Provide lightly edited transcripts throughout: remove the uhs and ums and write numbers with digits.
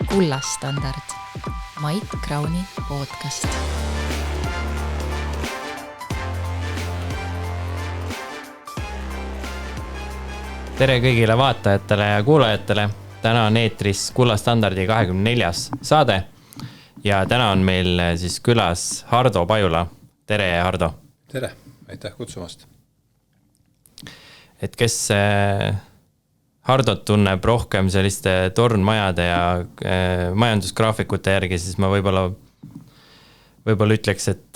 Kullastandard, Mait Krauni podcast. Tere kõigile vaatajatele ja kuulajatele. Täna on eetris Kullastandardi 24. saade ja täna on meil siis külas Hardo Pajula. Tere, Hardo. Tere, aitäh kutsumast. Et kes Hardot tunneb rohkem selliste tornmajade ja majandusgraafikute järgi, siis ma võib-olla ütleks, et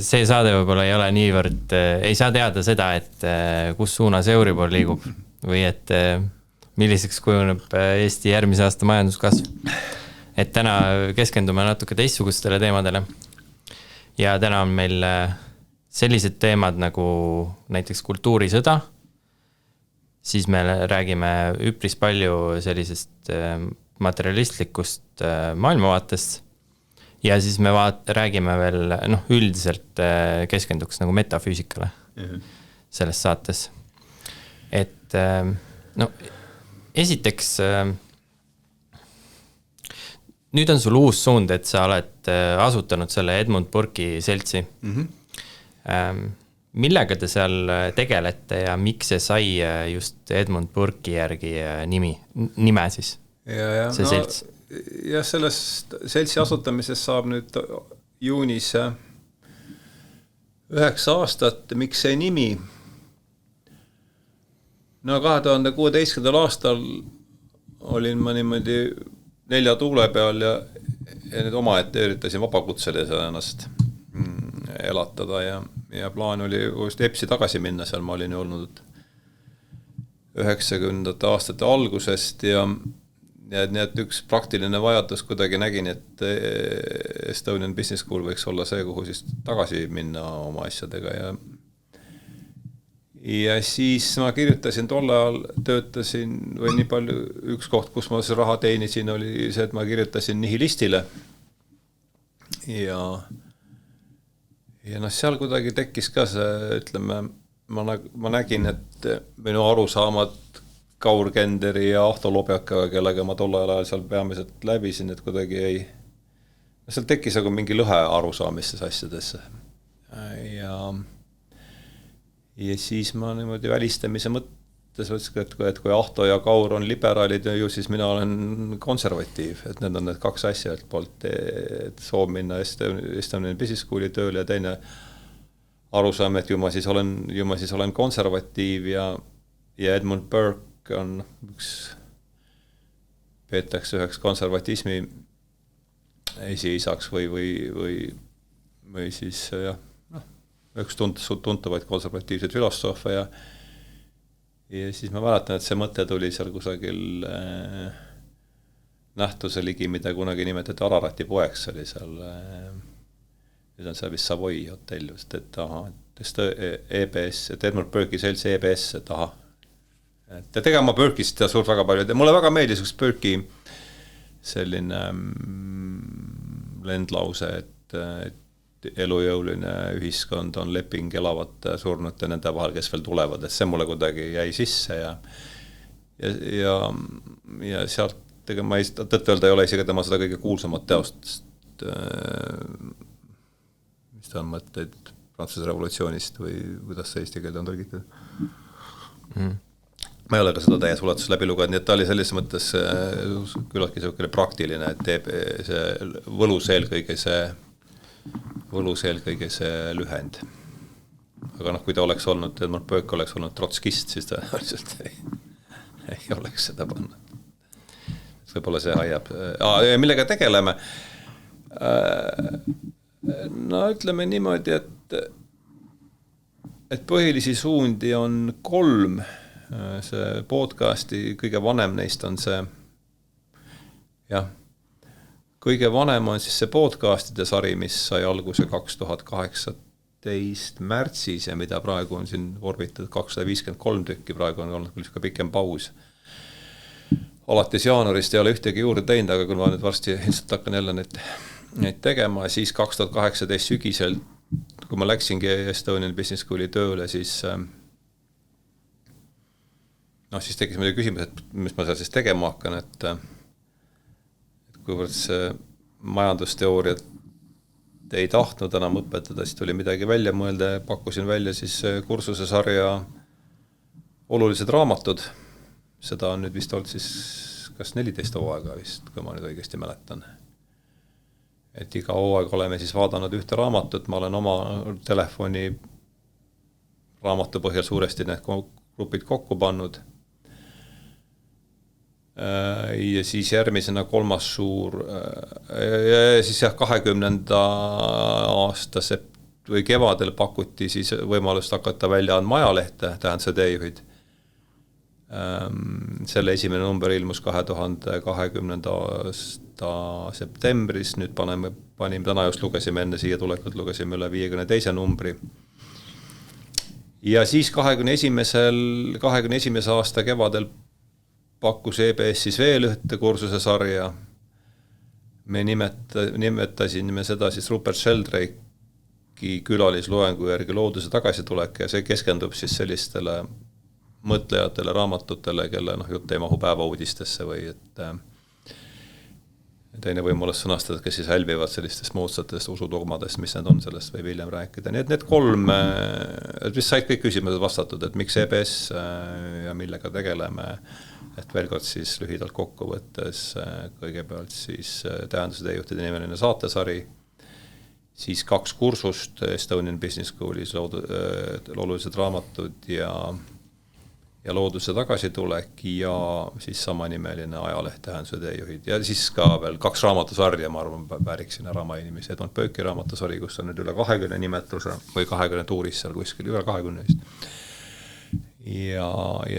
see saade võib-olla ei ole niivõrd, ei saa teada seda, et kus suunas Euribor liigub või et milliseks kujuneb Eesti järgmise aasta majanduskasv. Et täna keskendume natuke teistsugustele teemadele. Ja täna on meil sellised teemad nagu näiteks kultuurisõda. Siis me räägime üpris palju sellisest materialistlikust maailmavaatest. Ja siis me räägime veel üldiselt keskenduks nagu metafüüsikale selles saates. Et esiteks, nüüd on sul uus suund, et sa oled asutanud selle Edmund Burke'i seltsi. Millega te seal tegelete ja miks see sai just Edmund Burke'i järgi nime siis? See selts. Ja sellest seltsi asutamisest saab nüüd juunis 9 aastat. Miks see nimi? 2016. aastal olin ma niimoodi 4 tuule peal ja nüüd omaette üritasin vabakutselisena ennast elatada ja plaan oli just EPS-i tagasi minna, seal ma olin olnud 90. aastate algusest ja nii et üks praktiline vajadus kuidagi nägin, et Estonian Business School võiks olla see, kuhu siis tagasi minna oma asjadega ja siis ma kirjutasin tol ajal, töötasin või nii palju, üks koht, kus ma raha teenisin, oli see, et ma kirjutasin nihilistile ja seal kuidagi tekkis ka see, ütleme, ma nägin, et minu arusaamad Kaur Kenderi ja Ahto Lobjakaga, kellega ma tol ajal seal peamiselt läbisin, et kuidagi ei, seal tekkis nagu mingi lõhe arusaamistes asjadesse ja siis ma niimoodi välistamise mõttes võtsin, et kui Ahto ja Kaur on liberaalid, ju siis mina olen konservatiiv, et need on need 2 asja et poolt, et soov minna Estonian Business Schooli tööle ja teine arusaam, et ju ma siis olen konservatiiv ja Edmund Burke on peetakse üheks konservatismi esiisaks või siis üks tuntavaid konservatiivseid filosoofe ja siis ma mäletan, et see mõte tuli seal kusagil nähtuse ligi, mida kunagi nimetati Ararati poeks, oli seal, nüüd on seal vist Savoy hotell just, et EBS, et Edmund Burke'i seltsi EBS, et et tegema Burke'ist ja suurt väga palju, mulle väga meeldis üks Burke'i selline lendlause, et elujõuline ühiskond on leping elavate surnute nende vahel, kes veel tulevad, et see mulle kuidagi jäi sisse ja sealt ma ei tõtt-öelda ei ole isegi tema seda kõige kuulsamat teost, mis ta on mõtteid Prantsuse revolutsioonist või kuidas see eesti keelde on tõlgitud. Ma ei ole ka seda täies ulatuses läbi lugenud, nii et ta oli selles mõttes küllaltki selline praktiline, et teeb see võlus eelkõige see lühend. Aga kui ta oleks olnud, Edmund Burke oleks olnud trotskist, siis ta ei oleks seda pannud. Võib-olla see haiab. Millega tegeleme? Ütleme niimoodi, et põhilisi suundi on 3. See podcasti kõige vanem neist on see kõige vanem on siis see podcastide sari, mis sai alguse 2018 märtsis ja mida praegu on siin vorbitud 253 tükki, praegu on olnud küll pikem paus. Alates jaanuarist ei ole ühtegi juurde teinud, aga kui ma nüüd varsti hakkan jälle neid tegema, siis 2018 sügisel, kui ma läksingi Estonian Business Schooli tööle, siis siis tekkis meile küsimus, et mis ma seal siis tegema hakkan, kuivõrd see majandusteooriat ei tahtnud enam õpetada, siis tuli midagi välja mõelda ja pakkusin välja siis kursuse sarja olulised raamatud. Seda on nüüd vist olnud siis kas 14 hooaega vist, kui ma nüüd õigesti mäletan. Et iga hooaeg oleme siis vaadanud ühte raamatut, ma olen oma telefoni raamatu põhjal suuresti need grupid kokku pannud. Ja siis järgmisena kolmas suur, siis 20. aasta või kevadel pakuti siis võimalust hakata välja andma ajalehte, tähenduse teejuhid. Selle esimene number ilmus 2020. aasta septembris, nüüd panime, täna just lugesime enne siia tulekut, lugesime üle 52. numbri. Ja siis 21. aasta kevadel pakkus EBS siis veel ühte kursuse sarja. Me nimetasime seda siis Rupert Sheldrake'i külalisloengu järgi looduse tagasitulek ja see keskendub siis sellistele mõtlejatele, raamatutele, kelle jutt ei mahu päevauudistesse või et teine võimalus sõnastada, kes siis hälbivad sellistest moodsatest usudogmadest, mis need on, sellest võib hiljem rääkida. Nii et need kolm, mis said kõik küsimused vastatud, et miks EBS ja millega tegeleme, et veel kord siis lühidalt kokku võttes kõigepealt siis tähenduse teejuhtide nimeline saatesari, siis 2 kursust Estonian Business Schoolis, olulised raamatud ja looduse tagasitulek ja siis samanimeline ajaleht tähenduse teejuhid ja siis ka veel 2 raamatusarja, ma arvan, vääriksin ära mainimise. Edmund Pööki raamatusari, kus on nüüd üle 20 nimetuse või 20 tuuris seal kuskil, üle 20 vist. Ja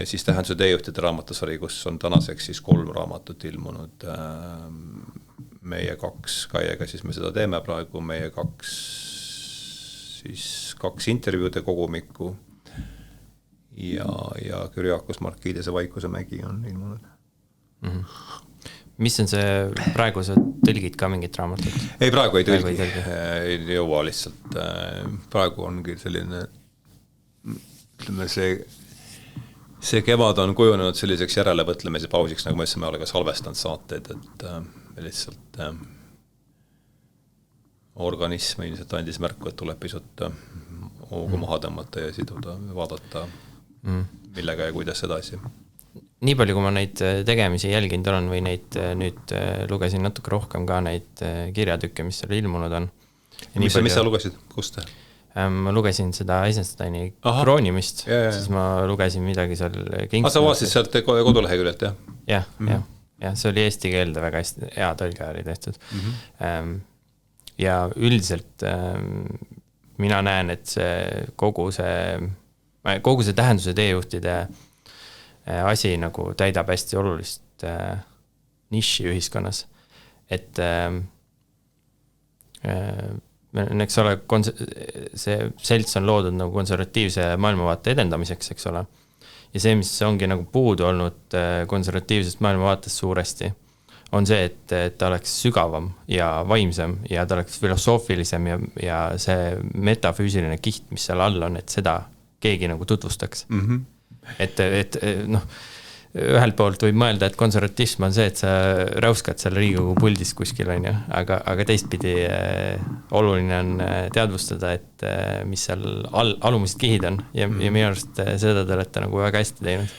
siis tähenduse teejuhtide raamatusari, kus on tänaseks siis 3 raamatut ilmunud. Meie 2 Kaiega, siis me seda teeme praegu, meie 2 intervjuude kogumikku ja Kyriakos Markides ja Vaikuse mägi on ilmunud. Mis on see, praegu sa tõlgid ka mingit raamatut? Ei, praegu ei tõlgi. Ei jõua lihtsalt. Praegu ongi selline, ütleme see kevad on kujunenud selliseks järelevõtlemise pausiks, nagu ma ütlesin, me oleme salvestanud saateid, et lihtsalt organism ilmselt andis märku, et tuleb pisut hoogu maha tõmmata ja siduda, vaadata millega ja kuidas edasi. Nii palju, kui ma neid tegemisi jälginud olen või neid nüüd lugesin natuke rohkem ka neid kirjatükke, mis seal ilmunud on. Mis sa lugesid? Kust? Ma lugesin seda Eisensteini kroonimist, siis ma lugesin midagi seal sa vaatasid sealt koduleheküljelt, jah? Jah, see oli eesti keelde väga hästi, hea tõlge oli tehtud. Ja üldiselt mina näen, et kogu see tähenduse teejuhtide asi nagu täidab hästi olulist niši ühiskonnas. Et eks ole, see selts on loodud nagu konservatiivse maailmavaate edendamiseks, eks ole. Ja see, mis ongi nagu puudu olnud konservatiivsest maailmavaatest suuresti, on see, et ta oleks sügavam ja vaimsem ja ta oleks filosoofilisem ja see metafüüsiline kiht, mis seal all on, et seda keegi nagu tutvustaks. Et ühelt poolt võib mõelda, et konservatism on see, et sa räuskad seal Riigikogu puldis kuskil, on ju, aga teistpidi oluline on teadvustada, et mis seal alumised kihid on ja minu arust seda te olete nagu väga hästi teinud.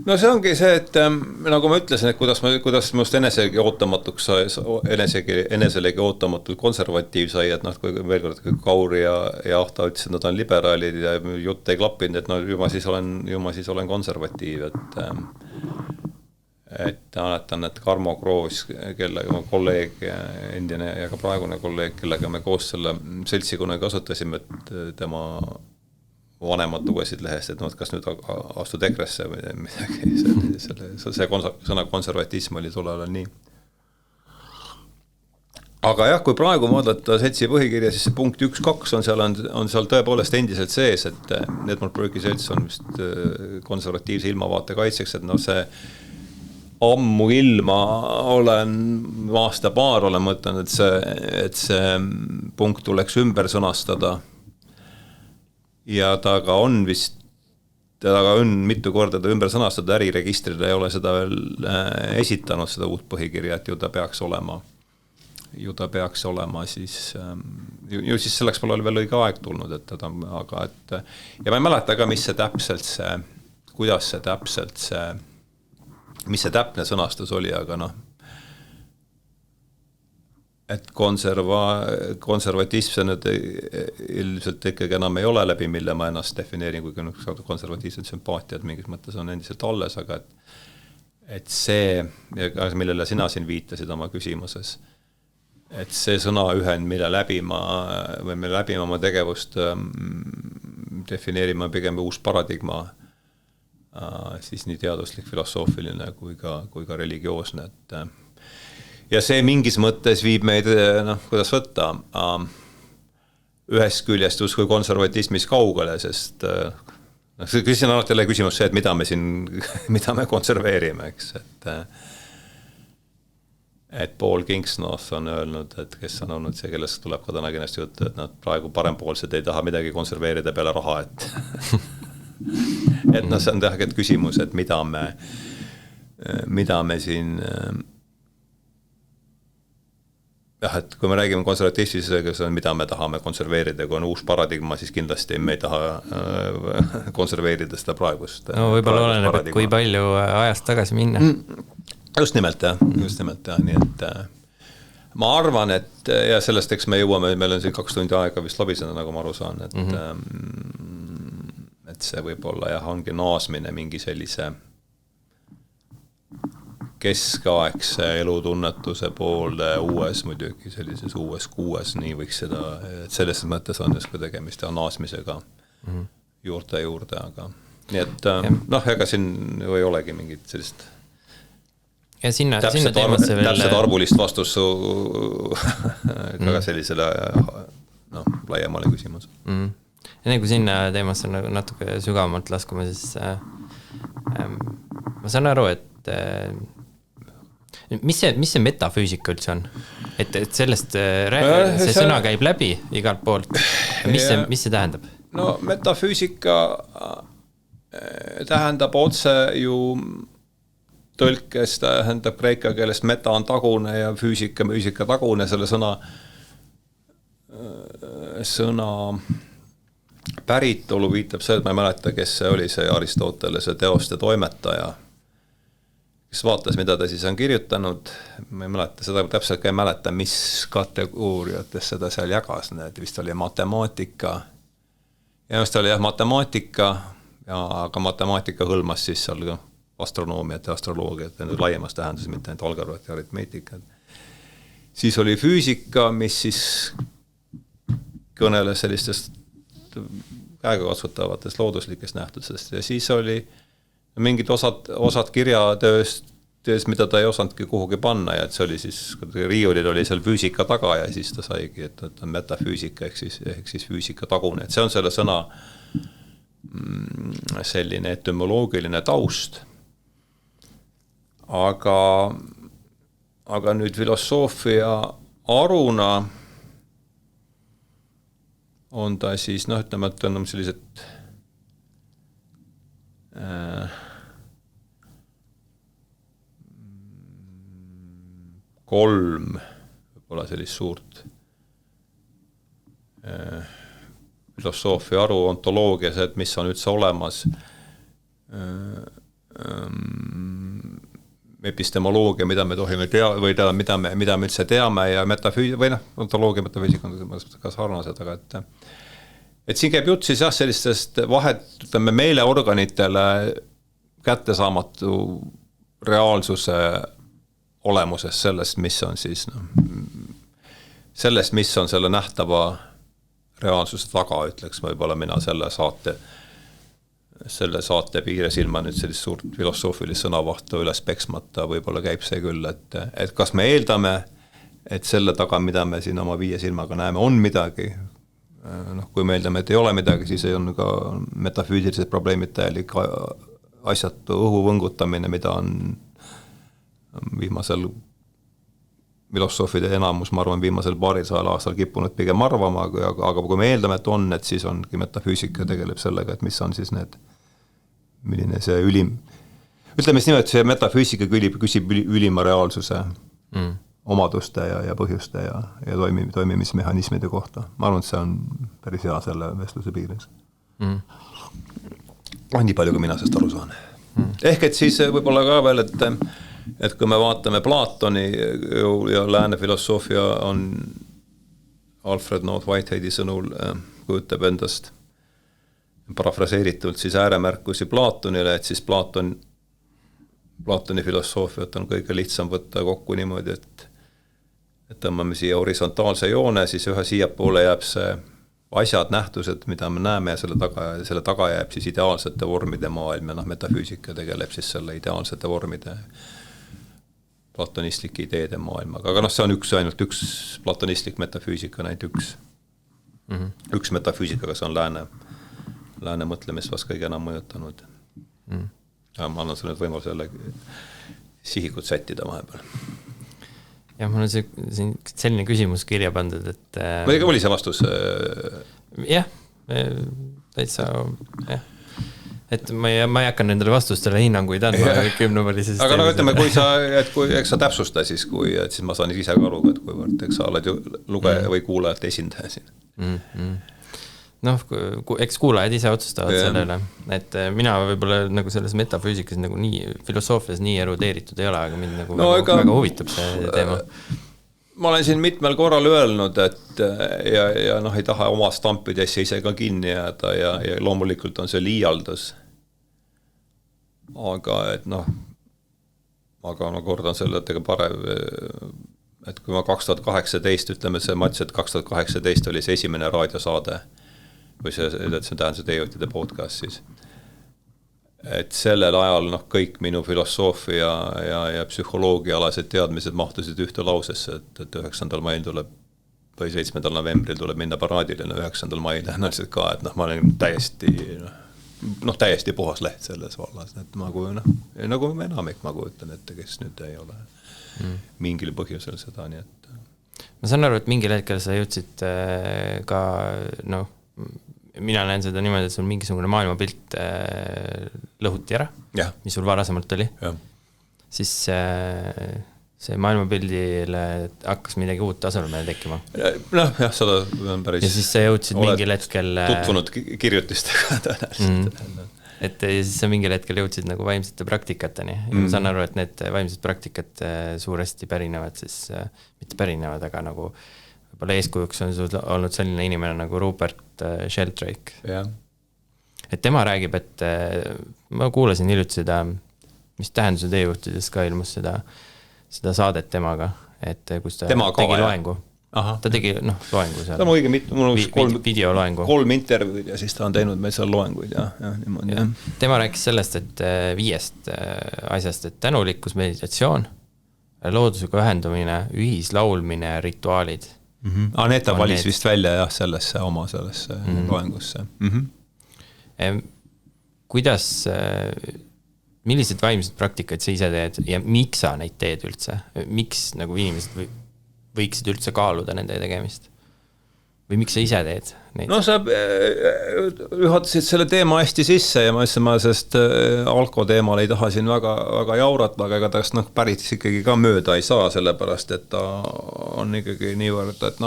No see ongi see, et nagu ma ütlesin, et kuidas minust eneselegi ootamatuks eneselegi ootamatult konservatiiv sai, et kui veel kord Kauri ja Ahta ütlesid, nad on liberaalid ja jutt ei klappinud, et juba siis olen konservatiiv, et mäletan, et Karmo Kroos, kellega kolleeg, endine ja ka praegune kolleeg, kellega me koos selle seltsi kunagi kasutasime, et tema vanemad lugesid lehest, et kas nüüd astud EKRE-sse või midagi, see sõna konservatism oli tollal nii. Aga jah, kui praegu vaadata seltsi põhikirja, siis see punkt 1-2 on seal tõepoolest endiselt sees, et Edmund Burke'i selts on vist konservatiivse ilmavaate kaitseks, et see ammu ilma aasta-paar olen mõtlenud, et see punkt tuleks ümber sõnastada. Ja ta ka on vist aga on mitu korda ta ümber sõnastatud, äriregistrile ei ole seda veel esitanud, seda uut põhikirja, et ju ta peaks olema siis, ju siis selleks pole veel õige aeg tulnud, et teda, aga et, ja ma ei mäleta ka, mis see täpne sõnastus oli, aga noh, et konservatism see nüüd ilmselt ikkagi enam ei ole läbi, mille ma ennast defineerin, kui konservatiivsed sümpaatiad mingis mõttes on endiselt alles, aga et see, millele sina siin viitasid oma küsimuses, et see sõnaühend, mille läbi ma oma tegevust defineerima pigem uus paradigma, siis nii teaduslik, filosoofiline kui ka religioosne, et ja see mingis mõttes viib meid, kuidas võtta, ühest küljest justkui konservatismis kaugele, sest siis on alati jälle küsimus see, et mida me konserveerime, eks, et Paul Kingsnorth on öelnud, et kes on olnud see, kellest tuleb ka täna kindlasti juttu, et nad praegu parempoolsed ei taha midagi konserveerida peale raha, et see on tegelikult küsimus, et mida me siin et kui me räägime konservatiivsisega, mida me tahame konserveerida, kui on uus paradigma, siis kindlasti me ei taha konserveerida seda praegust. No võib-olla oleneb, et kui palju ajast tagasi minna. Just nimelt jah, nii et ma arvan, et ja sellest, eks me jõuame, meil on siin 2 tundi aega vist lobisena, nagu ma aru saan, et see võib-olla jah, ongi naasmine mingi sellise keskaegse elutunnetuse poole uues muidugi sellises uues kuues, nii võiks seda, et selles mõttes on justkui tegemist ja naasmisega juurde, aga nii et ega siin ei olegi mingit sellist ja sinna teemasse veel täpselt arvulist vastus ka sellisele laiemale küsimus. Enne kui sinna teemasse natuke sügavamalt laskuma, siis ma saan aru, et mis see metafüüsika üldse on? Et sellest see sõna käib läbi igalt poolt. Mis see tähendab? No metafüüsika tähendab otse ju tõlkes, tähendab kreeka keelest meta on tagune ja füüsika tagune, selle sõna päritolu viitab see, et ma ei mäleta, kes see oli, see Aristotelese teoste toimetaja, kes vaatas, mida ta siis on kirjutanud, ma ei mäleta, seda täpselt ka ei mäleta, mis kategooriates seda seal jagas, need vist oli matemaatika, ja just oli matemaatika, aga matemaatika hõlmas siis seal astronoomiat ja astroloogiat, laiemas tähenduses, mitte ainult algebrat ja aritmeetikat. Siis oli füüsika, mis siis kõneles sellistest käegakatsutavatest looduslikest nähtusest ja siis oli mingid osad kirjatööst, mida ta ei osanudki kuhugi panna ja et see oli siis, riiulil oli seal füüsika taga ja siis ta saigi, et on metafüüsika ehk siis füüsika tagune, et see on selle sõna selline etümoloogiline taust. Aga nüüd filosoofia aruna on ta siis, ütleme, et on sellised kolm võib-olla sellist suurt filosoofia aru ontoloogias, et mis on üldse olemas, epistemoloogia, mida me tohime või mida me üldse teame ja ontoloogia, metafüüsika on ka sarnased, aga et siin käib jutt siis sellistest vahet, ütleme, meeleorganitele kättesaamatu reaalsuse olemusest sellest, mis on siis sellest, mis on selle nähtava reaalsuse taga, ütleks võib-olla mina selle saate piires ilma nüüd sellist suurt filosoofilist sõnavahtu üles peksmata, võib-olla käib see küll, et kas me eeldame, et selle taga, mida me siin oma 5 silmaga näeme, on midagi. Kui me eeldame, et ei ole midagi, siis on ka metafüüsilised probleemid täielik asjatu õhu võngutamine, mida on viimasel filosoofide enamus, ma arvan, viimasel 200 aastal kippunud pigem arvama, aga kui me eeldame, et siis ongi metafüüsika tegeleb sellega, et mis on siis need milline see ütleme siis nimelt, see metafüüsika küsib ülima reaalsuse omaduste ja põhjuste ja toimimismehhanismide kohta. Ma arvan, et see on päris hea selle vestluse piires. Nii palju, kui mina sellest aru saan. Ehk et siis võib-olla ka veel, et kui me vaatame Platoni ja lääne filosoofia on Alfred North Whiteheadi sõnul kujutab endast parafraseeritult siis ääremärkusi Platonile, et siis Platoni filosoofiat on kõige lihtsam võtta kokku niimoodi, et tõmbame siia horisontaalse joone, siis ühe siiapoole jääb see asjad, nähtused, mida me näeme ja selle taga jääb siis ideaalsete vormide maailm ja metafüüsika tegeleb siis selle ideaalsete vormide platonistlike ideede maailmaga, aga see on ainult üks platonistlik metafüüsika, ainult üks metafüüsikaga, see on lääne mõtlemist vast kõige enam mõjutanud. Ja ma annan sulle nüüd võimaluse jälle sihikut sättida vahepeal. Ja mul on siin selline küsimus kirja pandud, et... Muidugi oli see vastus? Jah, täitsa, jah. Et ma ei hakka nendele vastustele hinnanguid andma kümnuvõlisest. Aga ütleme, eks sa täpsusta siis, siis ma saan ise ka aru, et kuivõrd, eks sa oled ju lugeja või kuulajate esindaja siin. Noh, eks kuulajad ise otsustavad sellele, et mina võib-olla nagu selles metafüüsikas nagu nii, filosoofias nii erudeeritud ei ole, aga mind nagu väga huvitab see teema. Ma olen siin mitmel korral öelnud, et ja ei taha oma stampidesse ise ka kinni jääda ja loomulikult on see liialdus. Aga et aga ma kordan selle, et parem, et kui ma 2018, ütleme see, ma ütlesin, et 2018 oli see esimene raadiosaade, või see tähendab see teejuhtide podcast siis. Et sellel ajal kõik minu filosoofia ja psühholoogiaalased teadmised mahtusid ühte lausesse, et 9. mail tuleb või 7. novembril tuleb minna paraadile, 9. mail tõenäoliselt ka, et ma olen täiesti puhas leht selles vallas, et nagu enamik ma kujutan ette, kes nüüd ei ole mingil põhjusel seda, nii et... Ma saan aru, et mingil hetkel sa jõudsid ka, mina näen seda niimoodi, et sul mingisugune maailmapilt lõhuti ära, mis sul varasemalt oli. Siis see maailmapildile hakkas midagi uut asemele tekkima. Seda on päris... Ja siis sa jõudsid mingil hetkel... tutvunud kirjutistega tõenäoliselt. Et siis sa mingil hetkel jõudsid nagu vaimsete praktikateni. Ja ma saan aru, et need vaimsed praktikat suuresti pärinevad, siis mitte pärinevad, aga nagu võib-olla eeskujuks on sul olnud selline inimene nagu Rupert Sheldrake. Et tema räägib, et ma kuulasin hiljuti seda, mis tähenduse teejuhtides ka ilmus seda saadet temaga, et kus ta tegi loengu. Ta tegi loengu seal. Ta on õige videoloengu. 3 intervjuud ja siis ta on teinud meil seal loenguid. Tema rääkis sellest, et 5 asjast, et tänulikkus, meditatsioon, loodusega ühendumine, ühislaulmine, rituaalid. Aneta valis vist välja sellesse loengusse. Kuidas, millised vaimsed praktikaid sa ise teed ja miks sa neid teed üldse? Miks nagu inimesed võiksid üldse kaaluda nende tegemist? Või miks sa ise teed neid? Sa juhatasid selle teema hästi sisse ja ma sest alko teemal ei taha siin väga jaurata, aga ega tast pärit ikkagi ka mööda ei saa, sellepärast, et ta on ikkagi niivõrd, et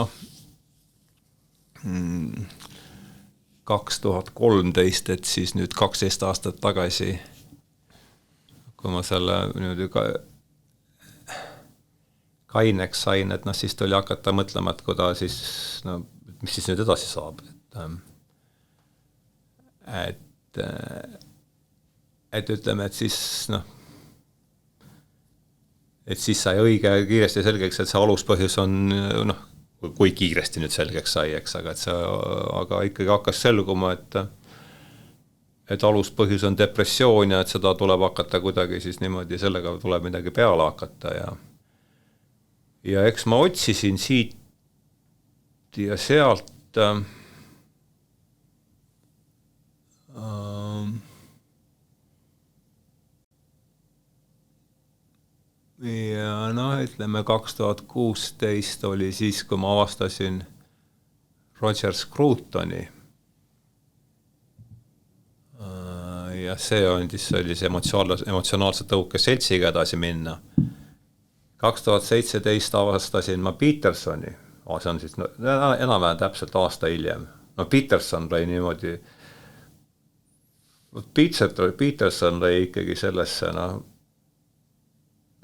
2013, et siis nüüd 12 aastat tagasi, kui ma selle nüüd kaineks sain, et siis tuli hakata mõtlema, et kui ta siis, mis siis nüüd edasi saab. Et ütleme, et siis et siis sai õige kiiresti selgeks, et see aluspõhjus on, kui kiiresti nüüd selgeks sai, eks, aga ikkagi hakkas selguma, et aluspõhjus on depressioon ja et seda tuleb hakata kuidagi siis niimoodi, sellega tuleb midagi peale hakata ja eks ma otsisin siit ja sealt ja ütleme 2016 oli siis, kui ma avastasin Roger Scrutoni ja see on siis sellise emotsionaalse tõuke seltsiga edasi minna. 2017 avastasin ma Petersoni, see on siis enam-vähem täpselt aasta hiljem. No Peterson lõi niimoodi, Peterson lõi ikkagi sellesse,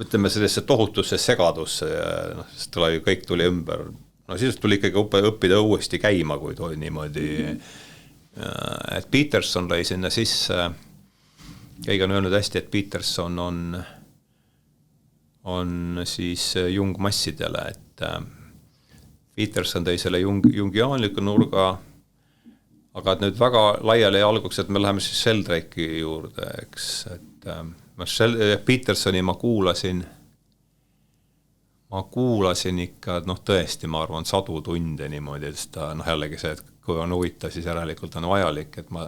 ütleme sellesse tohutusse segadusse ja sest kõik tuli ümber. No siis tuli ikkagi õppida uuesti käima, kui tuli niimoodi. Et Peterson lõi sinna sisse, keegi on öelnud hästi, et Peterson on siis jungmassidele, et Peterson tõi selle jungiaanliku nurga, aga et nüüd väga laiali alguks, et me läheme siis Sheldrake'i juurde, eks, et Petersoni ma kuulasin ikka, tõesti, ma arvan, 100 tunde niimoodi, et ta, jällegi see, et kui on huvitav, siis järelikult on vajalik, et ma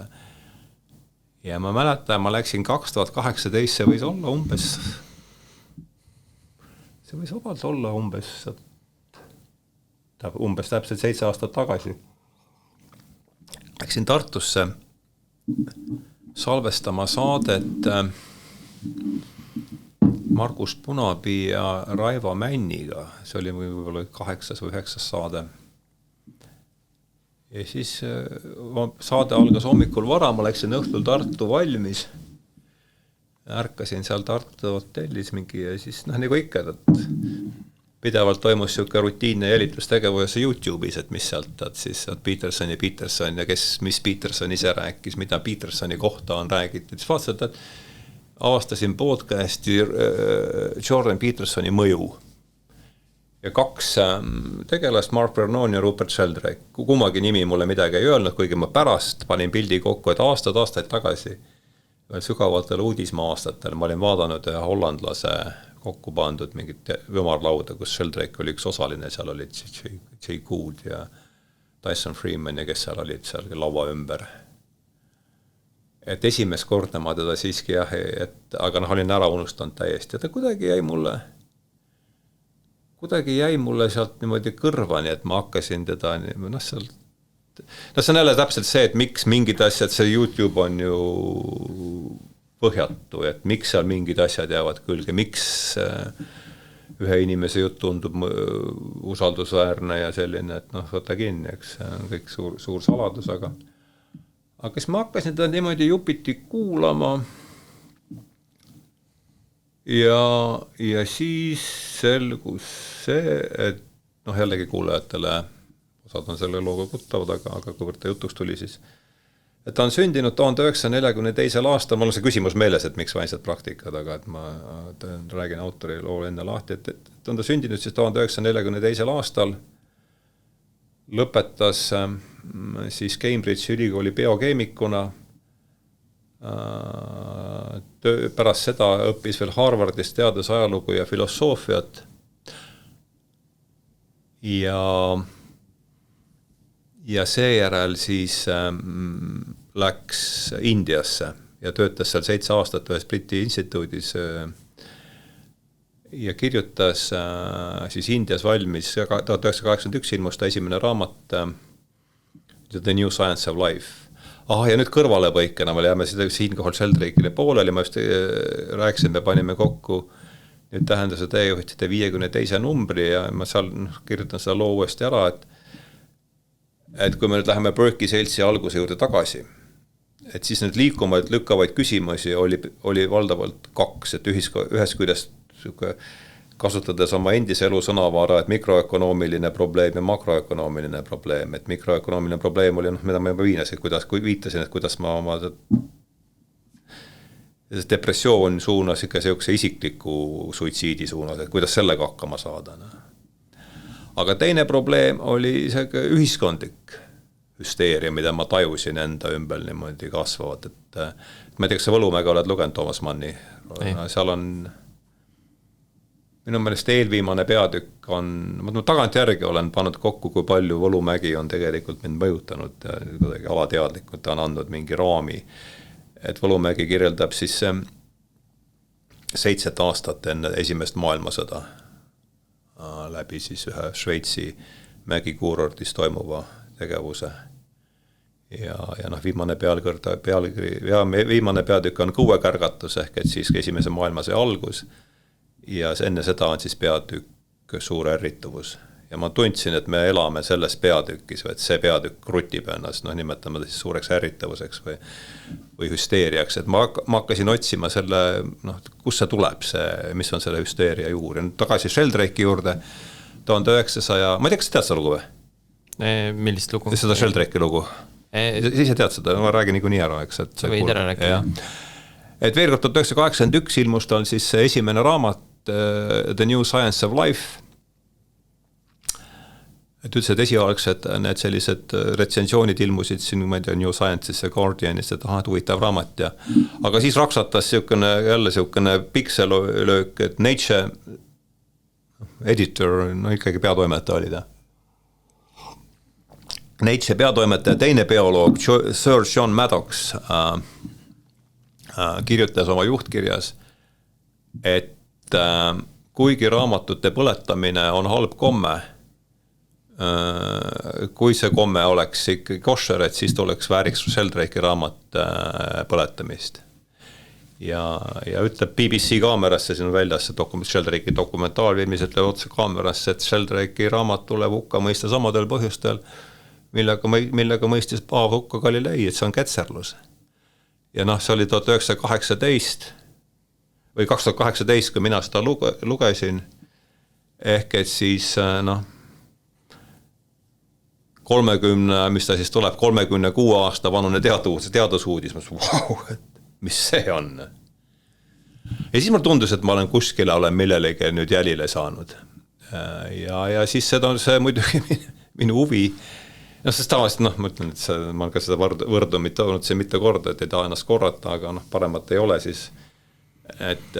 mäletan, ma läksin 2018, see võis vabalt olla umbes täpselt 7 aastat tagasi. Läksin Tartusse salvestama saadet Margus Punapii ja Raivo Männiga. See oli võib-olla 8. või 9. saade. Ja siis saade algas hommikul vara, ma läksin õhtul Tartu valmis. Ärkasin seal Tartu hotellis mingi ja siis nagu ikka, et pidevalt toimus siuke rutiinne jälitustegevus YouTube'is, et mis sealt, et siis Peterson ja mis Peterson ise rääkis, mida Petersoni kohta on räägitud. Siis vaatasin, et avastasin podcasti Jordan Petersoni mõju. Ja 2 tegelast, Mark Vernon ja Rupert Sheldrake. Kummagi nimi mulle midagi ei öelnud, kuigi ma pärast panin pildi kokku, et aastaid tagasi sügavatel uudismaa aastatel ma olin vaadanud ühe hollandlase kokku pandud mingit ümarlauda, kus Sheldrake oli üks osaline, seal olid Jay Gould ja Tyson Freeman ja kes seal olid seal laua ümber. Et esimest korda ma teda siiski aga olin ära unustanud täiesti, ja ta kuidagi jäi mulle sealt niimoodi kõrvani, et ma hakkasin teda sealt. See on jälle täpselt see, et miks mingid asjad, see YouTube on ju põhjatu, et miks seal mingid asjad jäävad külge, miks ühe inimese jutt tundub usaldusväärne ja selline, et võta kinni, eks see on kõik suur saladus, aga siis ma hakkasin teda niimoodi jupiti kuulama ja siis selgus see, et jällegi kuulajatele osad on selle looga tuttavad, aga kuivõrd ta jutuks tuli siis, et ta on sündinud 1942. aastal, mul on see küsimus meeles, et miks vainsed praktikad, aga et ma räägin autori loo enne lahti, et on ta sündinud siis 1942. aastal, lõpetas siis Cambridge'i ülikooli biokeemikuna, pärast seda õppis veel Harvardis teadusajalugu ja filosoofiat ja seejärel siis läks Indiasse ja töötas seal 7 aastat ühes Briti instituudis ja kirjutas siis Indias valmis 1981 ilmus ta esimene raamat The New Science of Life. Ja nüüd kõrvalepõikena me jääme siinkohal Sheldrake'ile pooleli, ma just rääkisin, me panime kokku nüüd tähenduse teejuhtide 52. numbri ja ma seal kirjutan seda loo uuesti ära, et kui me nüüd läheme Berkeley seltsi alguse juurde tagasi, et siis need lükkavaid küsimusi oli valdavalt 2, et ühest küljest kasutades oma endise elu sõnavara, et mikroökonoomiline probleem ja makroökonoomiline probleem, et mikroökonoomiline probleem oli, mida ma juba viitasin, et kuidas ma oma depressioon suunas ikka seokse isikliku suitsiidi suunas, et kuidas sellega hakkama saada. Aga teine probleem oli see ühiskondlik hüsteeria, mida ma tajusin enda ümber niimoodi kasvavat, et ma ei tea, kas sa Võlumäge oled lugenud Toomas Manni, seal on minu meelest eelviimane peatükk on, ma tagantjärgi olen pannud kokku, kui palju Võlumägi on tegelikult mind mõjutanud ja kuidagi alateadlikult ta on andnud mingi raami, et Võlumägi kirjeldab siis 7 aastat enne esimest maailmasõda läbi siis ühe Šveitsi mägikuurortis toimuva tegevuse. ja viimane viimane peatükk on kõuekärgatus ehk et siis esimese maailmasõja algus ja enne seda on siis peatükk suur ärrituvus. Ja ma tundsin, et me elame selles peatükis või et see peatükk krutib ennast, nimetame siis suureks ärritavuseks või hüsteeriaks, et ma hakkasin otsima selle, kus see tuleb, mis on selle hüsteeria juur. Ja nüüd tagasi Sheldrake'i juurde, 1900, ma ei tea, kas sa tead seda lugu või? Millist lugu? Seda Sheldrake'i lugu. Siis ei tead seda, ma räägin niikuinii ära, eks. Võid ära rääkida. Et veel kord 1981 ilmus tal siis esimene raamat The New Science of Life. Et ütles, et esialgsed need sellised retsensioonid ilmusid siin, ma ei tea, New Science'is ja Guardianis, et huvitav raamat ja aga siis raksatas jälle pikselöök, et Nature editor, ikkagi peatoimetaja oli ta. Nature peatoimetaja, teine bioloog, Sir John Maddox kirjutas oma juhtkirjas, et kuigi raamatute põletamine on halb komme, kui see komme oleks ikkagi kosher, et siis tuleks vääriks Sheldrake'i raamat põletamist. Ja ütleb BBC kaamerasse, siin on väljas see Sheldrake'i dokumentaalfilmis, ütleb otse kaamerasse, et Sheldrake'i raamat tuleb hukka mõista samadel põhjustel, millega mõistis Paav hukka Galilei, et see on ketserlus. Ja see oli 1918 või 2018, kui mina seda lugesin, ehk et siis 30, mis ta siis tuleb, 36 aasta vanune teadusuudis, mis see on? Ja siis mul tundus, et ma olen kuskile, olen millelegi nüüd jälile saanud. Ja siis seda on see muidugi minu huvi. Sest tavaliselt, ma ütlen, et ma olen ka seda võrdumit toonud see mitte korda, et ei taha ennast korrata, aga paremat ei ole siis, et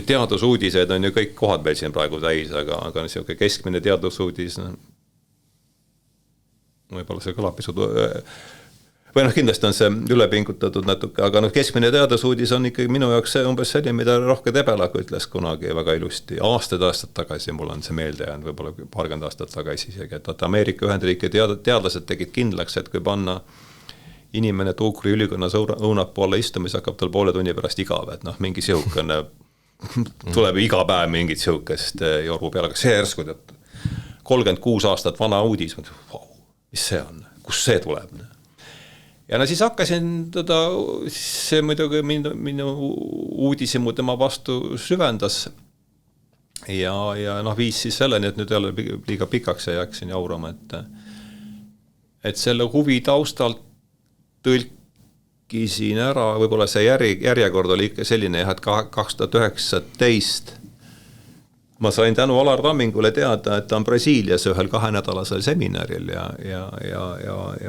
teadusuudised on ju kõik kohad meil siin praegu täis, aga niisugune keskmine teadusuudis, võib-olla see kõlab pisut, või kindlasti on see ülepingutatud natuke, aga keskmine teadusuudis on ikkagi minu jaoks see umbes selline, mida Rohke Debelaga ütles kunagi väga ilusti, aastad tagasi, mul on see meelde jäänud, võib-olla paarkümmend aastat tagasi isegi, et Ameerika Ühendriike teadlased tegid kindlaks, et kui panna inimene tuukri ülikonnas õunapoole istumis, hakkab tal poole tunni pärast igav, et mingi sihukene, tuleb iga päev mingit sihukest jorgu peale, aga see järsku 36 aastat vana uudis, mis see on, kus see tuleb? Ja siis hakkasin see muidugi minu uudisimu tema vastu süvendas ja viis siis selleni, et nüüd jälle liiga pikaks ja jaksin jaurama, et selle huvi taustalt tõlkisin ära, võib-olla see järjekord oli ikka selline, et 2019 ma sain tänu Alar Tammingule teada, et ta on Brasiilias ühel 2-nädalasel seminaril ja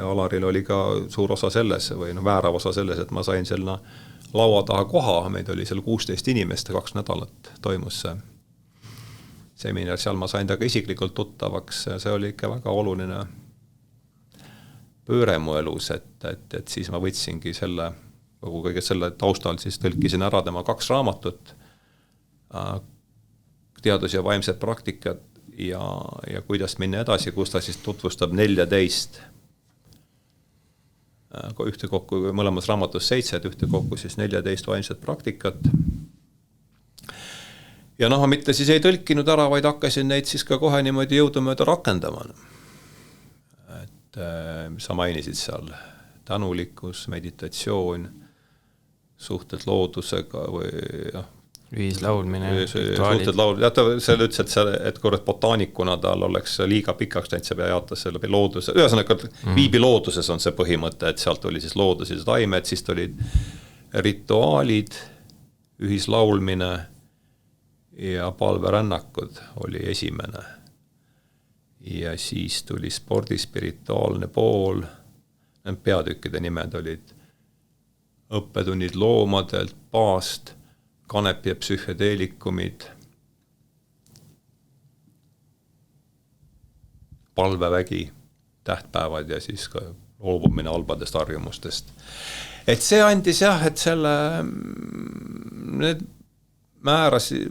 Alaril oli ka suur osa selles või väärav osa selles, et ma sain selle laua taha koha, meid oli seal 16 inimest, 2 nädalat toimus see seminar, seal ma sain taga isiklikult tuttavaks, see oli ikka väga oluline pööre mu elus, et siis ma võtsingi selle, kõige selle taustal siis tõlkisin ära tema 2 raamatut, teadus ja vaimsed praktikad ja kuidas minna edasi, kus ta siis tutvustab 14 ühtekokku mõlemas raamatus 7, ühtekokku siis 14 vaimset praktikat. Ja mitte siis ei tõlkinud ära, vaid hakkasin neid siis ka kohe niimoodi jõudumööda rakendama. Et sa mainisid seal tänulikkus, meditatsioon, suhted loodusega või ühislaulmine, seal ütles, et kui botaanikuna tal oleks liiga pikaks teinud, see pea jaotas selle looduse, ühesõnaga viibi looduses on see põhimõte, et sealt oli siis loodused taimed, siis olid rituaalid, ühislaulmine ja palverännakud oli esimene. Ja siis tuli spordi spirituaalne pool, peatükkide nimed olid õppetunnid loomadelt, paast, kanep ja psühhedeelikumid, palvevägi, tähtpäevad ja siis ka loobumine halbadest harjumustest. Et see andis et selle need määrasi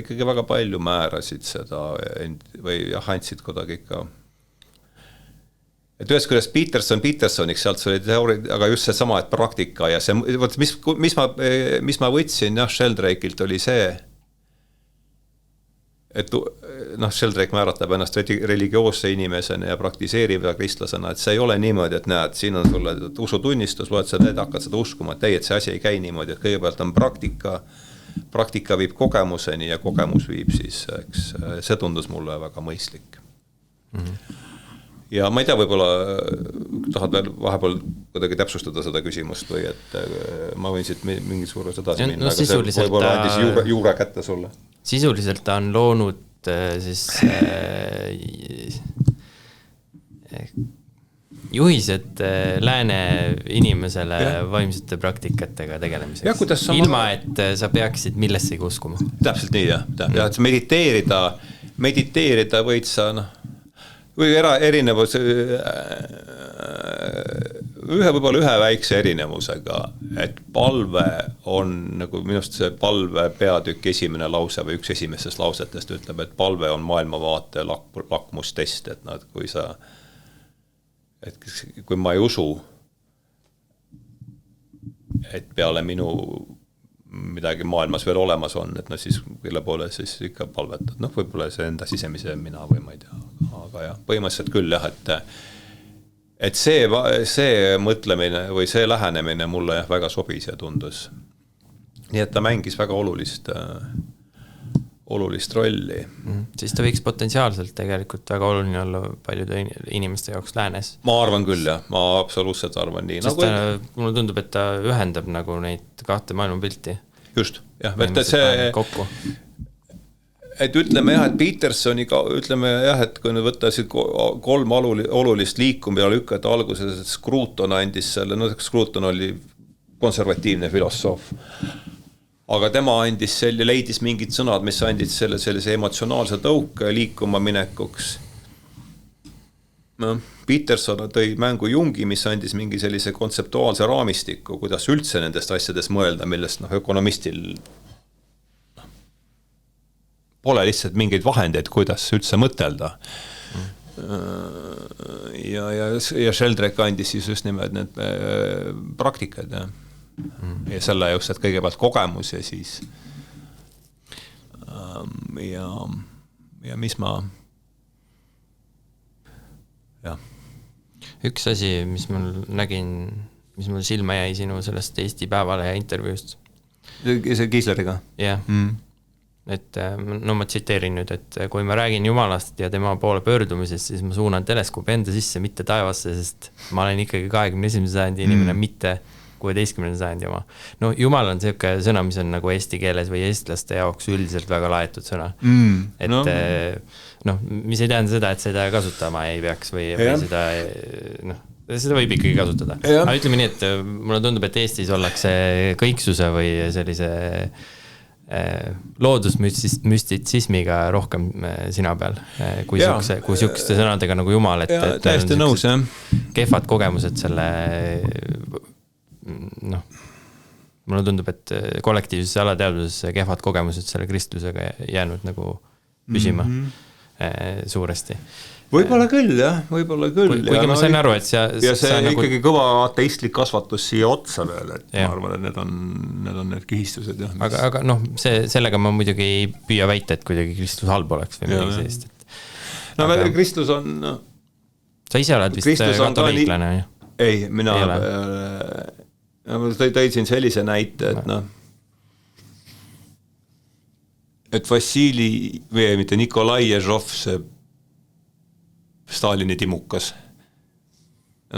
ikkagi väga palju määrasid seda või andsid kuidagi ikka et ühest küljest Petersoniks sealt see oli teooria, aga just see sama, et praktika ja see, mis ma võtsin Sheldrake'ilt oli see, et Sheldrake määratab ennast religioosse inimesena ja praktiseeriva kristlasena, et see ei ole niimoodi, et näed, siin on sulle usutunnistus, loed seda, et hakkad seda uskuma, et ei, et see asi ei käi niimoodi, et kõigepealt on praktika viib kogemuseni ja kogemus viib siis, eks, see tundus mulle väga mõistlik. Ja ma ei tea, võib-olla tahad veel vahepeal kuidagi täpsustada seda küsimust või et ma võin siit mingis suurus edasi minna, aga see võib-olla andis juure kätte sulle. Sisuliselt ta on loonud siis juhised lääne inimesele vaimsete praktikatega tegelemiseks. Ilma, et sa peaksid millessegi uskuma. Täpselt nii, jah. Et mediteerida võid sa, või erinevus, võib-olla ühe väikse erinevusega, et palve on, nagu minust see palve peatükk esimene lause või üks esimesest lausetest ütleb, et palve on maailmavaate lakmustest, et kui ma ei usu, et peale minu midagi maailmas veel olemas on, et siis kelle poole siis ikka palvetad, võib-olla see enda sisemise mina või ma ei tea, aga jah, põhimõtteliselt küll jah, et see mõtlemine või see lähenemine mulle väga sobis ja tundus. Nii et ta mängis väga olulist rolli. Siis ta võiks potentsiaalselt tegelikult väga oluline olla paljude inimeste jaoks läänes. Ma arvan küll, jah. Ma absoluutselt arvan nii. Sest mulle tundub, et ta ühendab nagu neid kahte maailmapilti. Just, jah. Et ütleme jah, et Petersoniga, ütleme jah, et kui nüüd võttasid 3 olulist liikum ja lükata alguses, et Scruton andis selle, Scruton oli konservatiivne filosoof. Aga tema leidis mingid sõnad, mis andid sellise emotsionaalse tõuke liikuma minekuks. Peterson tõi mängu Jungi, mis andis mingi sellise kontseptuaalse raamistiku, kuidas üldse nendest asjadest mõelda, millest ökonomistil pole lihtsalt mingeid vahendeid, kuidas üldse mõtelda. Ja Sheldrake andis siis just nimelt need praktikad ja selle just, et kõigepealt kogemus ja siis ja mis ma üks asi, mis mul nägin, mis mul silma jäi sinu sellest Eesti Päevalehe intervjuust. See Kiisleriga? Jah. Et ma tsiteerin nüüd, et kui ma räägin Jumalast ja tema poole pöördumisest, siis ma suunan teleskoobi enda sisse, mitte taevasse, sest ma olen ikkagi 21. sajandi inimene, mitte 16. sajandi oma. Jumal on selline sõna, mis on nagu eesti keeles või eestlaste jaoks üldiselt väga laetud sõna. Et mis ei tähenda seda, et seda kasutama ei peaks või seda võib ikkagi kasutada. Aga ütleme nii, et mulle tundub, et Eestis ollakse kõiksuse või sellise loodusmüstitsismiga rohkem sina peal, kui sihukeste sõnadega nagu Jumal, et täiesti nõus, jah. Kehvad kogemused selle mulle tundub, et kollektiivses alateadvuses kehvad kogemused selle kristlusega jäänud nagu püsima suuresti. Võib-olla küll, jah, võib-olla küll. Kuigi ma sain aru, et ja see nagu ikkagi kõva ateistlik kasvatus siia otsa veel, et ma arvan, et need on need kihistused. Jah, aga sellega ma muidugi ei püüa väita, et kuidagi kristlus halb oleks või midagi sellist. Kristlus on... Sa ise oled vist katoliiklane, jah? Ei, mina tõidsin sellise näite, et Vassili või mitte Nikolai Ježov, see Stalini timukas.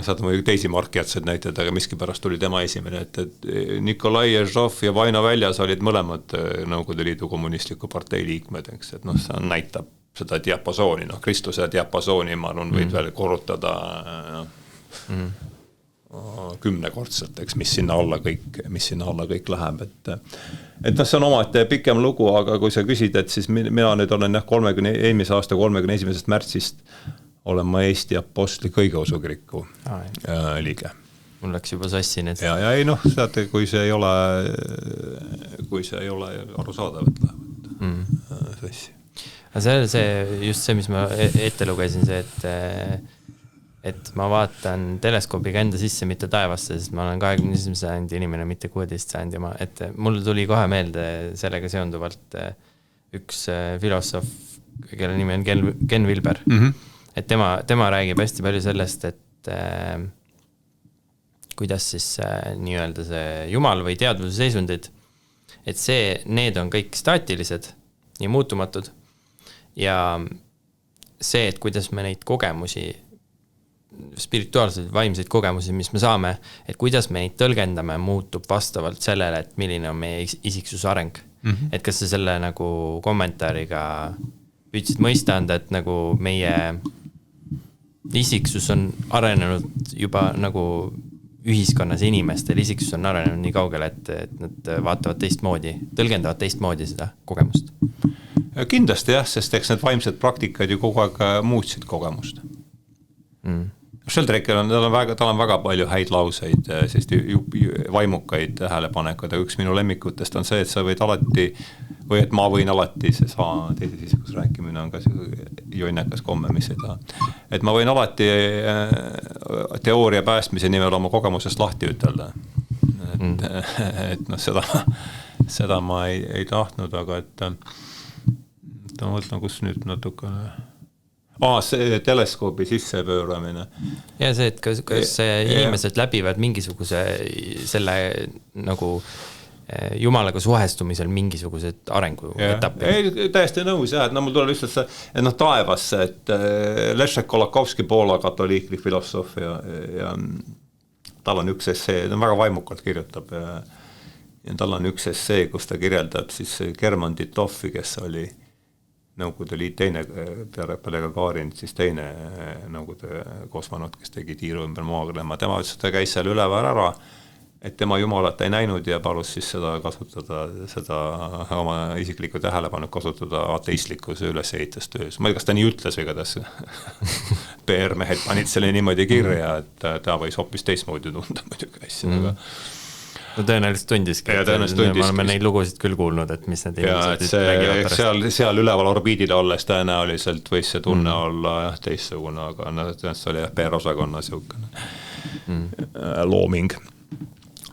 Saad muidugi teisi markjatseid näited, aga miskipärast tuli tema esimene, et Nikolai Ježov ja Vaino Väljas olid mõlemad Nõukogude Liidu kommunistliku partei liikmed, eks, et see näitab seda diapasooni, Kristuse diapasooni, ma arvan, võid veel korrutada 10-kordselt, eks, mis sinna alla kõik läheb, et see on omaette pikem lugu, aga kui sa küsid, et siis mina nüüd olen eelmise aasta 31. märtsist olen ma Eesti Apostli Kõigeusu Kiriku liige. Mul läks juba sassi need. Ja ei saate, kui see ei ole arusaadav, et lähevad sassi. Aga see just see, mis ma ette lugesin, see, et et ma vaatan teleskoobiga enda sisse, mitte taevasse, sest ma olen 21. sajandi inimene, mitte 16. sajandi oma, et mul tuli kohe meelde sellega seonduvalt üks filosoof, kelle nimi on Ken Wilber. Et tema räägib hästi palju sellest, et kuidas siis nii-öelda see jumal või teadvuse seisundid, et need on kõik staatilised ja muutumatud ja see, et kuidas me neid kogemusi, spirituaalseid, vaimseid kogemusi, mis me saame, et kuidas me neid tõlgendame, muutub vastavalt sellele, et milline on meie isiksuse areng. Et kas sa selle nagu kommentaariga püüdsid mõista anda, et nagu meie isiksus on arenenud juba nagu ühiskonnas inimestel, isiksus on arenenud nii kaugele, et nad vaatavad teistmoodi, tõlgendavad teistmoodi seda kogemust. Kindlasti jah, sest eks need vaimsed praktikad ju kogu aeg muutsid kogemust. Sheldrake'il tal on väga palju häid lauseid, sest vaimukaid tähelepanekuid, aga üks minu lemmikutest on see, et sa võid alati, või et ma võin alati, see teises isikus rääkimine on ka jonnakas komme, mis ei taha. Et ma võin alati teooria päästmise nimel oma kogemusest lahti ütelda. Et no seda ma ei tahtnud, aga et ma mõtlen, kus nüüd natuke... see teleskoobi sissepööramine. Ja see, et kas inimesed läbivad mingisuguse selle nagu jumalaga suhestumisel mingisugused arenguetapid. Täiesti nõus jah, et mul tuleb lihtsalt see, et taevasse, et Leszek Kolakowski, Poola katoliiklik filosoof ja tal on üks essee, ta on väga vaimukalt kirjutab ja tal on üks essee, kus ta kirjeldab siis German Titofi, kes oli Nõukogude Liit teine peale Gagarin, siis teine Nõukogude kosmonaut, kes tegi tiiru ümber maakõlema. Tema ütles, et ta käis seal üleval ära, et tema jumalat ei näinud ja palus siis seda kasutada, seda oma isiklikku tähelepanu kasutada ateistlikus ülesehitustöös. Ma ei tea, kas ta nii ütles või kuidas PR-mehed panid selle niimoodi kirja, et ta võis hoopis teistmoodi tunda muidugi asja, No tõenäoliselt tundiski, me oleme neid lugusid küll kuulnud, et mis need inimesed räägivad pärast. Seal üleval orbiidil olles tõenäoliselt võis see tunne olla teistsugune, aga see oli PR-osakonna looming.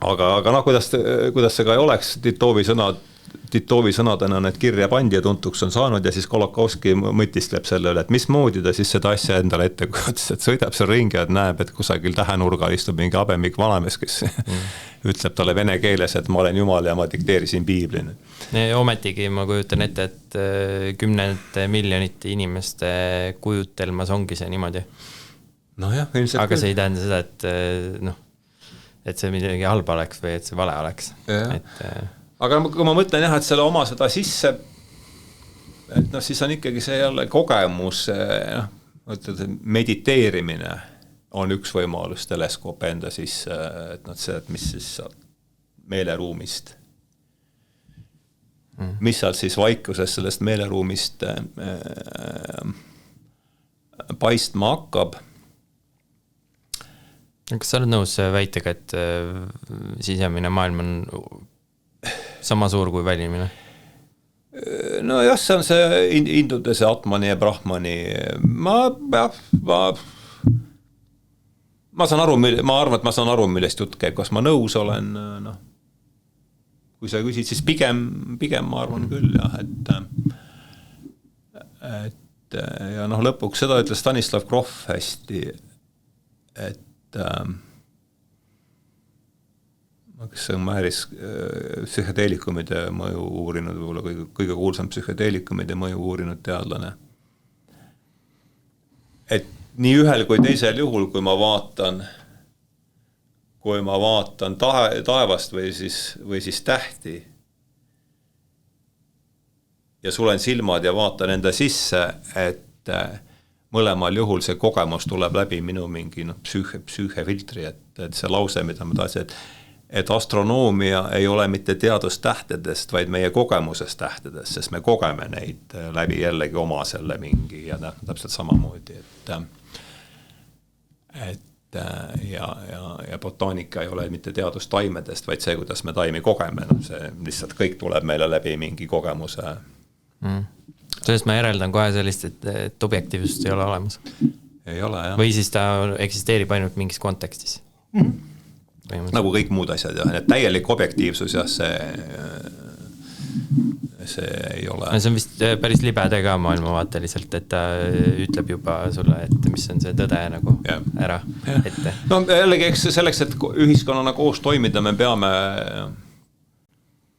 Aga kuidas see ka ei oleks, Titovi sõnadena need kirja pandi ja tuntuks on saanud ja siis Kolakowski mõtiskleb selle üle, et mismoodi ta siis seda asja endale ette kujutas, et sõidab seal ringi ja näeb, et kusagil tähenurgal istub mingi habemik vanamees, kes ütleb talle vene keeles, et ma olen jumal ja ma dikteerisin piiblini. Ometigi ma kujutan ette, et 10 miljonite inimeste kujutelmas ongi see niimoodi. No jah, ilmselt aga see ei tähenda seda, et see midagi halba oleks või et see vale oleks. Aga kui ma mõtlen jah, et selle oma seda sisse, et siis on ikkagi see jälle kogemus, mediteerimine on üks võimalus teleskoop enda sisse, et mis siis meeleruumist, mis seal siis vaikuses sellest meeleruumist paistma hakkab. Kas sa oled nõus väitega, et sisemine maailm on sama suur kui välimine? No jah, see on see hindude, see Atmani ja Brahmani. Ma saan aru, ma arvan, et ma saan aru, millest jutt käib. Kas ma nõus olen? Kui sa küsid, siis pigem ma arvan küll, jah, et ja lõpuks seda ütles Stanislav Grof hästi, et kes on määris psühhedeelikumide mõju uurinud, võib-olla kõige kuulsam psühhedeelikumide mõju uurinud teadlane. Et nii ühel kui teisel juhul, kui ma vaatan taevast või siis tähti ja sulen silmad ja vaatan enda sisse, et mõlemal juhul see kogemus tuleb läbi minu mingi psüühefiltri, et see lause, mida ma tahtsin, et astronoomia ei ole mitte teadus tähtedest, vaid meie kogemusest tähtedest, sest me kogeme neid läbi jällegi oma selle mingi ja täpselt samamoodi, ja botaanika ei ole mitte teadus taimedest, vaid see, kuidas me taimi kogeme, see lihtsalt kõik tuleb meile läbi mingi kogemuse. Sellest ma järeldan kohe sellist, et objektiivsust ei ole olemas. ei ole, jah. Või siis ta eksisteerib ainult mingis kontekstis. Nagu kõik muud asjad, jah. Et täielik objektiivsus, jah, see ei ole. See on vist päris libede ka maailmavaateliselt, et ta ütleb juba sulle, et mis on see tõde nagu ära ette. No jällegi, eks selleks, et ühiskonnana koos toimida, me peame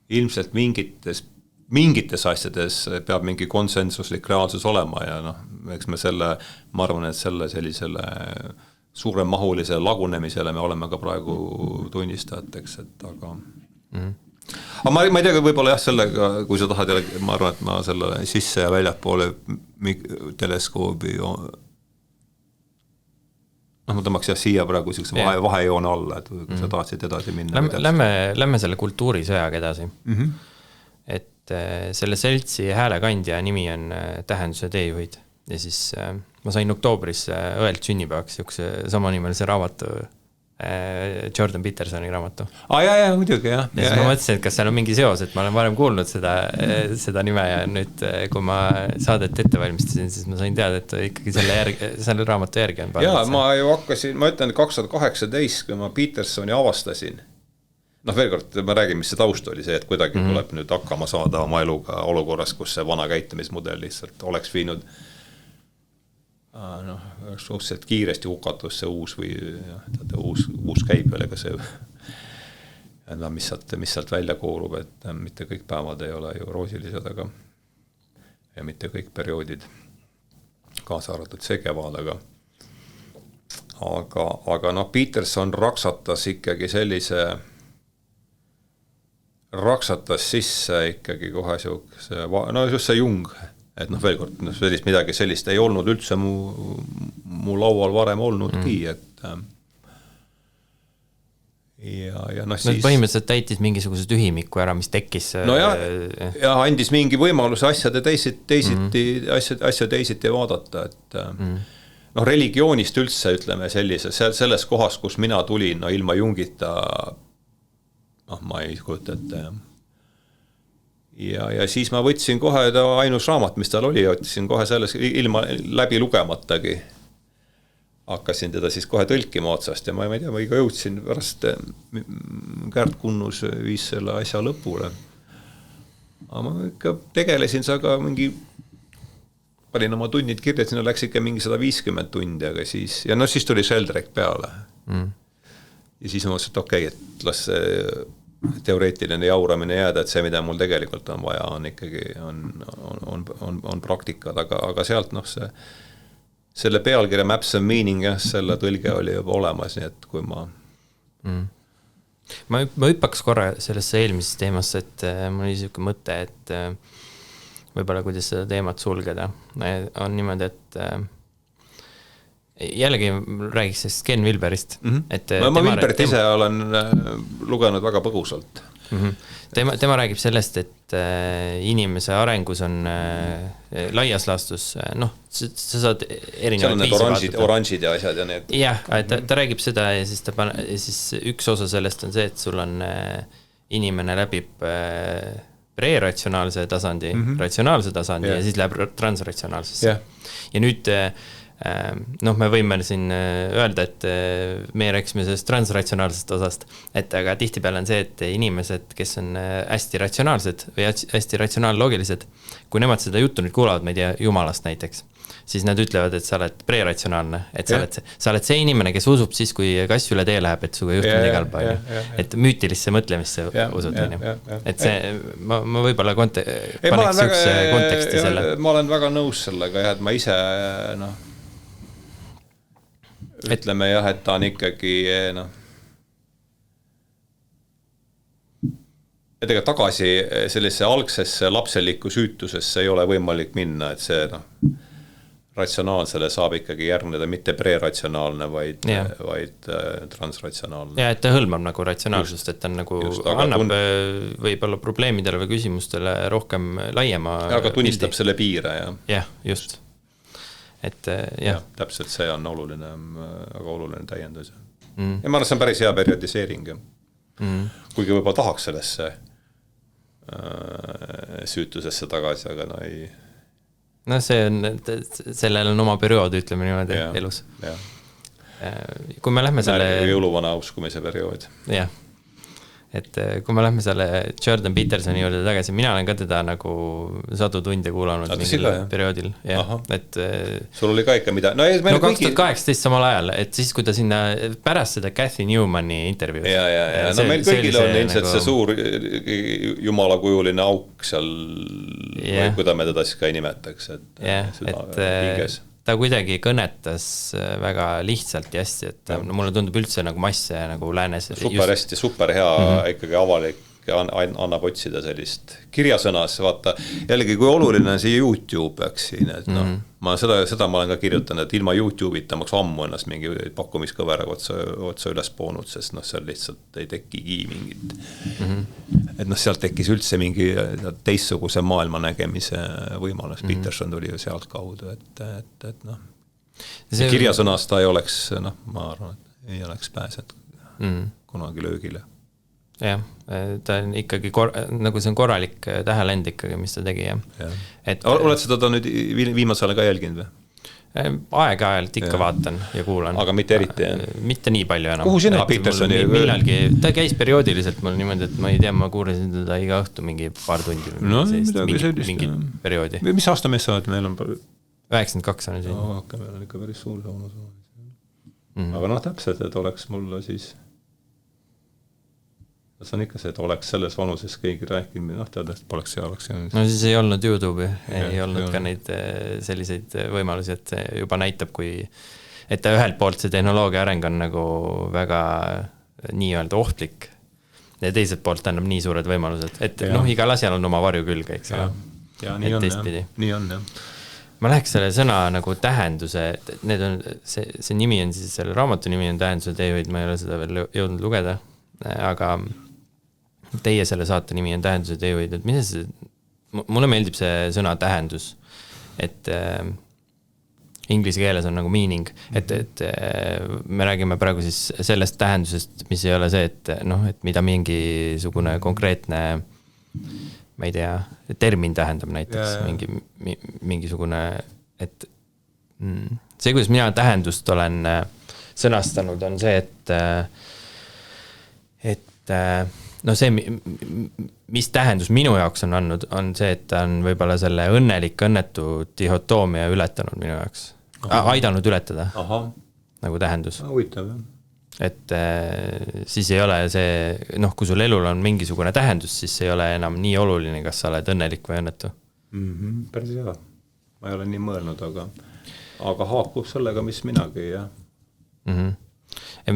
ilmselt mingites asjades peab mingi konsensuslik reaalsus olema ja noh, eks me ma arvan, et sellisele suuremahulise lagunemisele me oleme ka praegu tunnistajateks, et aga aga ma ei tea, võib-olla jah, sellega, kui sa tahad jälle, ma arvan, et ma selle sisse ja väljapoole teleskoobi ma tõmbaks jah siia praegu vahejoone alla, et kui sa tahtsid edasi minna. Lähme selle kultuurisõjaga edasi. Et selle seltsi häälekandja nimi on Tähenduse teejuhid ja siis ma sain oktoobris õelt sünnipäevaks samanimelise raamatu, Jordan Petersoni raamatu. Jaa, muidugi, jah. Ja siis ma mõtlesin, et kas seal on mingi seos, et ma olen varem kuulnud seda nime ja nüüd, kui ma saadet ette valmistasin, siis ma sain teada, et ikkagi selle raamatu järgi on pandud. Jaa, ma ju hakkasin, ma ütlen 2018, kui ma Petersoni avastasin. Veel kord, ma räägin, mis see taust oli see, et kuidagi tuleb nüüd hakkama saada oma eluga olukorras, kus see vana käitumismudel lihtsalt oleks viinud suhteliselt kiiresti hukatus see uus või uus käib veel, ega see mis sealt välja koorub, et mitte kõik päevad ei ole ju roosilised, ja mitte kõik perioodid kaasa arvatud see kevad, aga Peterson raksatas sisse ikkagi kohe just see Jung, et veel kord, midagi sellist ei olnud üldse mu laual varem olnudki, et ja siis põhimõtteliselt täitis mingisugused ühimiku ära, mis tekkis ja andis mingi võimaluse asjade teisiti vaadata, et religioonist üldse, ütleme selles kohas, kus mina tulin, ilma Jungita ma ei kujuta ette. Ja siis ma võtsin kohe ainus raamat, mis tal oli, otsin kohe selles ilma läbi lugematagi. Hakkasin teda siis kohe tõlkima otsast ja ma ei tea, ma ikka jõudsin pärast Kärt Kunnus viis selle asja lõpule. Aga ma ikka tegelesin aga panin oma tunnid kirja, sinna läks ikka mingi 150 tundi, aga siis tuli Sheldrake peale. Ja siis ma mõtlesin, et okei, et las teoreetiline jauramine jääda, et see, mida mul tegelikult on vaja, on ikkagi on praktikad, aga sealt selle pealkirja Maps of Meaning, selle tõlge oli juba olemas, nii et kui ma hüppaks korra sellesse eelmisesse teemasse, et mul oli selline mõte, et võib-olla kuidas seda teemat sulgeda. On niimoodi, et jällegi räägiks sellest Ken Wilberist. Ma Wilberit ise olen lugenud väga põgusalt. Tema räägib sellest, et inimese arengus on laias laastus, sa saad erinevaid viisi vaadata. Oranžid ja asjad ja need. Jah, ta räägib seda ja siis üks osa sellest on see, et sul on inimene läbib pre-ratsionaalse tasandi, ratsionaalse tasandi ja siis läheb transratsionaalsesse. Ja nüüd me võime siin öelda, et me rääkisime sellest transratsionaalsest osast, et aga tihtipeale on see, et inimesed, kes on hästi ratsionaalsed või hästi ratsionaalloogilised, kui nemad seda juttu nüüd kuulavad, ma ei tea, Jumalast näiteks, siis nad ütlevad, et sa oled pre-ratsionaalne, et sa oled see inimene, kes usub siis, kui kass üle tee läheb, et suga juhtub igal päev. Et müütilisse mõtlemisse usud. Et see, ma võib-olla paneks üks konteksti selle. Ma olen väga nõus sellega, et ma ise ütleme jah, et ta on ikkagi et ega tagasi sellise algsesse lapselikku süütusesse ei ole võimalik minna, et see ratsionaalsele saab ikkagi järgneda mitte pre-ratsionaalne, vaid transratsionaalne. Ja et ta hõlmab nagu ratsionaalsust, et ta annab võib-olla probleemidele või küsimustele rohkem laiema. Aga tunnistab selle piire, jah. Jah, just. Et jah. Täpselt see on väga oluline täiendus. Ja ma arvan, see on päris hea periodiseering. Kuigi võib-olla tahaks sellesse süütusesse tagasi, aga ei. No see on, sellel on oma periood, ütleme niimoodi elus. Kui me lähme selle... Jõuluvana uskumise periood. Jah. Et kui me lähme selle Jordan Petersoni juurde tagasi, mina olen ka teda nagu sadu tunde kuulanud mingil perioodil. Et, sul oli ka ikka mida? No 2018 samal ajal, et siis kui ta sinna pärast seda Cathy Newmani intervjuud. Ja. No meil kõigil on ilmselt nagu... see suur jumalakujuline auk seal, või kuida me teda siis ka ei nimetaks. Et ta kuidagi kõnetas väga lihtsalt ja hästi, et mulle tundub üldse nagu masse nagu läänes. Super hästi, super hea ikkagi avalik, annab otsida sellist kirjasõnas, vaata, jällegi kui oluline on see YouTube, eks siin, et seda ma olen ka kirjutanud, et ilma YouTube'ita ma ammu ennast mingi pakkumiskõveraga otsa üles poonud, sest seal lihtsalt ei tekigi mingit. Et sealt tekkis üldse mingi teistsuguse maailma nägemise võimalus. Peterson tuli ju sealt kaudu, et kirjasõnas ta ei oleks, ma arvan, et ei oleks pääsed kunagi löögile. Jah, ta on ikkagi nagu see on korralik tähelend ikkagi, mis ta tegi. Oled seda ta nüüd viimasele ka jälginud või? Aeg-ajalt ikka vaatan ja kuulan. Aga mitte eriti, Mitte nii palju enam. Kuhu sina Petersoni? Ta käis perioodiliselt mul niimoodi, et ma ei tea, ma kuulasin teda iga õhtu mingi paar tundi. Mingi perioodi. Mis aasta mees sa oled? Meil on 92 on siin. Meil on ikka päris suur saunus. Aga täpselt, et oleks mulle siis... See on ikka see, et oleks selles vanuses keegi rääkinud, tead, et poleks see oleks. No siis ei olnud YouTube'i, ei olnud ka neid selliseid võimalusi, et juba näitab, et ta ühelt poolt see tehnoloogia areng on nagu väga nii-öelda ohtlik ja teiselt poolt annab nii suured võimalused, et igal asjal on oma varju külge, eks ole. Ja nii on, jah. Ma läheks selle sõna nagu tähenduse, need on, see nimi on siis, selle raamatu nimi on Tähenduse teehoid, ma ei ole seda veel jõudnud lugeda, aga teie selle saate nimi on Tähenduse teehoid, et mis see, mulle meeldib see sõna tähendus, et inglise keeles on nagu meaning, et me räägime praegu siis sellest tähendusest, mis ei ole see, et mida mingisugune konkreetne, ma ei tea, termin tähendab näiteks, mingisugune, et see, kuidas mina tähendust olen sõnastanud, on see, et see, mis tähendus minu jaoks on andnud, on see, et ta on võib-olla selle õnnetu dihotoomia ületanud minu jaoks. Aidanud ületada. Nagu tähendus. Huvitav, jah. Et siis ei ole see, kui sul elul on mingisugune tähendus, siis ei ole enam nii oluline, kas sa oled õnnelik või õnnetu. Päris hea. Ma ei ole nii mõelnud, aga haakub sellega, mis minagi, jah. Ja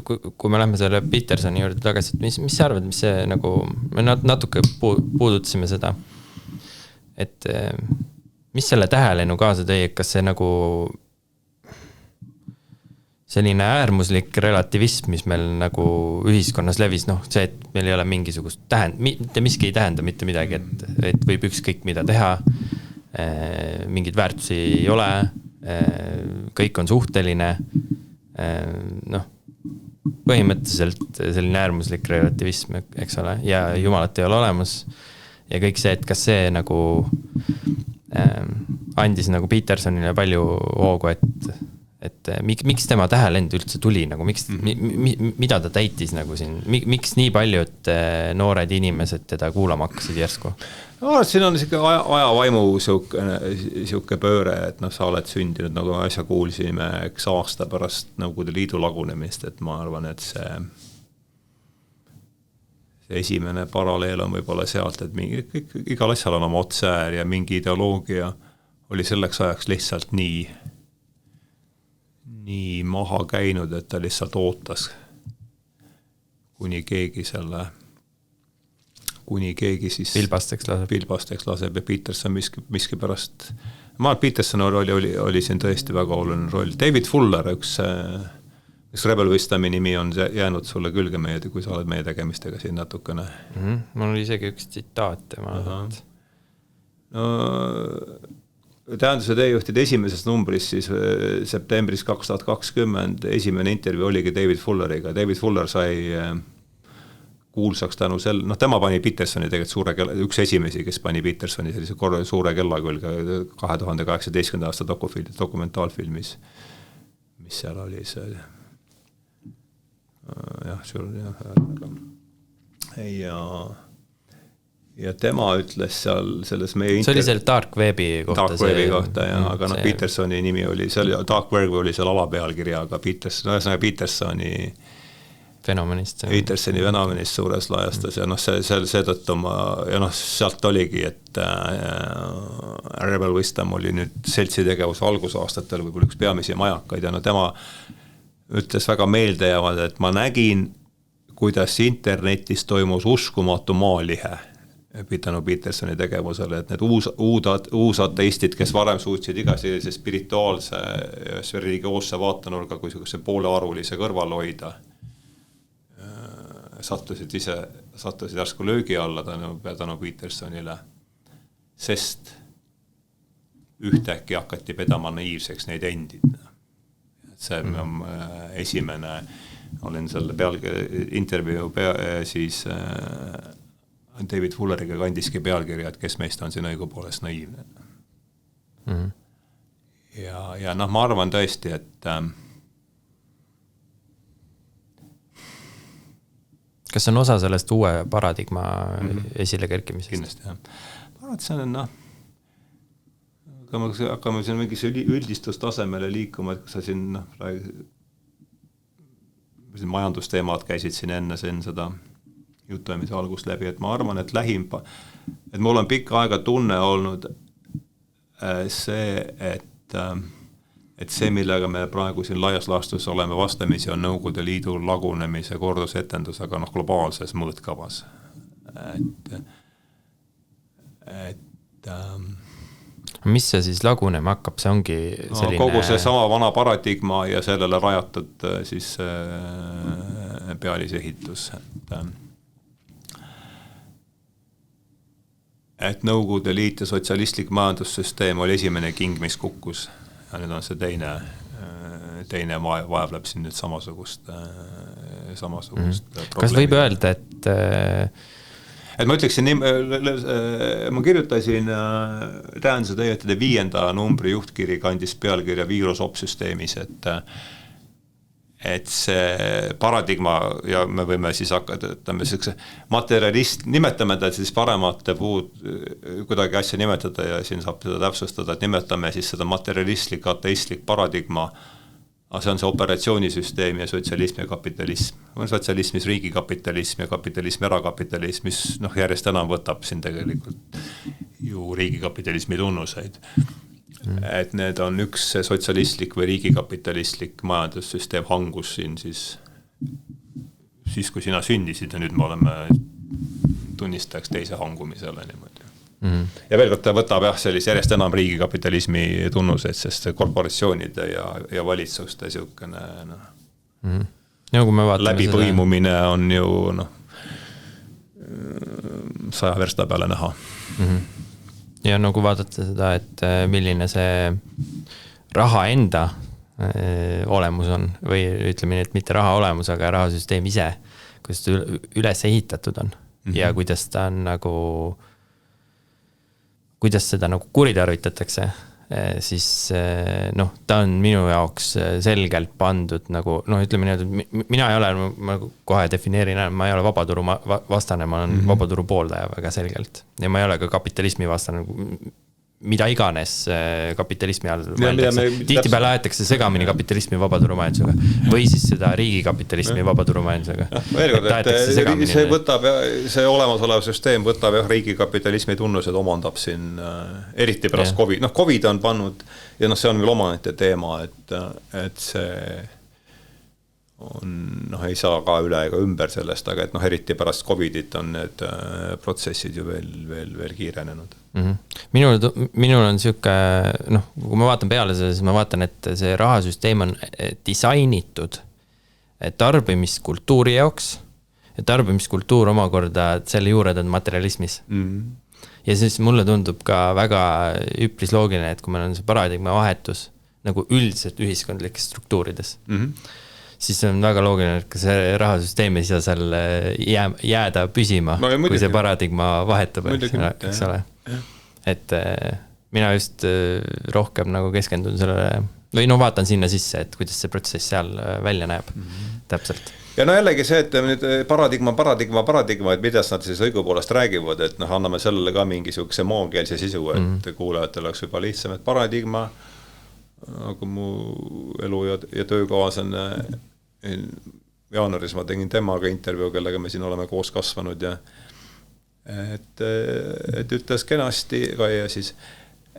kui me lähme selle Petersoni juurde tagasi, et mis sa arvad, mis see nagu, me natuke puudutasime seda, et mis selle tähelenu kaasa tõi, kas see nagu selline äärmuslik relativism, mis meil nagu ühiskonnas levis, see, et meil ei ole mingisugust miski ei tähenda mitte midagi, et võib ükskõik mida teha, mingid väärtusi ei ole, kõik on suhteline, põhimõtteliselt selline äärmuslik relativism, eks ole, ja jumalat ei ole olemas ja kõik see, et kas see nagu andis nagu Petersonile palju hoogu, et miks tema tähelend üldse tuli, nagu mida ta täitis nagu siin, miks nii paljud noored inimesed teda kuulama hakkasid järsku? Siin on ajavaimu siuke pööre, et sa oled sündinud, nagu asja kuulsime eks aasta pärast Nõukogude Liidu lagunemist, et ma arvan, et see esimene paralleel on võib-olla sealt, et igal asjal on oma otseäär ja mingi ideoloogia oli selleks ajaks lihtsalt nii maha käinud, et ta lihtsalt ootas, kuni keegi siis pilbasteks laseb ja Peterson miski pärast. Peterson oli siin tõesti väga oluline roll. David Fuller, üks Rebel Wisdomi nimi on jäänud sulle külge kui sa oled meie tegemistega siin natukene. Mul oli isegi üks tsitaat. Tähenduse teejuhtide esimeses numbris siis septembris 2020 esimene intervjuu oligi David Fulleriga. David Fuller sai kuulsaks tänu tema pani Petersoni tegelikult üks esimesi, kes pani Petersoni sellise suure kella külge 2018. aasta dokumentaalfilmis, mis seal oli see ja tema ütles seal selles meie see oli seal Dark Webi kohta. Dark Webi kohta, aga Petersoni nimi oli seal, Dark Web oli seal alapealkirja, aga Petersoni fenomenist suures laiastas ja seetõttu sealt oligi, et Rebel Wisdom oli nüüd seltsi tegevuse algusaastatel võib-olla üks peamisi majakaid ja tema ütles väga meeldejäävad, et ma nägin, kuidas internetis toimus uskumatu maalihe tänu Petersoni tegevusele, et need uusateistid, kes varem suutsid iga sellise spirituaalse religioosse vaatenurga kui see poolearvulise kõrval hoida, sattusid järsku löögi alla tänu Petersonile, sest ühtäkki hakati pedama naiivseks neid endid. See esimene, olin selle intervjuu siis David Fulleriga kandiski pealkirja, et kes meist on siin õigupoolest naiivne. Ja ma arvan tõesti, et kas on osa sellest uue paradigma esile kerkimisest? Kindlasti, jah. Ma arvan, et see on, hakkame siin mingis üldistustasemele liikuma, et kui sa siin majandusteemad käisid siin enne seda jutuamise algust läbi, et ma arvan, et et mul on pikka aega tunne olnud see, et see, millega me praegu siin laias laastus oleme vastamisi, on Nõukogude Liidu lagunemise kordusetendus, aga globaalses mõõtkavas. Mis see siis lagunema hakkab? See ongi selline... kogu see sama vana paradigma ja sellele rajatud siis pealisehitus. Et Nõukogude Liit ja sotsialistlik majandussüsteem oli esimene king, mis kukkus. Ja nüüd on see teine vaevleb siin nüüd samasugust probleemi. Kas võib öelda, et ma ütleksin, ma kirjutasin tähenduse täietade 5. numbri juhtkiri kandis pealkirja viirusopsüsteemis, et see paradigma ja me võime siis hakata, materialist, nimetame ta siis paremate puud, kuidagi asja nimetada ja siin saab seda täpsustada, et nimetame siis seda materialistlik, ateistlik paradigma, aga see on see operatsioonisüsteem ja sotsialism ja kapitalism. On sotsialismis riigikapitalism ja kapitalism erakapitalism, mis järjest enam võtab siin tegelikult ju riigikapitalismi tunnuseid. Et need on üks sotsialistlik või riigikapitalistlik majandussüsteem hangus siin siis kui sina sündisid ja nüüd me oleme tunnistajaks teise hangumisele niimoodi. Ja veel kord ta võtab sellise järjest enam riigikapitalismi tunnused, sest korporatsioonide ja valitsuste siukene läbipõimumine on ju 100 versta peale näha. Ja kui vaadata seda, et milline see raha enda olemus on, või ütleme nii, et mitte raha olemus, aga rahasüsteem ise, kuidas ta üles ehitatud on ja kuidas ta on kuidas seda kuritarvitatakse, siis ta on minu jaoks selgelt pandud ütleme nii, et mina ei ole, ma kohe defineerin, ma ei ole vabaturu vastane, ma olen vabaturu pooldaja väga selgelt ja ma ei ole ka kapitalismi vastane, mida iganes kapitalismi all mõeldakse. Tihtipeale aetakse segamini kapitalismi vabaturumajandusega või siis seda riigikapitalismi vabaturumajandusega. Veel kord, et see olemasolev süsteem võtab riigikapitalismi tunnused, omandab siin eriti pärast COVID. COVID on pannud ja see on veel omanete teema, et see on, ei saa ka üle ega ümber sellest, aga et eriti pärast COVIDit on need protsessid ju veel kiirenenud. Minul on siuke, kui ma vaatan peale seda, siis ma vaatan, et see rahasüsteem on disainitud tarbimiskultuuri jaoks ja tarbimiskultuur omakorda selle juured on materialismis. Ja siis mulle tundub ka väga üpris loogiline, et kui meil on see paradigma vahetus üldiselt ühiskondlikes struktuurides, siis on väga loogiline, et ka see rahasüsteem ei saa seal jääda püsima, kui see paradigma vahetub, eks ole. Et mina just rohkem nagu keskendun sellele, või vaatan sinna sisse, et kuidas see protsess seal välja näeb täpselt. Ja no jällegi see, et nüüd paradigma, et mida nad siis õigupoolest räägivad, et anname sellele ka mingisuguse maakeelse sisu, et kuulajatel oleks juba lihtsam, et paradigma, nagu mu elu ja töökaaslane jaanuaris ma tegin temaga intervjuu, kellega me siin oleme koos kasvanud ja et ütles kenasti ka ja siis,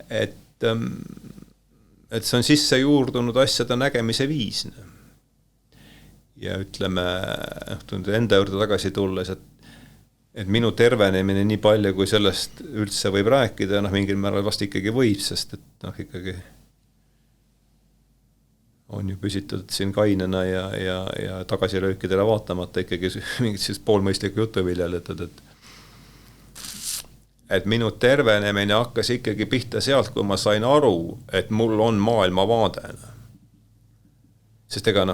et see on sisse juurdunud asjade nägemise viis. Ja ütleme, enda juurde tagasi tulles, et minu tervenemine nii palju, kui sellest üldse võib rääkida, mingil määral vast ikkagi võib, sest et ikkagi on ju püsitud siin kainena ja tagasilöökidele vaatamata ikkagi mingit siis poolmõistlikku juttu viljeldatud, et minu tervenemine hakkas ikkagi pihta sealt, kui ma sain aru, et mul on maailmavaade. Sest ega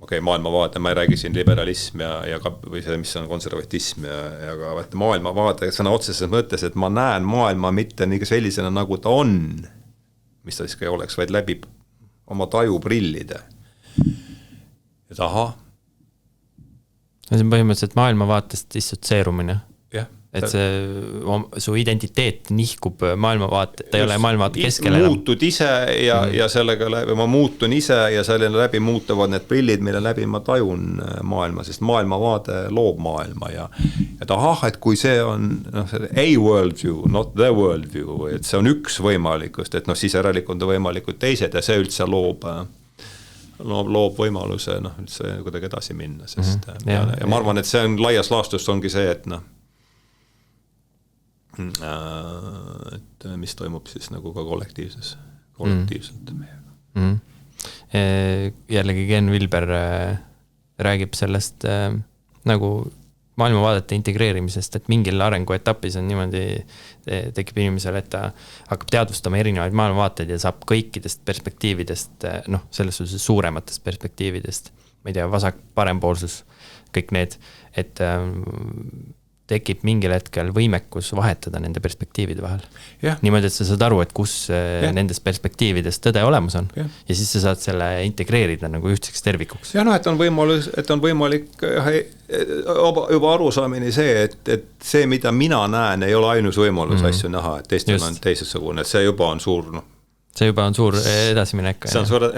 maailmavaade, ma ei räägi siin liberalism või see, mis on konservatism ja ka maailmavaade sõna otseses mõttes, et ma näen maailma mitte nii sellisena, nagu ta on, mis ta siis ka ei oleks, vaid läbi oma tajuprillide. Ja taha. See on põhimõtteliselt maailmavaatest dissotseerumine. Jah. Et su identiteet nihkub maailmavaate, ta ei ole maailmavaate keskel enam. Muutud ise ja sellega läbi, ma muutun ise ja selline läbi muutuvad need prillid, mille läbi ma tajun maailma, sest maailmavaade loob maailma ja et kui see on a worldview, not the worldview, et see on üks võimalikust, et siis järelikult on võimalikud teised ja see üldse loob võimaluse üldse kuidagi edasi minna, sest ja ma arvan, et see on laias laastus ongi see, et et mis toimub siis nagu ka kollektiivselt meiega. Jällegi Ken Wilber räägib sellest nagu maailmavaadete integreerimisest, et mingil arenguetapis on niimoodi, tekib inimesele, et ta hakkab teadvustama erinevaid maailmavaateid ja saab kõikidest perspektiividest, selles suurematest perspektiividest, ma ei tea, vasak, parempoolsus, kõik need, et tekib mingil hetkel võimekus vahetada nende perspektiivide vahel. Niimoodi, et sa saad aru, et kus nendes perspektiivides tõde olemas on. Ja siis sa saad selle integreerida nagu ühtseks tervikuks. Ja et on võimalik juba arusaamine see, et see, mida mina näen, ei ole ainus võimalus asju näha, et teistel on teisesugune, et see juba on suur, see juba on suur edasiminek. See on suur,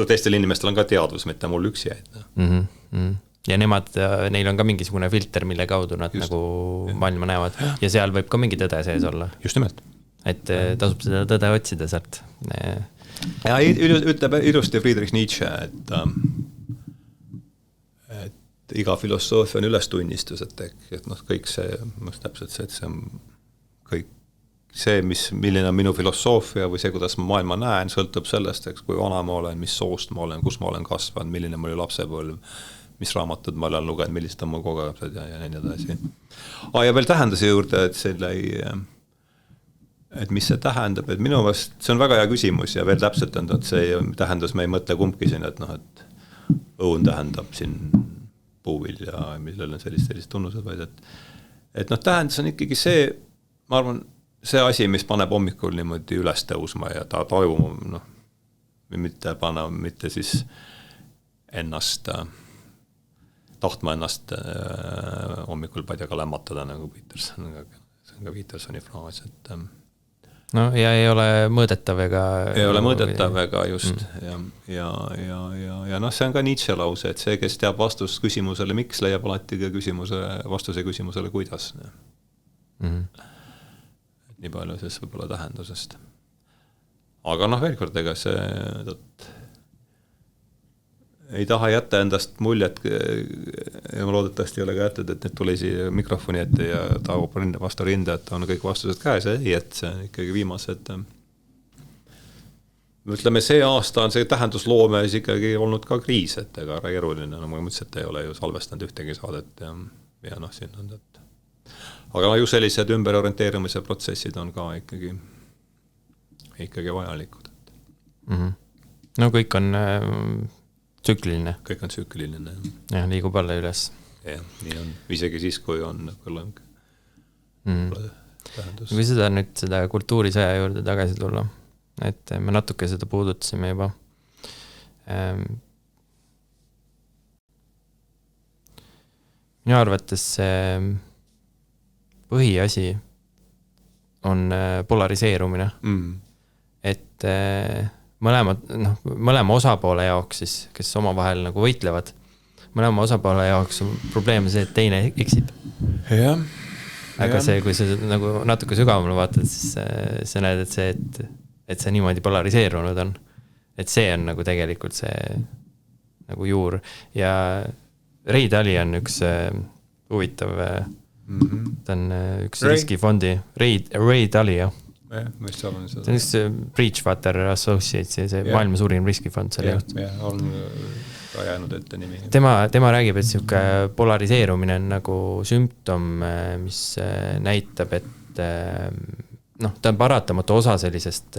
teistel inimestel on ka teadvus, mitte mul üksi jäid. Ja neil on ka mingisugune filter, mille kaudu nad nagu maailma näevad. Ja seal võib ka mingi tõde sees olla. Just nimelt. Et tasub seda tõde otsida sealt. Ja ütleb ilusti Friedrich Nietzsche, et iga filosoofia on ülestunnistus, et kõik see, täpselt see, et see on kõik see, milline on minu filosoofia või see, kuidas ma maailma näen, sõltub sellest, kui vana ma olen, mis soost ma olen, kus ma olen kasvanud, milline ma oli lapsepõlv, mis raamatud ma olen lugenud, millised on mu kogemused ja nii edasi. Ja veel tähenduse juurde, et mis see tähendab, et minu vast, see on väga hea küsimus ja veel täpselt on, et see tähendus, me ei mõtle kumbki siin, et õun tähendab siin puuvil ja millel on sellist tunnused, vaid et tähendus on ikkagi see, ma arvan, see asi, mis paneb hommikul niimoodi üles tõusma ja ta tajuma, mitte siis ennast tahtma ennast hommikul padjaga lämmatada nagu Peterson, see on ka Petersoni fraas, et ja ei ole mõõdetav ega just ja see on ka Nietzsche lause, et see, kes teab vastust küsimusele miks, leiab alati ka vastuse küsimusele kuidas. Nii palju siis võib-olla tähendusest. Aga veel kord, ega see ei taha jätta endast muljet ja ma loodetavasti ei ole ka jätnud, et need tuli siia mikrofoni ette ja taagub vastu rinda, et on kõik vastused käes, et see on ikkagi viimased. Ütleme, see aasta on see tähendusloomes ikkagi olnud ka kriis, et ega keeruline, ma mõtlesin, et ei ole ju salvestanud ühtegi saadet ja siin on, et aga ju sellised ümberorienteerumise protsessid on ka ikkagi vajalikud. No kõik on tsükliline. Kõik on tsükliline. Jah, liigub alla üles. Jah, nii on. Isegi siis, kui on põleng. Kui seda nüüd seda kultuurisõja juurde tagasi tulla, et me natuke seda puudutasime juba. Minu arvates see põhiasi on polariseerumine. Et mõlema osapoole jaoks siis, kes oma vahel nagu võitlevad, mõlema osapoole jaoks on probleem see, et teine eksib. Jah. Aga see, kui sa nagu natuke sügavamale vaatad, siis sa näed, et see niimoodi polariseerunud on. Et see on nagu tegelikult see nagu juur. Ja Ray Dalio on üks huvitav, ta on üks riskifondi, Ray Dalio. Mis seal on seda? See on üks Bridgewater Associates, see maailma suurim riskifond selle juht. Jah, on ka jäänud ette nimi. Tema räägib, et siuke polariseerumine on nagu sümptom, mis näitab, et ta on paratamatu osa sellisest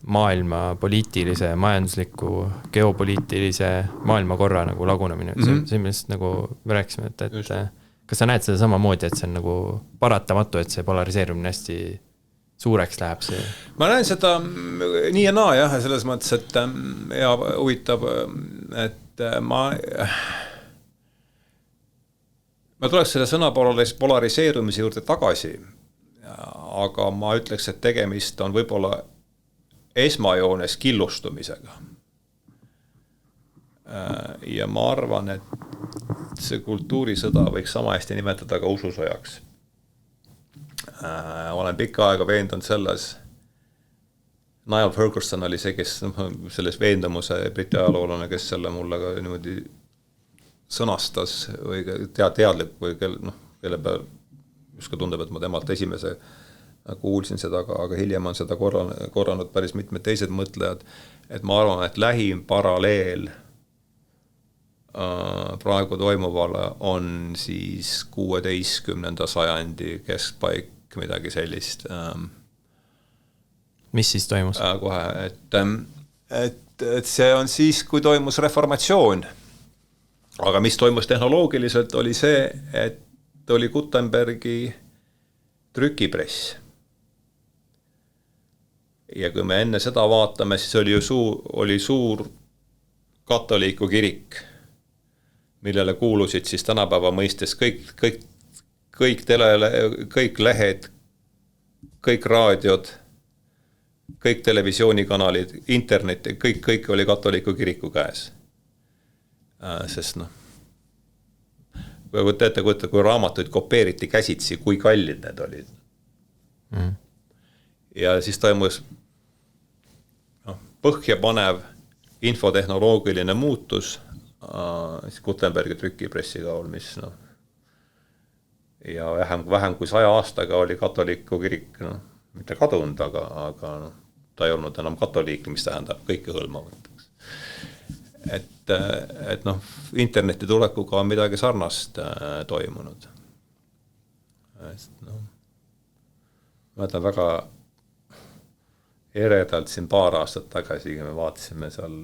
maailma poliitilise, majandusliku, geopoliitilise maailmakorra nagu lagunemine. See millest nagu me rääkisime, et kas sa näed seda samamoodi, et see on nagu paratamatu, et see polariseerumine hästi suureks läheb see? Ma näen seda nii ja naa, jah, selles mõttes, et ja huvitav, et ma tuleks selle sõna polariseerumise juurde tagasi, aga ma ütleks, et tegemist on võib-olla esmajoones killustumisega. Ja ma arvan, et see kultuurisõda võiks sama hästi nimetada ka ususõjaks. Olen pikka aega veendunud selles. Niall Ferguson oli see, kes selles veendumuse briti ajaloolane, kes selle mulle ka niimoodi sõnastas või teadlik või kelle peal just ka tundub, et ma temalt esimese kuulsin seda, aga hiljem on seda korranud päris mitmed teised mõtlejad, et ma arvan, et lähim paralleel praegu toimuvale on siis 16. sajandi keskpaik, midagi sellist. Mis siis toimus? Kohe, et see on siis, kui toimus reformatsioon. Aga mis toimus tehnoloogiliselt oli see, et oli Gutenbergi trükipress. Ja kui me enne seda vaatame, siis oli suur katoliiku kirik, millele kuulusid siis tänapäeva mõistes kõik lehed, kõik raadiod, kõik televisioonikanalid, internet, kõik oli katoliiku kiriku käes. Sest kui raamatuid kopeeriti käsitsi, kui kallid need olid. Ja siis toimus põhjapanev infotehnoloogiline muutus Gutenbergi trükipressi kaul, mis ja vähem kui 100 aastaga oli katoliiku kirik, mitte kadunud, aga ta ei olnud enam katoliik, mis tähendab kõike hõlmavat. Et interneti tulekuga on midagi sarnast toimunud. Ma mõtlen väga eredalt siin paar aastat tagasi, me vaatasime seal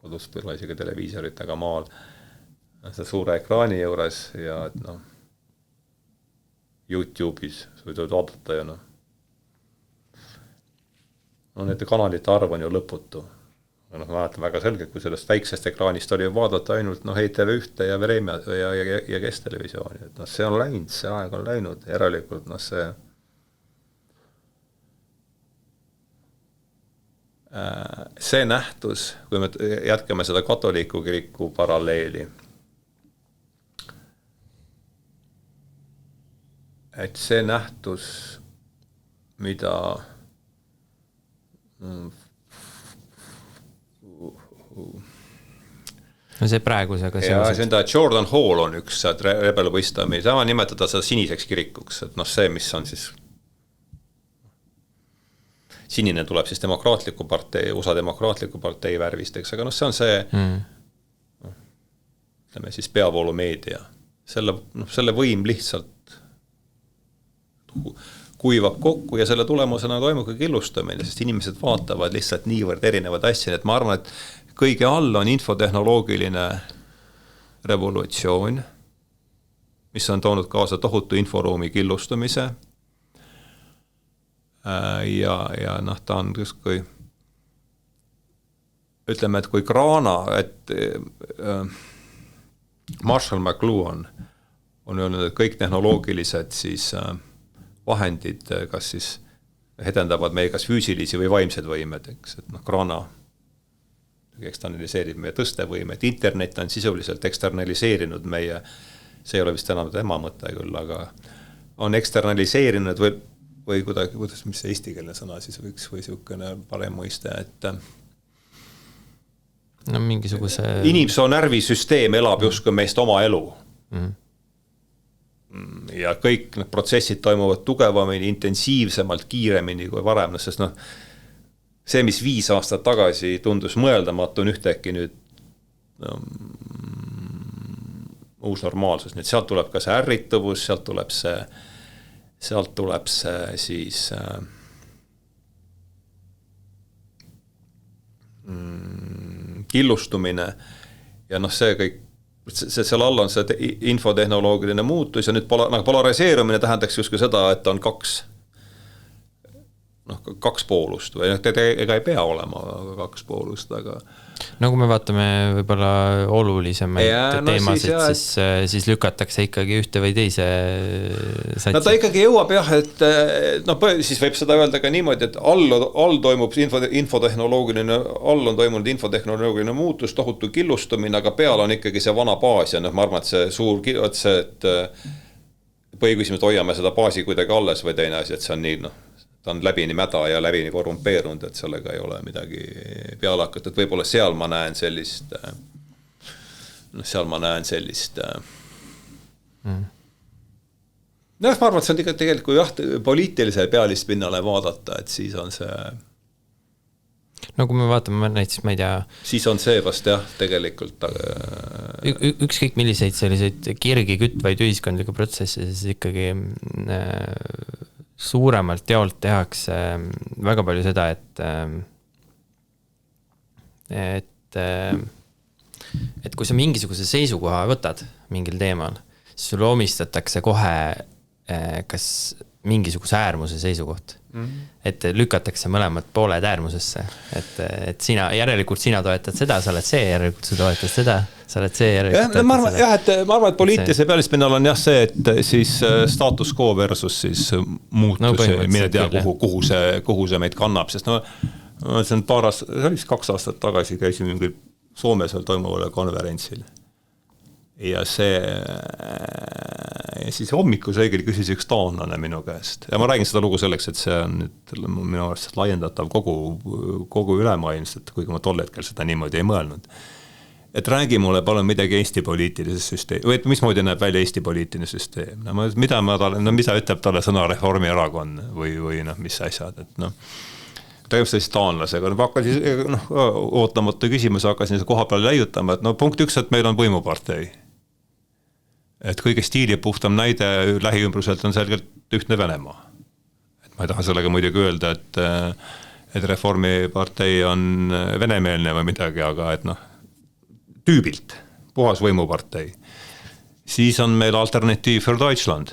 kodus isegi televiisoritega maal suure ekraani juures ja YouTube'is võid vaadata ja need kanalite arv on ju lõputu. Ma mäletan väga selgelt, kui sellest väiksest ekraanist oli vaadata ainult ETV1 ja Vremja ja Kestelevisiooni. Et see on läinud, see aeg on läinud. Järelikult see nähtus, kui me jätkame seda katoliiku kiriku paralleeli, et see nähtus, mida see praegusega seoses. Ja see Jordan Hall on üks Rebel Wisdomi, sama nimetada seda siniseks kirikuks, et see, mis on siis sinine tuleb siis demokraatliku partei, USA demokraatliku partei värvisteks, aga see on see ütleme siis peavoolumeedia. Selle võim lihtsalt kuivab kokku ja selle tulemusena toimub ka killustamine, sest inimesed vaatavad lihtsalt niivõrd erinevad asja, et ma arvan, et kõige all on infotehnoloogiline revolutsioon, mis on toonud kaasa tohutu inforuumi killustumise. Ja noh, ta on kui ütleme, et kui kraana, et Marshall McLuhan on öelnud, et kõik tehnoloogilised siis vahendid, kas siis edendavad meie kas füüsilisi või vaimsed võimed, eks, et noh, kraana eksternaliseerib meie tõstevõimed, internet on sisuliselt eksternaliseerinud meie, see ei ole vist enam tema mõte küll, aga on eksternaliseerinud või kuidagi, mis see eestikeelne sõna siis võiks või niisugune parem mõiste, et no mingisuguse inimsoo närvisüsteem elab justkui meist oma elu. Ja kõik need protsessid toimuvad tugevamini, intensiivsemalt, kiiremini kui varem, sest noh, see, mis 5 aastat tagasi tundus mõeldamatu, on ühteki nüüd uus normaalsus, nii et sealt tuleb ka see ärrituvus, sealt tuleb see siis killustumine ja noh, see kõik, seal all on see infotehnoloogiline muutus ja nüüd polariseerumine tähendaks justkui seda, et on kaks poolust või ega ei pea olema 2 poolust, aga no kui me vaatame võib-olla olulisemaid teemasid, siis lükatakse ikkagi ühte või teise satsi. No ta ikkagi jõuab jah, et no, siis võib seda öelda ka niimoodi, et all toimub infotehnoloogiline, all on toimunud infotehnoloogiline muutus, tohutu killustumine, aga peal on ikkagi see vana baas ja noh, ma arvan, et see suur, et põhiküsimus, et hoiame seda baasi kuidagi alles või teine asi, et see on nii, noh, ta on läbini mäda ja läbini korrumpeerunud, et sellega ei ole midagi peale hakata, et võib-olla seal ma näen sellist ma arvan, et see on tegelikult, kui jah, poliitilisele pealistpinnale vaadata, et siis on see no kui me vaatame näiteks, ma ei tea siis on see vast jah, tegelikult ükskõik milliseid selliseid kirgi kütvaid ühiskondlikke protsesse, siis ikkagi suuremalt jaolt tehakse väga palju seda, et kui sa mingisuguse seisukoha võtad mingil teemal, siis sulle omistatakse kohe kas mingisuguse äärmuse seisukoht. Et lükatakse mõlemad pooled äärmusesse. Et järelikult sina toetad seda, sa oled see, järelikult sa toetad seda, sa oled see, järelikult toetad seda. Ma arvan, et poliitilise pealispinnal on jah see, et siis status quo versus siis muutus, mine tea, kuhu see meid kannab, sest no see on see oli 2 aastat tagasi käisime mingi Soomes veel toimuvale konverentsil. Ja siis hommikus õigel küsis üks taanlane minu käest. Ja ma räägin seda lugu selleks, et see on nüüd minu arvast laiendatav kogu ülemaailmselt, kuigi ma tol hetkel seda niimoodi ei mõelnud. Et räägi mulle palun midagi Eesti poliitilisest süsteemi, või et mismoodi näeb välja Eesti poliitiline süsteem. Mida ütleb talle sõna Reformierakond või mis asjad, et noh. Tegemist siis taanlasega. Hakkasin ootamatu küsimus, hakkasin koha peal läiutama, et no punkt 1, et meil on võimupartei. Et kõige stiilipuhtam näide lähiümbruselt on selgelt ühtne Venemaa. Et ma ei taha sellega muidugi öelda, et Reformipartei on venemeelne või midagi, aga et noh, tüübilt, puhas võimupartei. Siis on meil Alternatiiv für Deutschland,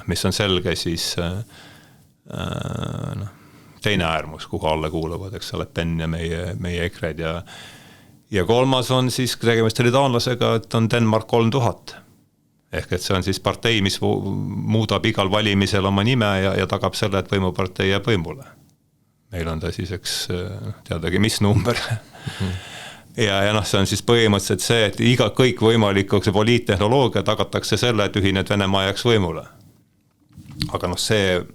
mis on selge siis teine äärmus, kuhu alla kuuluvad, eks ole, PEN ja meie ekred ja kolmas on siis, tegemist oli taanlasega, et on Denmark 3000. Ehk et see on siis partei, mis muudab igal valimisel oma nime ja tagab selle, et võimupartei jääb võimule. Meil on ta siis, eks teadagi, mis number. Ja see on siis põhimõtteliselt see, et kõik võimalikuks poliittehnoloogia tagatakse selle, et ühined Venemaa jääks võimule. Aga see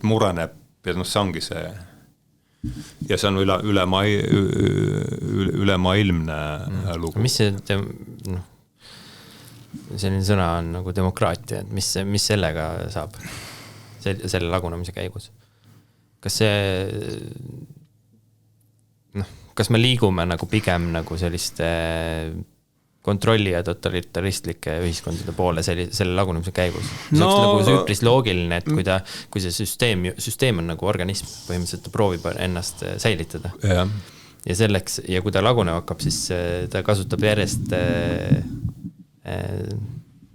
mureneb ja see ongi see ja see on ülemaailmne lugu. Mis see selline sõna on nagu demokraatia, et mis sellega saab selle lagunemise käigus? Kas kas me liigume nagu pigem nagu selliste kontrolli ja totalitaristlike ühiskondade poole selle lagunemise käigus? See on nagu üpris loogiline, et kui see süsteem on nagu organism, põhimõtteliselt ta proovib ennast säilitada. Jah. ja selleks, ja kui ta lagunema hakkab, siis ta kasutab järjest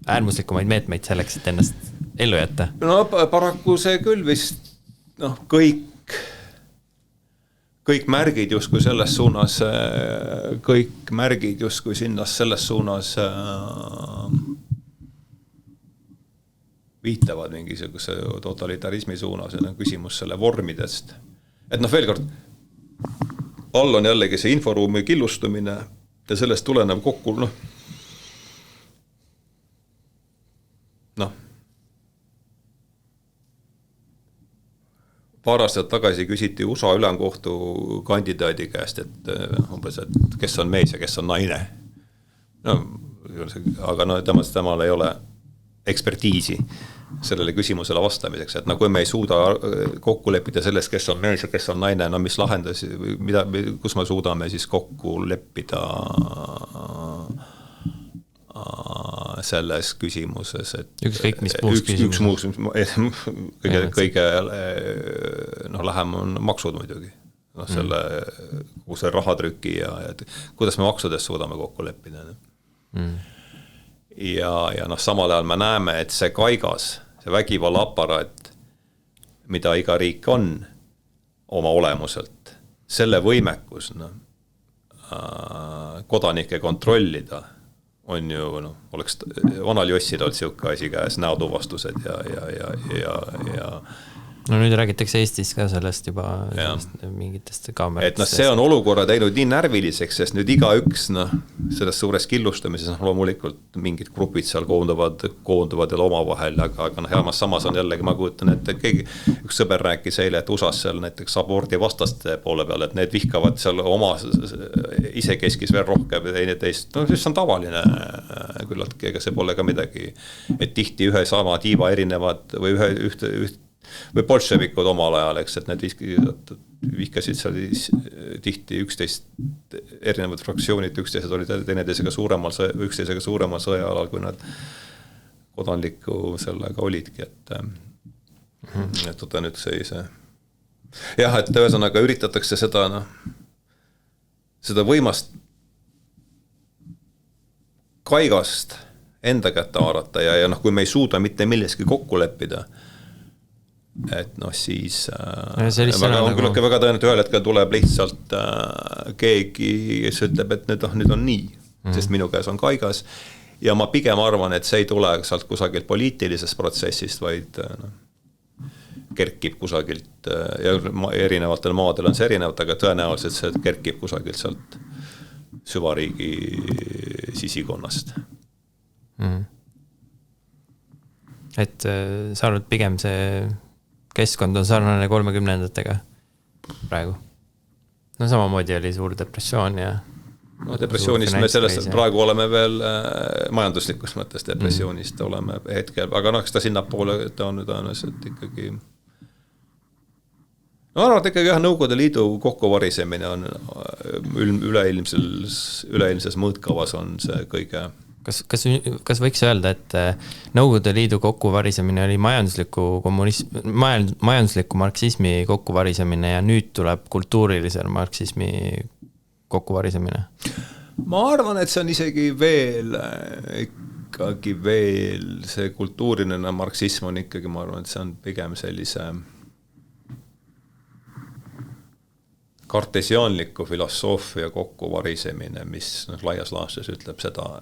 äärmuslikumaid meetmeid selleks, et ennast ellu jätta. No paraku see küll vist, kõik märgid justkui selles suunas, kõik märgid justkui sinnas selles suunas viitavad mingisuguse totalitarismi suunas ja küsimus selle vormidest. Et veel kord, all on jällegi see inforuumi killustumine ja sellest tulenev kokku, paar aastat tagasi küsiti USA ülemkohtu kandidaadi käest, et umbes, et kes on mees ja kes on naine. Aga temal ei ole ekspertiisi sellele küsimusele vastamiseks, et kui me ei suuda kokku leppida sellest, kes on mees ja kes on naine, mis lahendas, kus me suudame siis kokku leppida selles küsimuses, et ükskõik mis muus küsimus. Kõige lähem on maksud muidugi. See rahatrüki ja kuidas me maksudest suudame kokku leppida. Ja samal ajal me näeme, et see kaigas, see vägivalla aparaat, mida iga riik on oma olemuselt, selle võimekus kodanikke kontrollida on ju, oleks vanal Jossil olnud siuke asi käes, näotuvastused ja no nüüd räägitakse Eestis ka sellest juba mingitest kaameratest. Et see on olukorra teinud nii närviliseks, sest nüüd igaüks selles suures killustamises loomulikult mingid grupid seal koonduvad jälle omavahel, aga samas on jällegi, ma kujutan, et üks sõber rääkis eile, et USAs seal näiteks abordi vastaste poole peal, et need vihkavad seal oma isekeskis veel rohkem teineteist, siis on tavaline küllaltki, ega see pole ka midagi, et tihti ühe sama tiiva erinevad või või bolševikud omal ajal, eks, et need vihkasid seal tihti 11 erinevad fraktsioonid, üksteised olid üksteisega suuremal sõjaalal, kui nad kodanliku sellega olidki, et võta nüüd see. Jah, et ühesõnaga üritatakse seda võimast kaigast enda kätte haarata ja kui me ei suuda mitte milleski kokku leppida, et siis väga tõenäoliselt ühel hetkel tuleb lihtsalt keegi, kes ütleb, et nüüd on nii, sest minu käes on kaigas ja ma pigem arvan, et see ei tule sealt kusagilt poliitilisest protsessist, vaid kerkib kusagilt ja erinevatel maadel on see erinevat, aga tõenäoliselt see kerkib kusagilt sealt süvariigi sisikonnast. Et sa arvad pigem see keskkond on sarnane 30-ndatega praegu. Samamoodi oli suur depressioon ja depressioonist me sellest praegu oleme veel majanduslikus mõttes depressioonist oleme hetkel, aga kas ta sinnapoole on tõenäoliselt ikkagi ma arvan, et ikkagi Nõukogude Liidu kokkuvarisemine on üleilmses mõõtkavas on see kõige Kas võiks öelda, et Nõukogude Liidu kokkuvarisemine oli majandusliku marksismi kokkuvarisemine ja nüüd tuleb kultuurilisel marksismi kokkuvarisemine? Ma arvan, et see on isegi veel see kultuuriline marksism on ikkagi, ma arvan, et see on pigem sellise kartesiaanliku filosoofia kokkuvarisemine, mis laias laastus ütleb seda,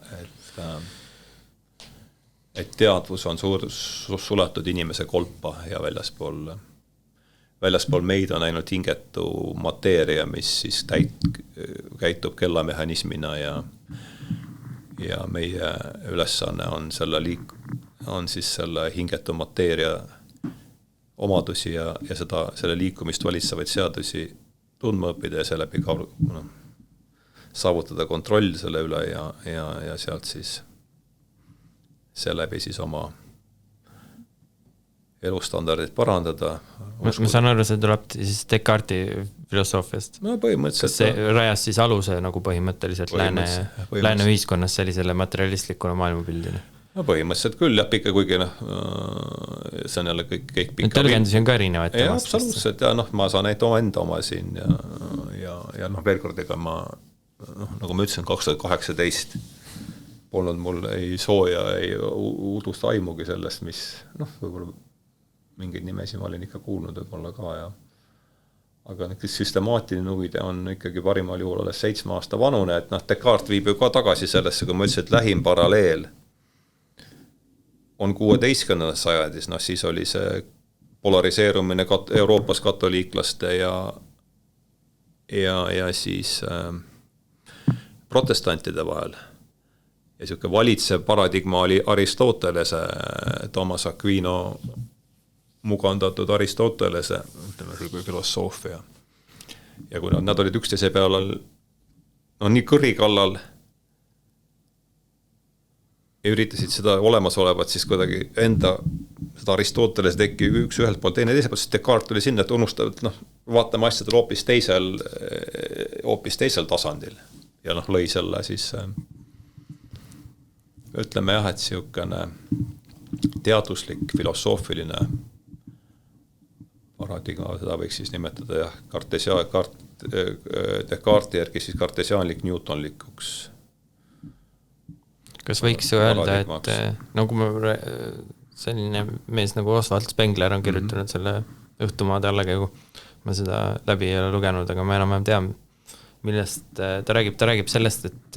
et teadvus on suletud inimese kolpa ja väljaspool meid on ainult hingetu mateeria, mis siis käitub kellamehhanismina ja meie ülesanne on selle hingetu mateeria omadusi ja selle liikumist valitsevaid seadusi tundma õppida ja seeläbi saavutada kontroll selle üle ja sealt siis seeläbi siis oma elustandardid parandada. Ma saan aru, see tuleb siis Descartesi filosoofiast. No põhimõtteliselt. Kas see rajas siis aluse nagu põhimõtteliselt lääne ühiskonnas sellisele materialistlikule maailmapildile? No põhimõtteliselt küll, jah, pikka, kuigi see on jälle kõik pikka. Tõlgendusi on ka erinevad. Ja absoluutselt, ja ma saan näita enda oma siin ja ja noh, veel kord, ega ma, nagu ma ütlesin, 2018 polnud mul ei sooja, ei udust aimugi sellest, mis võib-olla mingeid nimesi ma olin ikka kuulnud võib-olla ka ja aga süstemaatiline huvide on ikkagi parimal juhul alles 7 aasta vanune, et Descartes viib ju ka tagasi sellesse, kui ma ütlesin, et lähim paralleel on 16. sajandis, siis oli see polariseerumine Euroopas katoliiklaste ja siis protestantide vahel. Ja siuke valitsev paradigma oli Aristotelese, Thomas Aquino mugandatud Aristotelese, ütleme, filosoofia. Ja kui nad olid üksteise peal nii kõri kallal ja üritasid seda olemasolevat siis kuidagi enda seda Aristoteles tekki üks ühelt poolt, teine teiselt poolt, siis Descartes tuli sinna, et unustavad, vaatame asjadel hoopis teisel tasandil ja lõi selle siis ütleme jah, et siukene teaduslik, filosoofiline paradigma, seda võiks siis nimetada jah, Descartes järgi siis kartesiaanlik newtonlikuks. Kas võiks öelda, et nagu selline mees nagu Oswald Spengler on kirjutanud selle õhtumaade allakäigu, ma seda läbi ei ole lugenud, aga ma enam tean, millest ta räägib sellest, et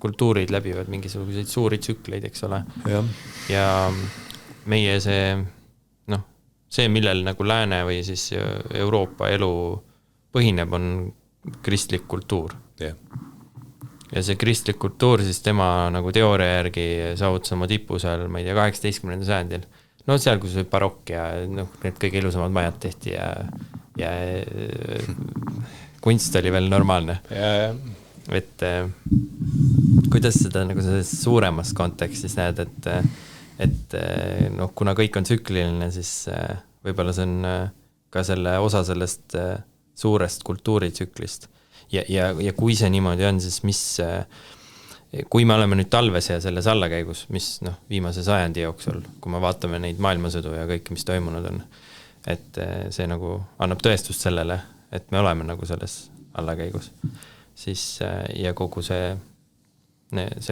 kultuurid läbivad mingisuguseid suuri tsükleid, eks ole. Ja meie see, millel nagu lääne või siis Euroopa elu põhineb, on kristlik kultuur. Ja see kristlik kultuur siis tema nagu teooria järgi saavutas oma tipu seal, ma ei tea, 18. sajandil. Seal, kus oli barokk ja need kõige ilusamad majad tehti ja kunst oli veel normaalne. Et kuidas seda nagu selles suuremas kontekstis näed, et kuna kõik on tsükliline, siis võib-olla see on ka selle osa sellest suurest kultuuritsüklist. Ja kui see niimoodi on, siis kui me oleme nüüd talves ja selles allakäigus, mis viimase sajandi jooksul, kui me vaatame neid maailmasõdu ja kõik, mis toimunud on, et see nagu annab tõestust sellele, et me oleme nagu selles allakäigus, siis ja kogu see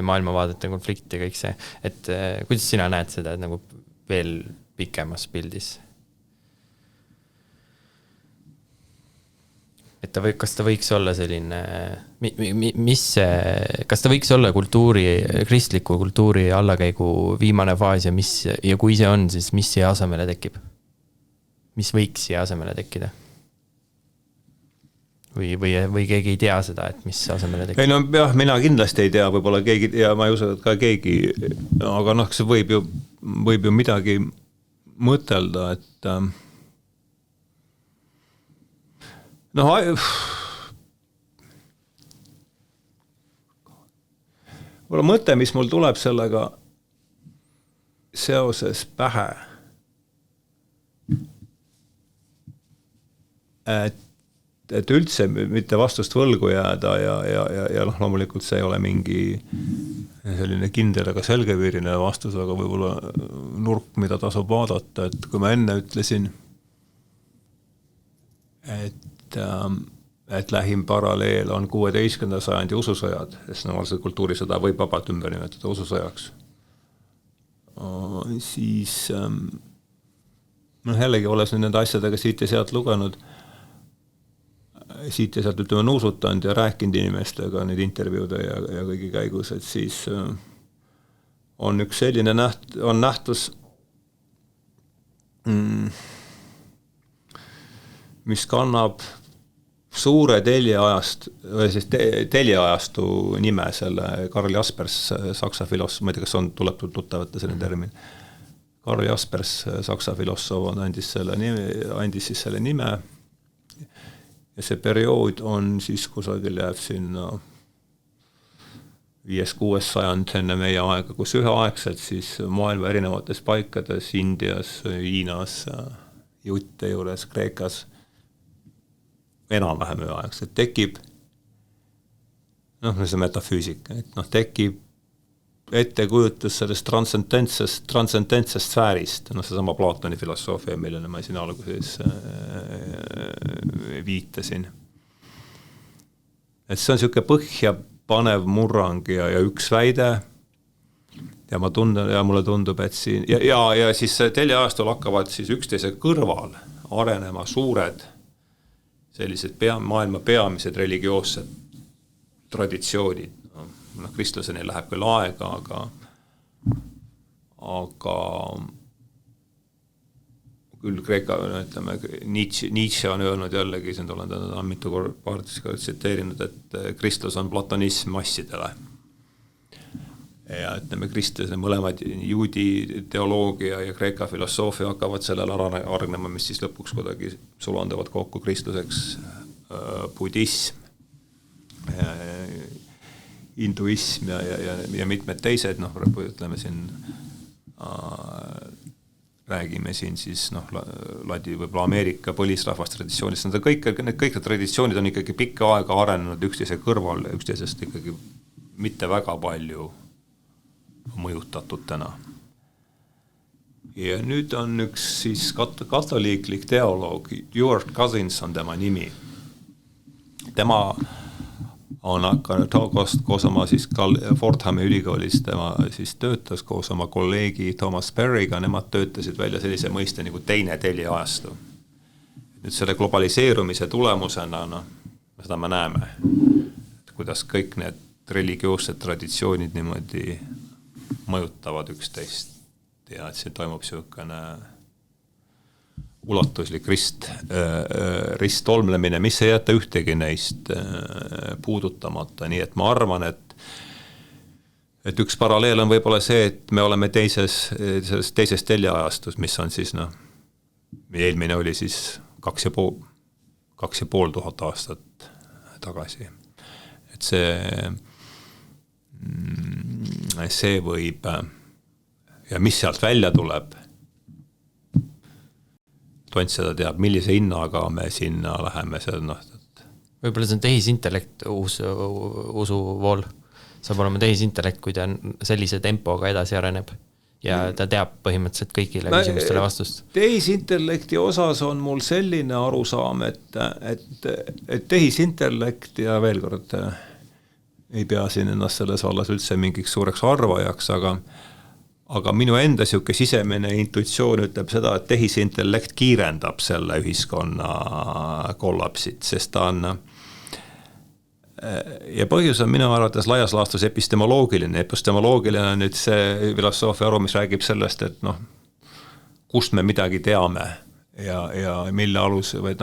maailmavaadete konflikt ja kõik see, et kuidas sina näed seda nagu veel pikemas pildis? Et kas ta võiks olla selline, kas ta võiks olla kristliku kultuuri allakäigu viimane faas ja kui see on, siis mis siia asemele tekib? Mis võiks siia asemele tekkida? Või keegi ei tea seda, et mis asemele tekib? Ei jah, mina kindlasti ei tea, võib-olla keegi ja ma ei usu, et ka keegi, aga see võib ju midagi mõtelda, et võib-olla mõte, mis mul tuleb sellega seoses pähe, et üldse mitte vastust võlgu jääda ja loomulikult see ei ole mingi selline kindel ega selgepiiriline vastus, aga võib-olla nurk, mida tasub vaadata, et kui ma enne ütlesin, et lähim paralleel on 16. sajandi ususõjad, sest normaalselt kultuurisõda võib vabalt ümber nimetada ususõjaks, siis jällegi olles nende asjadega siit ja sealt lugenud, siit ja sealt ütleme nuusutanud ja rääkinud inimestega nüüd intervjuude ja kõigi käigus, et siis on üks selline nähtus, mis kannab suure teljeajastu nime, selle Karl Jaspers, saksa filosoof, ma ei tea, kas tuleb tuttavate selline termin. Karl Jaspers, saksa filosoof, andis siis selle nime ja see periood on siis kusagil jääb sinna 5-6 sajand enne meie aega, kus üheaegselt siis maailma erinevates paikades, Indias, Hiinas, Jutte juures, Kreekas, enam-vähem üheaegselt tekib see metafüüsika, et tekib ettekujutus sellest transcendentsest sfäärist, seesama Platoni filosoofia, millele ma siin alguses viitasin. et see on niisugune põhja panev murrang ja üks väide ja mulle tundub, et siin ja siis teljeajastul hakkavad siis üksteise kõrval arenema suured sellised maailma peamised religioossed traditsioonid. Kristlaseni läheb küll aega, aga küll Kreeka, ütleme, Nietzsche on öelnud jällegi, siin olen teda mitu korda tsiteerinud, et kristlus on platonism massidele. Ja ütleme, kristlased mõlemad juudi teoloogia ja Kreeka filosoofia hakkavad sellele arenema, mis siis lõpuks kuidagi sulanduvad kokku kristluseks budism, hinduism ja mitmed teised, ütleme siin räägime siin siis võib-olla Ameerika põlisrahvast traditsioonist, kõik need traditsioonid on ikkagi pikka aega arenenud üksteise kõrval, üksteisest ikkagi mitte väga palju mõjutatud täna. Ja nüüd on üks siis katoliiklik teoloog, Stuart Cousins on tema nimi. Tema on hakanud koos oma siis Fordhami ülikoolis, tema siis töötas koos oma kolleegi Thomas Perryga, nemad töötasid välja sellise mõiste nagu teine teljeajastu. Nüüd selle globaliseerumise tulemusena, seda me näeme, kuidas kõik need religioossed traditsioonid niimoodi mõjutavad üksteist ja et see toimub niisugune ulatuslik risttolmlemine, mis ei jäta ühtegi neist puudutamata, nii et ma arvan, et üks paralleel on võib-olla see, et me oleme teises teljeajastus, mis on siis eelmine oli siis 2500 aastat tagasi. Et see võib ja mis sealt välja tuleb, Tont seda teab, millise hinnaga me sinna läheme. Võib-olla see on tehisintellekt usuvool. Saab olema tehisintellekt, kui ta sellise tempoga edasi areneb ja ta teab põhimõtteliselt kõigile küsimustele vastust. Tehisintellekti osas on mul selline arusaam, et tehisintellekt ja veel kord ei pea siin ennast selles vallas üldse mingiks suureks arvajaks, aga minu enda siuke sisemine intuitsioon ütleb seda, et tehisintellekt kiirendab selle ühiskonna kollapsit, sest ta on ja põhjus on minu arvates laias laastus epistemoloogiline on nüüd see filosoofia aru, mis räägib sellest, et kust me midagi teame ja mille alus või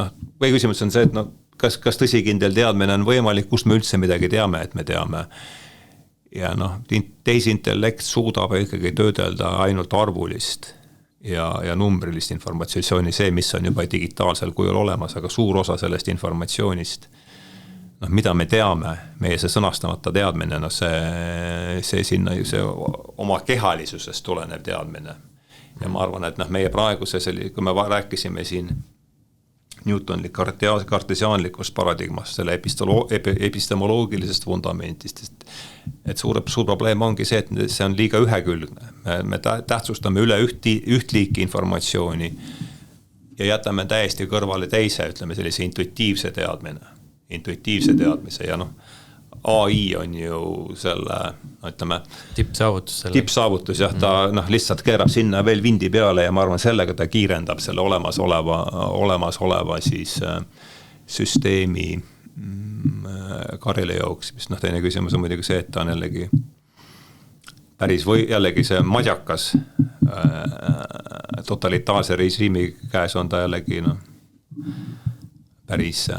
küsimus on see, et kas tõsikindel teadmine on võimalik, kust me üldse midagi teame, et me teame. Ja tehisintellekt suudab ikkagi töödelda ainult arvulist ja numbrilist informatsiooni, see, mis on juba digitaalsel kujul olemas, aga suur osa sellest informatsioonist, mida me teame, meie see sõnastamata teadmine, see sinna ju see oma kehalisusest tulenev teadmine. Ja ma arvan, et meie praeguse, kui me rääkisime siin Newtonlik kartesiaanlikust paradigmast, selle epistemoloogilisest fundamentist, et suur probleem ongi see, et see on liiga ühekülgne. Me tähtsustame üle üht liiki informatsiooni ja jätame täiesti kõrvale teise, ütleme sellise intuitiivse teadmise ja AI on ju selle, ütleme, tippsaavutus, jah, ta lihtsalt keerab sinna veel vindi peale ja ma arvan, sellega ta kiirendab selle olemasoleva siis süsteemi karile jooksmist. Teine küsimus on muidugi see, et ta on jällegi päris jällegi see madjakas totalitaarse režiimi käes on ta jällegi päris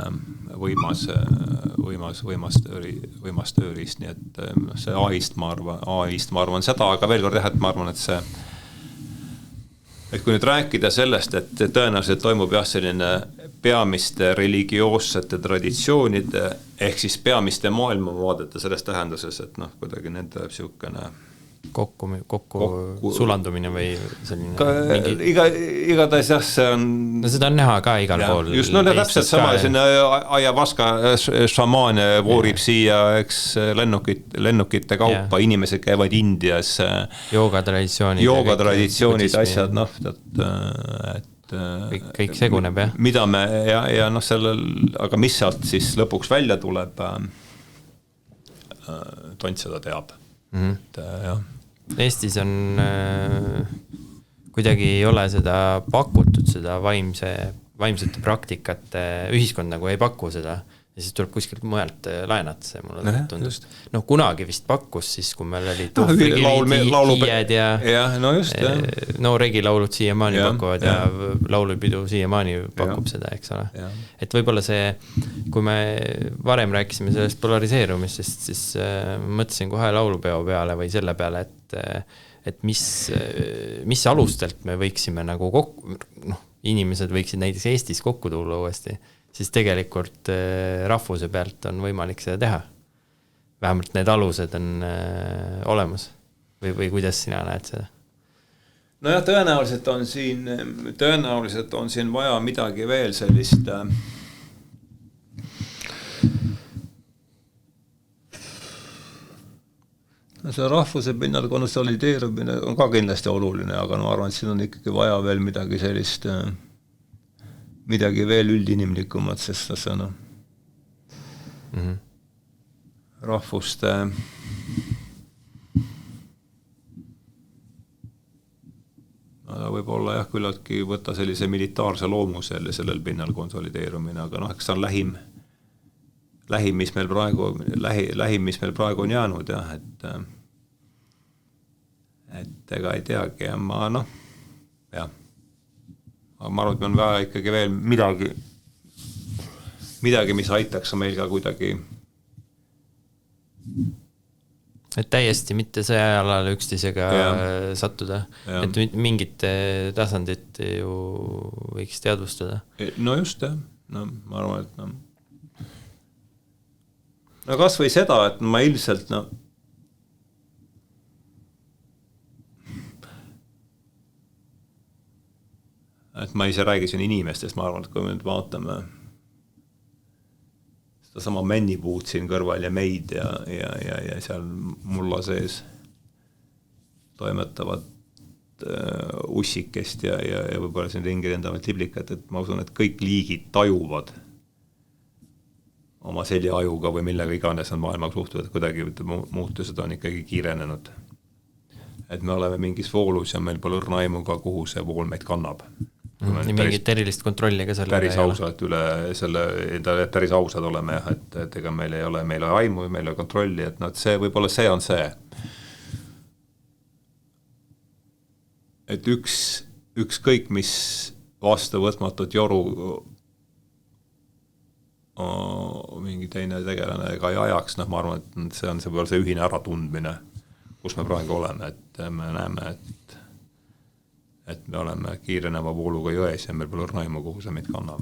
võimas tööriist, nii et see AI-st ma arvan seda, aga veel kord et ma arvan, et see, et kui nüüd rääkida sellest, et tõenäoliselt toimub selline peamiste religioossete traditsioonide ehk siis peamiste maailmavaadete selles tähenduses, et kuidagi nende siukene kokku sulandumine või selline igatahes jah, see on seda on näha ka igal pool. Just täpselt sama sinna Ajavaska šamaane voorib siia, eks lennukite kaupa, inimesed käivad Indias joogatraditsioonid asjad, kõik seguneb, jah. Mida me ja sellel, aga mis sealt siis lõpuks välja tuleb, tont seda teab. Et, jah. Eestis on kuidagi ei ole seda pakutud, seda vaimsete praktikate, ühiskond nagu ei paku seda ja siis tuleb kuskilt mujalt laenata see mulle tundub. No kunagi vist pakkus siis, kui meil oli hiied ja no just, no regilaulud siiamaani pakuvad ja laulupidu siiamaani pakub seda, eks ole. Et võibolla see, kui me varem rääkisime sellest polariseerumistest, siis mõtlesin kohe laulupeo peale või selle peale, et mis alustelt me võiksime nagu inimesed võiksid näiteks Eestis kokku tulla uuesti, siis tegelikult rahvuse pealt on võimalik seda teha. Vähemalt need alused on olemas. Või kuidas sina näed seda? No jah, tõenäoliselt on siin vaja midagi veel sellist see rahvuse pinnal konsolideerumine on ka kindlasti oluline, aga ma arvan, et siin on ikkagi vaja veel midagi sellist, midagi veel üldinimlikumat, sest see on rahvuste võib-olla jah, küllaltki võtta sellise militaarse loomuse sellel pinnal konsolideerumine, aga eks see on lähim, mis meil praegu on jäänud, jah, et ega ei teagi, ja ma jah. Aga ma arvan, et on vaja ikkagi veel midagi, mis aitaks meil ka kuidagi. Et täiesti mitte sõjajalale üksteisega sattuda, et mingit tasandit ju võiks teadvustada. No just, jah. No, ma arvan, et no kas või seda, et ma ilmselt et ma ise räägi siin inimestest, ma arvan, et kui me nüüd vaatame seda sama männipuud siin kõrval ja meid ja seal mulla sees toimetavad ussikest ja võib-olla siin ringi lendavad tiblikat, et ma usun, et kõik liigid tajuvad oma selliajuga või millega iganes on maailmaga suhtuvad, et kuidagi muutused on ikkagi kiirenenud. Et me oleme mingis voolus ja meil pole õrna aimu ka, kuhu see vool meid kannab. Nii mingit erilist kontrolli ka selle päris ausalt üle selle, päris ausad oleme, et ega meil ei ole aimu, meil ei ole kontrolli, et see võib-olla see on see. Et ükskõik mis vastuvõtmatut joru mingi teine tegelane ega ei ajaks, ma arvan, et see on see ühine äratundmine, kus me praegu oleme, et me näeme, et me oleme kiireneva vooluga jões ja meil pole õrnaimu, kuhu see meid kannab.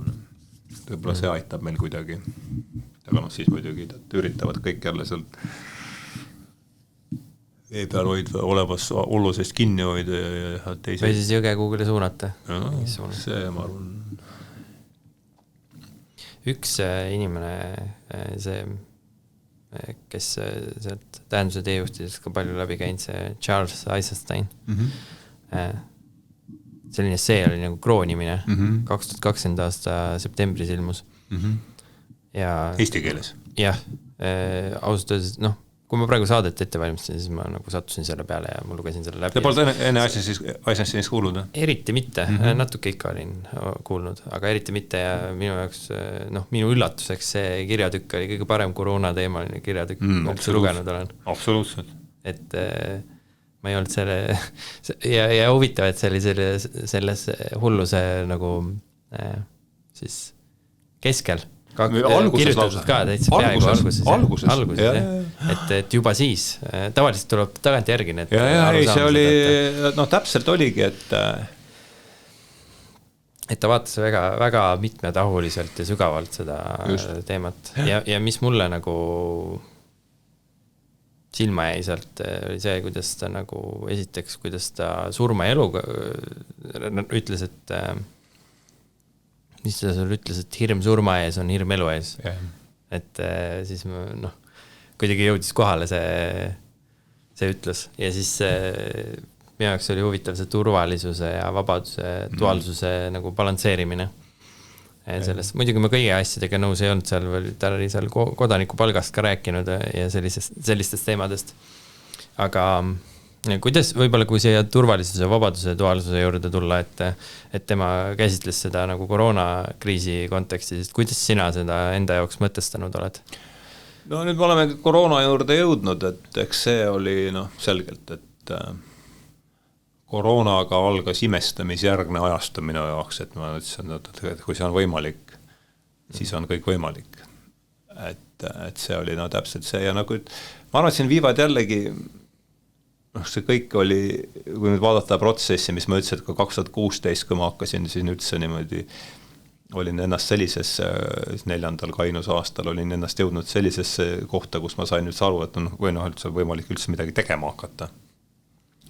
Võib-olla see aitab meil kuidagi. Aga siis muidugi üritavad kõik jälle seal vee peal olevas ollusest kinni hoida ja teisi. Või siis jõge kuhugile suunata. See, ma arvan. Üks inimene, kes sealt tähenduse teejuhtidest ka palju läbi käinud, see Charles Eisenstein. Selline see oli nagu kroonimine. 2020 aasta septembris ilmus. Ja, Eesti keeles? Jah, ausalt öeldes, kui ma praegu saadet ette valmistasin, siis ma nagu sattusin selle peale ja ma lugesin selle läbi. Te polnud enne Eisensteinist kuulnud? Eriti mitte, natuke ikka olin kuulnud, aga eriti mitte ja minu jaoks, minu üllatuseks see kirjatükk oli kõige parem koroona teemaline kirjatükk, mis lugenud olen. Absoluutselt. Et ma ei olnud selle ja huvitav, et see oli selles hulluse nagu siis keskel. Kirjutatud ka täitsa peaaegu alguses. Et juba siis, tavaliselt tuleb tagant järgi need. See oli, täpselt oligi, et ta vaatas väga, väga mitmetahuliselt ja sügavalt seda teemat. Ja mis mulle nagu silma jäi sealt, oli see, kuidas ta nagu esiteks, kuidas ta surma eluga ütles, et mis ta seal ütles, et hirm surma ees on hirm elu ees. Et siis kuidagi jõudis kohale see ütles. Ja siis minu jaoks oli huvitav see turvalisuse ja vabaduse, duaalsuse nagu balansseerimine. sellest. Muidugi ma kõigi asjadega nõus ei olnud seal, ta oli seal kodanikupalgast ka rääkinud ja sellistest teemadest. Aga kuidas võib-olla, kui siia turvalisuse, vabaduse ja duaalsuse juurde tulla, et tema käsitles seda nagu koroonakriisi kontekstis, kuidas sina seda enda jaoks mõtestanud oled? No nüüd me oleme koroona juurde jõudnud, et eks see oli selgelt, et koroonaga algas imestamisjärgne ajastu minu jaoks, et ma ütlesin, et kui see on võimalik, siis on kõik võimalik. Et see oli täpselt see ja nagu, ma arvan, et siin viivad jällegi, see kõik oli, kui nüüd vaadata protsessi, mis ma ütlesin, et ka 2016, kui ma hakkasin siin üldse niimoodi, olin ennast sellisesse 4. kainusaastal, olin ennast jõudnud sellisesse kohta, kus ma sain üldse aru, et või üldse võimalik üldse midagi tegema hakata.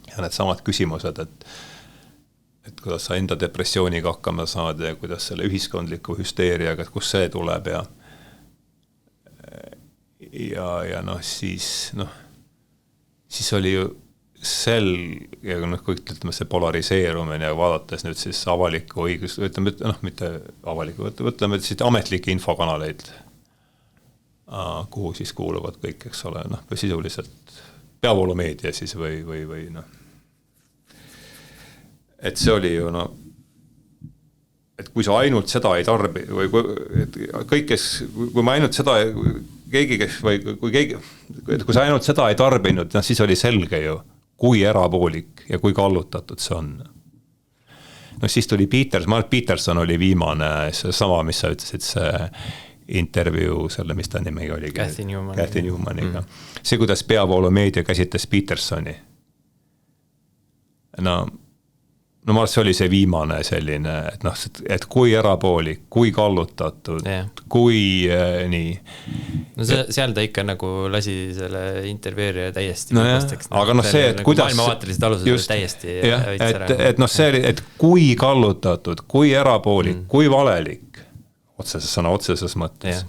Ja need samad küsimused, et kuidas sa enda depressiooniga hakkama saad ja kuidas selle ühiskondliku hüsteeriaga, et kus see tuleb ja siis oli ju ja kõik ütleme see polariseerumine ja vaadates nüüd siis avalikku õigus, mitte avalikku, ütleme siis ametlikke infokanaleid, kuhu siis kuuluvad kõik, eks ole, sisuliselt peavoolumeedia siis või et see oli ju et kui sa ainult seda ei tarbi või kõik, kes, kui ma ainult seda kui sa ainult seda ei tarbinud, siis oli selge ju, kui erapoolik ja kui kallutatud see on. Siis tuli Peterson oli viimane, see sama, mis sa ütlesid, see intervjuu, selle, mis ta nimegi oli. Cathy Newmaniga. See, kuidas peavoolumeedia käsitles Petersoni. Ma arvan, see oli see viimane selline, et kui erapoolik, kui kallutatud, kui nii. No seal ta ikka nagu lasi selle intervjueerija täiesti aga see, et kuidas maailmavaatelised alused just, täiesti et see oli, et kui kallutatud, kui erapoolik, kui valelik otseses mõttes.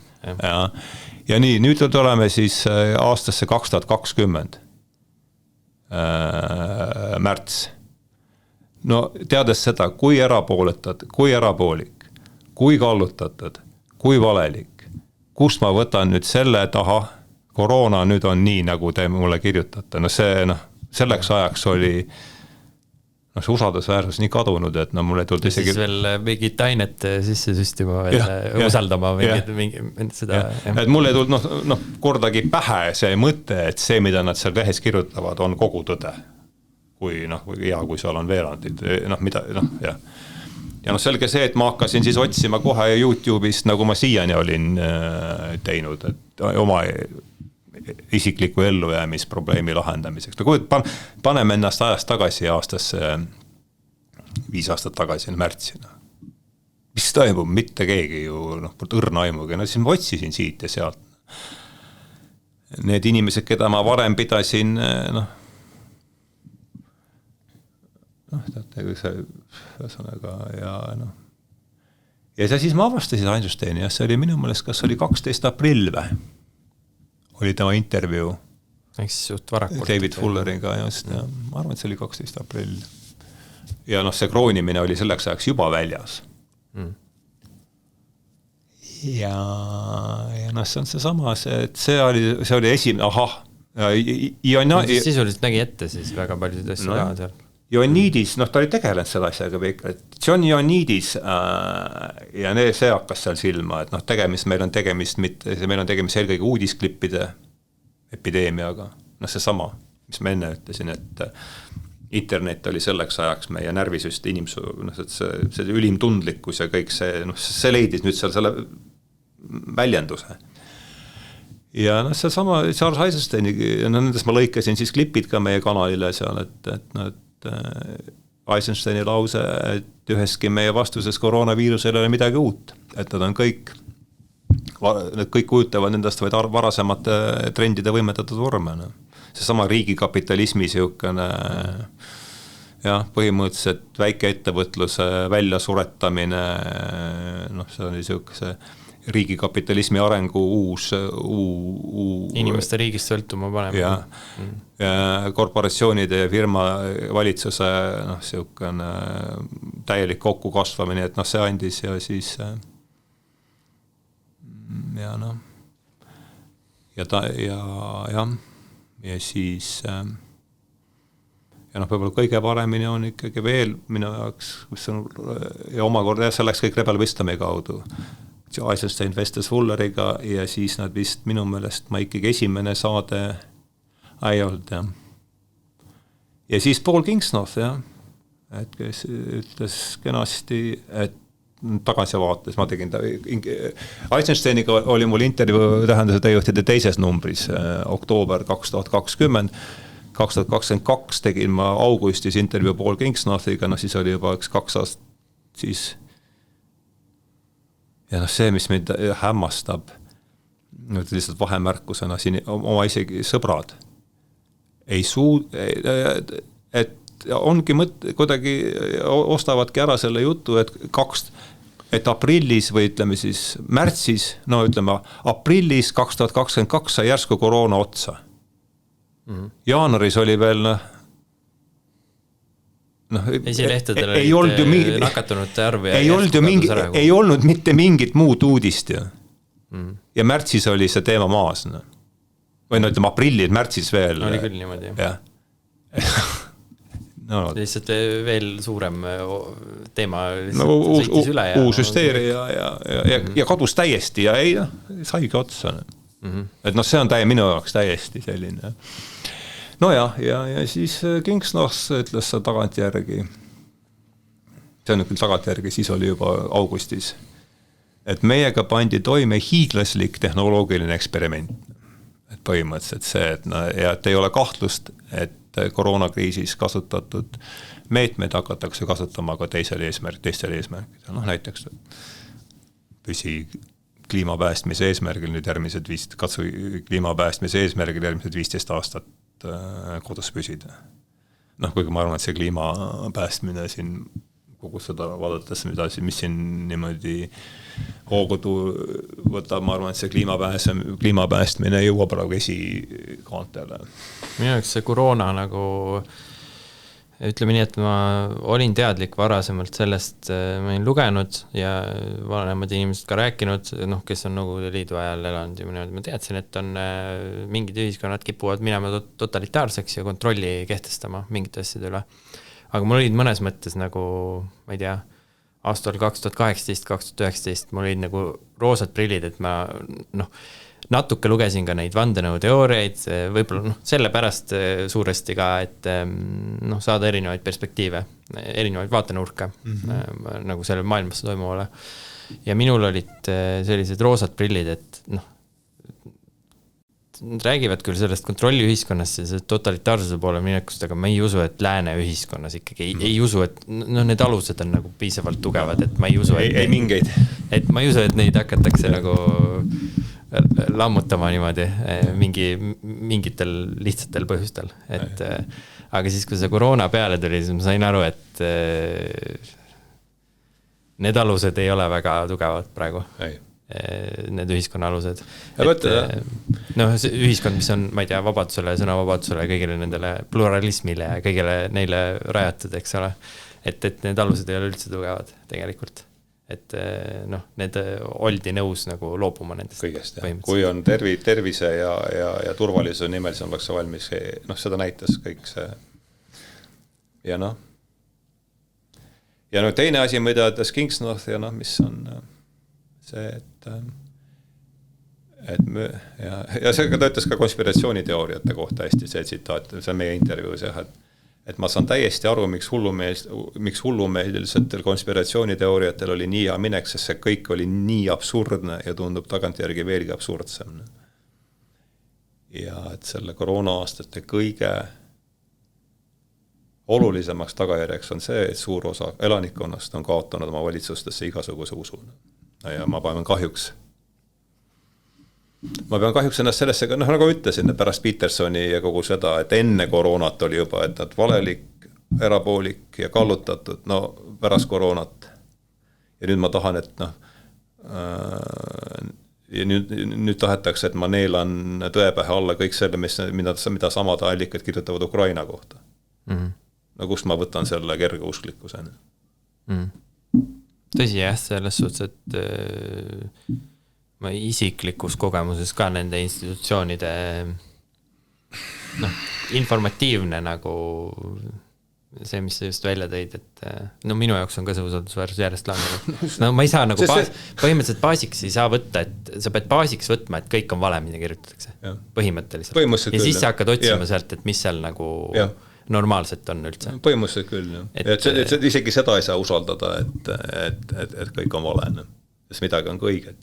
Ja nii, nüüd oleme siis aastasse 2020 märts. Teades seda, kui erapooletad, kui erapoolik, kui kallutatud, kui valelik, kust ma võtan nüüd selle taha, koroona nüüd on nii, nagu te mulle kirjutate. Selleks ajaks oli see usaldusväärsus nii kadunud, et mulle tulnud isegi... Siis veel mingit ainet sisse süstima, usaldama seda... Et mulle ei tulnud kordagi pähe see mõte, et see, mida nad seal lehes kirjutavad, on kogu tõde. Kui seal on veerandid, ja selge see, et ma hakkasin siis otsima kohe YouTube'ist, nagu ma siiani olin teinud, et oma isikliku ellujäämisprobleemi lahendamiseks. Paneme ennast ajast tagasi aastasse 5 aastat tagasi, märtsi. Mis toimub? Mitte keegi ju, õrna aimugi. Siis ma otsisin siit ja sealt. Need inimesed, keda ma varem pidasin, teate, kui see ühesõnaga ja siis ma avastasin Einsteini ja see oli minu meelest, kas oli 12 aprill või? Oli tema intervjuu David Fulleriga just, ja ma arvan, et see oli 12 aprill ja see kroonimine oli selleks ajaks juba väljas ja see on see sama, see oli esimene sisuliselt nägi ette siis väga paljusid asju ka seal Ioannidis, ta oli tegelenud selle asjaga kõik, et John Ioannidis ja see hakkas seal silma, et meil on tegemist eelkõige uudisklippide epideemiaga. See sama, mis ma enne ütlesin, et internet oli selleks ajaks meie närvisüst see ülim tundlikkus ja kõik see leidis nüüd seal selle väljenduse. Ja see sama Charles Eisensteini, nendest ma lõikasin siis klipid ka meie kanalile seal, et Eisensteini lause, et üheski meie vastuses koroonaviirusel ei ole midagi uut, et nad on kõik kujutavad nendest vaid varasemate trendide võimendatud vorme. See sama riigikapitalismi siukene põhimõtteliselt väikeettevõtluse väljasuretamine, see oli siukese riigikapitalismi arengu uus inimeste riigist sõltuma panema. Ja korporatsioonide ja firma valitsuse siukene täielik kokku kasvamine, et see andis ja siis ja noh, ja siis ja noh, võib-olla kõige paremini on ikkagi veel minu jaoks, mis on, ja omakorda see läks kõik Rebel Wisdomi kaudu. Eisenstein vestes Fulleriga ja siis nad vist minu meelest, ma ikkagi esimene saade ei olnud, jah. Ja siis Paul Kingsnorth, jah, et kes ütles kenasti, et tagasi vaates, ma tegin Eisensteiniga oli mul intervjuu tähenduse teejuhtide teises numbris, oktoober 2020, 2022 tegin ma augustis intervjuu Paul Kingsnorthiga, noh siis oli juba 2 aastat siis ja noh see, mis mind hämmastab nüüd lihtsalt vahemärkusena siin oma isegi sõbrad ei et ongi kuidagi ostavadki ära selle jutu, et aprillis või ütleme siis märtsis, no ütleme aprillis 2022 sai järsku koroona otsa. Jaanuaris oli veel esilehtedel ei olnud ju nakatunute arv ei olnud mitte mingit muud uudist ja. Ja märtsis oli see teema maas. Või no ütleme aprillis, märtsis veel. Oli küll niimoodi. Jah. No, lihtsalt veel suurem teema sõitis üle. Uus hüsteeria ja kadus täiesti ja ei, saigi otsa. Et noh, see on minu jaoks täiesti selline. No ja siis Kingsnorth ütles see tagantjärgi. See on küll tagantjärgi, siis oli juba augustis. Et meiega pandi toime hiiglaslik tehnoloogiline eksperiment. Et põhimõtteliselt see, et ei ole kahtlust, et koroonakriisis kasutatud meetmed hakatakse kasutama ka teistel eesmärkidel. Noh, näiteks püsi kliimapäästmise eesmärgil nüüd järgmised kliimapäästmise eesmärgil järgmised 15 aastat kodus püsida. Noh, kuigi ma arvan, et see kliimapäästmine siin kogu seda vaadates, mis siin niimoodi hoogudu võtab, ma arvan, et see kliimapäästmine jõuab praegu esikaantele. Minu jaoks see koroona nagu ütleme nii, et ma olin teadlik varasemalt sellest, ma olin lugenud ja vanemad inimesed ka rääkinud, noh, kes on Nõukogude Liidu ajal elanud ja ma teadsin, et on mingid ühiskonnad kipuvad minema totalitaarseks ja kontrolli kehtestama mingite asjade üle. Aga mul olid mõnes mõttes nagu, ma ei tea, aastal 2018-2019 mul olid nagu roosad prillid, et ma natuke lugesin ka neid vandenõuteooriaid, võib-olla sellepärast suuresti ka, et saada erinevaid perspektiive, erinevaid vaatenurke nagu selle maailmas toimuvale. Ja minul olid sellised roosad prillid, et nad räägivad küll sellest kontrolliühiskonnast ja see totalitaarsuse poole minekust, aga ma ei usu, et lääne ühiskonnas ikkagi ei usu, et need alused on nagu piisavalt tugevad, et ma ei usu, et ma ei usu, et neid hakatakse nagu lammutama niimoodi mingitel lihtsatel põhjustel. Aga siis, kui see koroona peale tuli, siis ma sain aru, et need alused ei ole väga tugevad praegu. Need ühiskonna alused. See ühiskond, mis on, ma ei tea, vabadusele, sõnavabadusele, kõigile nendele pluralismile ja kõigile neile rajatud, eks ole. Et need alused ei ole üldse tugevad tegelikult. Et need oldi nõus nagu loobuma nendest. Kõigest, kui on tervise ja turvalisuse nimel, siis on oleks valmis, seda näitas kõik see. Ja teine asi, mida ütles Kingsnorth ja mis on see, ja see ta ütles ka konspiratsiooniteooriate kohta hästi, see tsitaat, see on meie intervjuus, et ma saan täiesti aru, miks hullumeelsetel konspiratsiooniteooriatel oli nii hea minek, sest see kõik oli nii absurdne ja tundub tagantjärgi veelgi absurdsem. Ja et selle koroona-aastate kõige olulisemaks tagajärjeks on see, et suur osa elanikkonnast on kaotanud oma valitsustesse igasuguse usu. Ja ma pean kahjuks ennast sellesse, nagu ütlesin, pärast Petersoni ja kogu seda, et enne koroonat oli juba, et nad valelik, erapoolik ja kallutatud, pärast koroonat. Ja nüüd ma tahan, et ja nüüd tahetakse, et ma neelan tõepähe alla kõik selle, mida samad allikad kirjutavad Ukraina kohta. Kust ma võtan selle kerge usklikkusena. Tõsi jah, selles suhtes, et ma isiklikus kogemuses ka nende institutsioonide informatiivne nagu see, mis sa just välja tõid, et no minu jaoks on ka see usaldusväärsus järjest langenud. No ma ei saa nagu põhimõtteliselt baasiks ei saa võtta, et sa pead baasiks võtma, et kõik on vale, mida kirjutatakse. Põhimõtteliselt. Ja siis sa hakkad otsima sealt, et mis seal nagu normaalselt on üldse. Põhimõtteliselt küll, et isegi seda ei saa usaldada, et kõik on vale, sest midagi on ka õiget.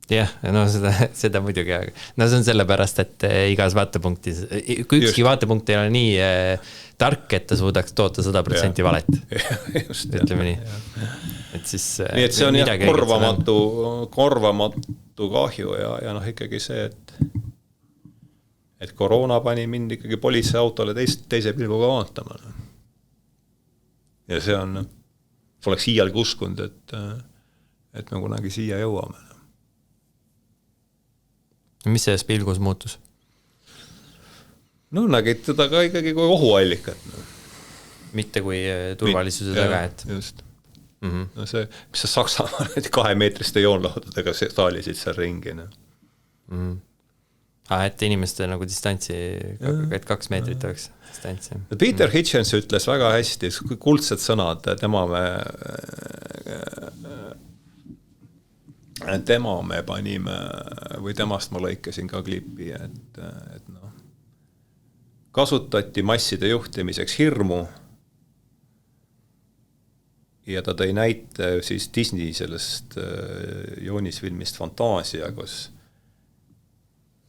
Jah, no seda muidugi, no see on sellepärast, et igas vaatepunktis, kui ükski vaatepunkt ei ole nii tark, et ta suudaks toota 100% valet. Ütleme nii. Et siis nii, et see on korvamatu kahju ja ikkagi see, et koroona pani mind ikkagi politseiautole teise pilguga vaatama. Ja see oleks iialgi uskunud, et me kunagi siia jõuame. Mis selles pilgus muutus? No nägid teda ka ikkagi kui ohuallikat. Mitte kui turvalisuse taga, et... Just. No see, mis sa Saksamaal 2-meetriste joonlaudadega staalisid seal ringi. Et inimeste nagu distantsi, et 2 meetrit oleks distantsi. Peter Hitchens ütles väga hästi, kuldsed sõnad, tema me panime, või temast ma lõikasin ka klipi, et kasutati masside juhtimiseks hirmu ja ta tõi näite siis Disney sellest joonisfilmist Fantaasia, kus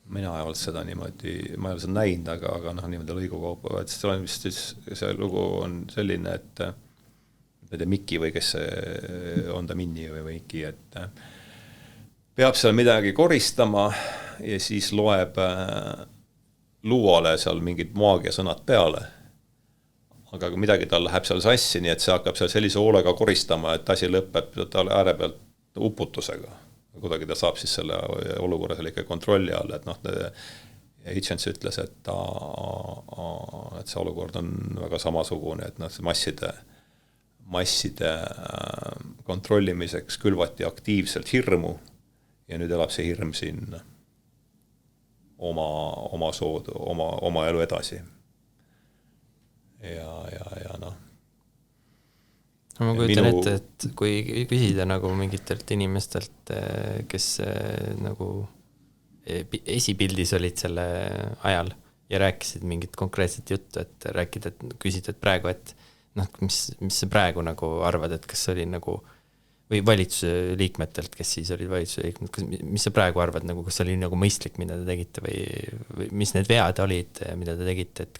mina ei olnud seda niimoodi, ma ei ole seda näinud, aga niimoodi lõigukaupa, et see lugu on selline, et Mikki või kes on ta Minni või Mikki, et peab seal midagi koristama ja siis loeb luuale seal mingid maagiasõnad peale. Aga kui midagi tal läheb seal sassi, nii et see hakkab seal sellise hoolega koristama, et asi lõpeb tal ääre pealt uputusega. Kuidagi ta saab siis selle olukorra seal ikka kontrolli all, et Hitchens ütles, et see olukord on väga samasugune, et see masside kontrollimiseks külvati aktiivselt hirmu ja nüüd elab see hirm siin oma soodu, oma elu edasi. Ja noh. Ma kujutan ette, et kui küsida nagu mingitelt inimestelt, kes nagu esipildis olid selle ajal ja rääkisid mingit konkreetset juttu, et rääkida, et küsida, et praegu, et mis sa praegu nagu arvad, et kas oli nagu või valitsuse liikmetelt, kes siis olid valitsuse liikmed, mis sa praegu arvad, nagu, kas oli nagu mõistlik, mida te tegite või mis need vead olid, mida te tegite, et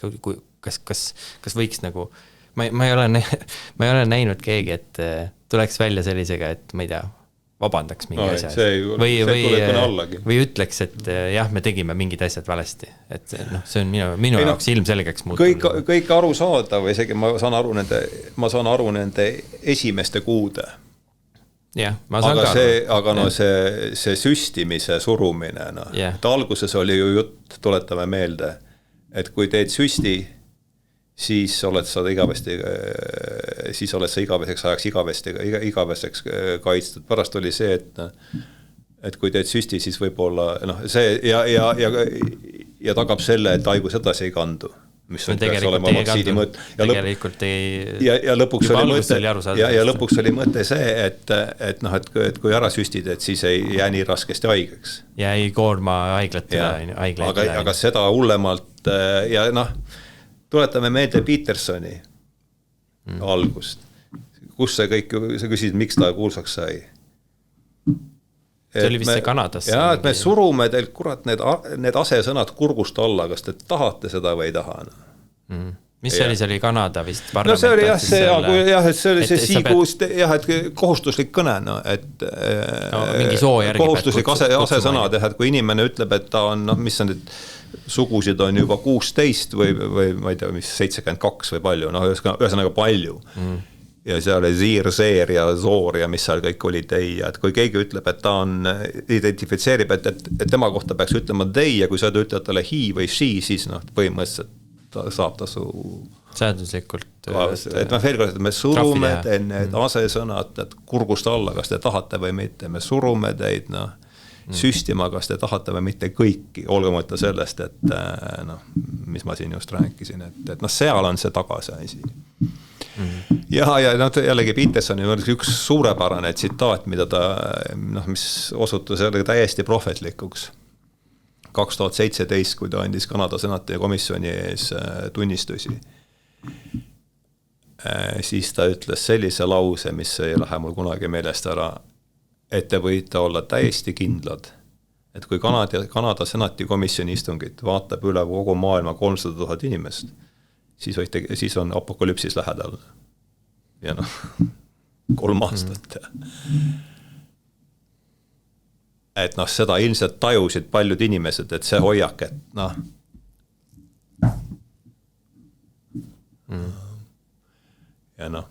kas võiks nagu, ma ei ole näinud keegi, et tuleks välja sellisega, et ma ei tea, vabandaks mingi asja. Või ütleks, et jah, me tegime mingid asjad valesti. Et see on minu jaoks ilmselgeks muutunud. Kõik aru saada või isegi ma saan aru nende esimeste kuude. Ja, aga see süstimise surumine, ta alguses oli ju jutt, tuletame meelde, et kui teed süsti, siis oled sa igaveseks ajaks igaveseks kaitstud. Pärast oli see, et kui teed süsti, siis võib-olla see ja tagab selle, et haigus edasi ei kandu. Mis on peaks olema vaktsiini mõte. Ja lõpuks oli mõte see, et kui ära süstid, et siis ei jää nii raskesti haigeks. Ja ei koorma haiglatele. Aga seda hullemalt ja tuletame meelde Petersoni algust. Kus see kõik, sa küsisid, miks ta kuulsaks sai? See oli vist see Kanadas. Ja, et me surume teil, kurat, need asesõnad kurgust alla, kas te tahate seda või ei taha? Mis see oli Kanada vist? No see oli see oli see siigust, et kohustuslik kõne, mingi soo järgi kohustuslik asesõnad, et kui inimene ütleb, et ta on, mis on need sugusid on juba 16 või ma ei tea, mis 72 või palju, ühesõnaga palju. Ja seal oli Ziir, Seer ja Zoor ja mis seal kõik oli tei. Et kui keegi ütleb, et ta identifitseerib, et tema kohta peaks ütlema tei ja kui sa ütled talle he või she, siis põhimõtteliselt ta saab ta su... Seaduslikult. Et me surume teid need asesõnad kurgust alla, kas te tahate või mitte. Me surume teid, süstima, kas te tahate või mitte kõiki, olgemata sellest, et noh, mis ma siin just rääkisin, et noh, seal on see tagasi asi. Ja noh, jällegi Petersoni on üks suurepärane tsitaat, mida ta, noh, mis osutus jällegi täiesti prohvetlikuks. 2017, kui ta andis Kanada senati komisjoni ees tunnistusi, siis ta ütles sellise lause, mis ei lähe mul kunagi meelest ära, et te võite olla täiesti kindlad, et kui Kanada senati komisjoni istungit vaatab üle kogu maailma 300 000 inimest, siis on apokalüpsis lähedal. Ja noh, 3 aastat. Et noh, seda ilmselt tajusid paljud inimesed, et see hoiak, et noh. Ja noh.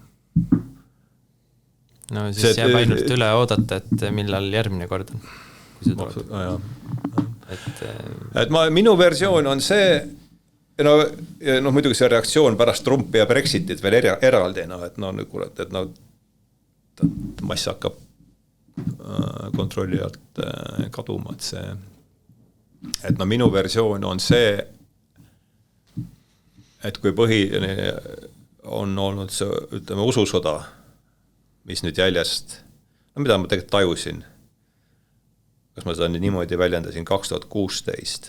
No siis jääb ainult üle oodata, et millal järgmine kord on, kui see tuleb. Minu versioon on see, no muidugi see reaktsioon pärast Trumpi ja Brexitit veel eraldi, et no kurat, et no mass hakkab kontrolli alt kaduma, et see, et no minu versioon on see, et kui on olnud see, ütleme, ususõda, mis nüüd jäljest, no mida ma tegelikult tajusin, kas ma seda niimoodi väljendasin 2016,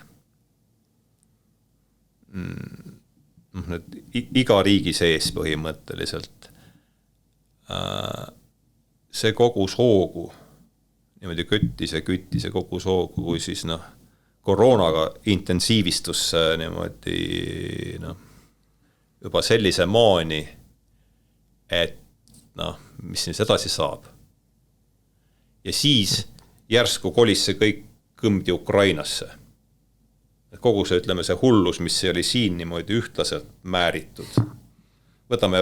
iga riigi sees põhimõtteliselt see kogus hoogu, niimoodi küttis ja kogus hoogu, kui siis noh, koroonaga intensiivistus niimoodi noh, juba sellise maani, et noh, mis siis edasi saab. Ja siis järsku kolis see kõik kõmdi Ukrainasse. Kogu see, ütleme, see hullus, mis oli siin niimoodi ühtlaselt määritud. Võtame,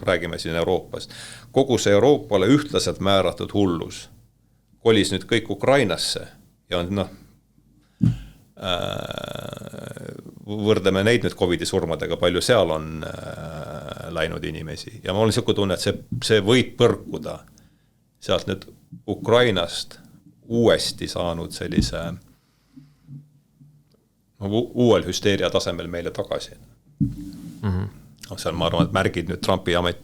räägime siin Euroopast. Kogu see Euroopale ühtlaselt määratud hullus kolis nüüd kõik Ukrainasse ja on noh, võrdleme neid nüüd COVID-i surmadega, palju seal on läinud inimesi. Ja ma olen niisugune tunne, et see võib põrkuda sealt nüüd Ukrainast uuesti saanud sellise uuel hüsteeria tasemel meile tagasi. Seal ma arvan, et märgid nüüd Trumpi amet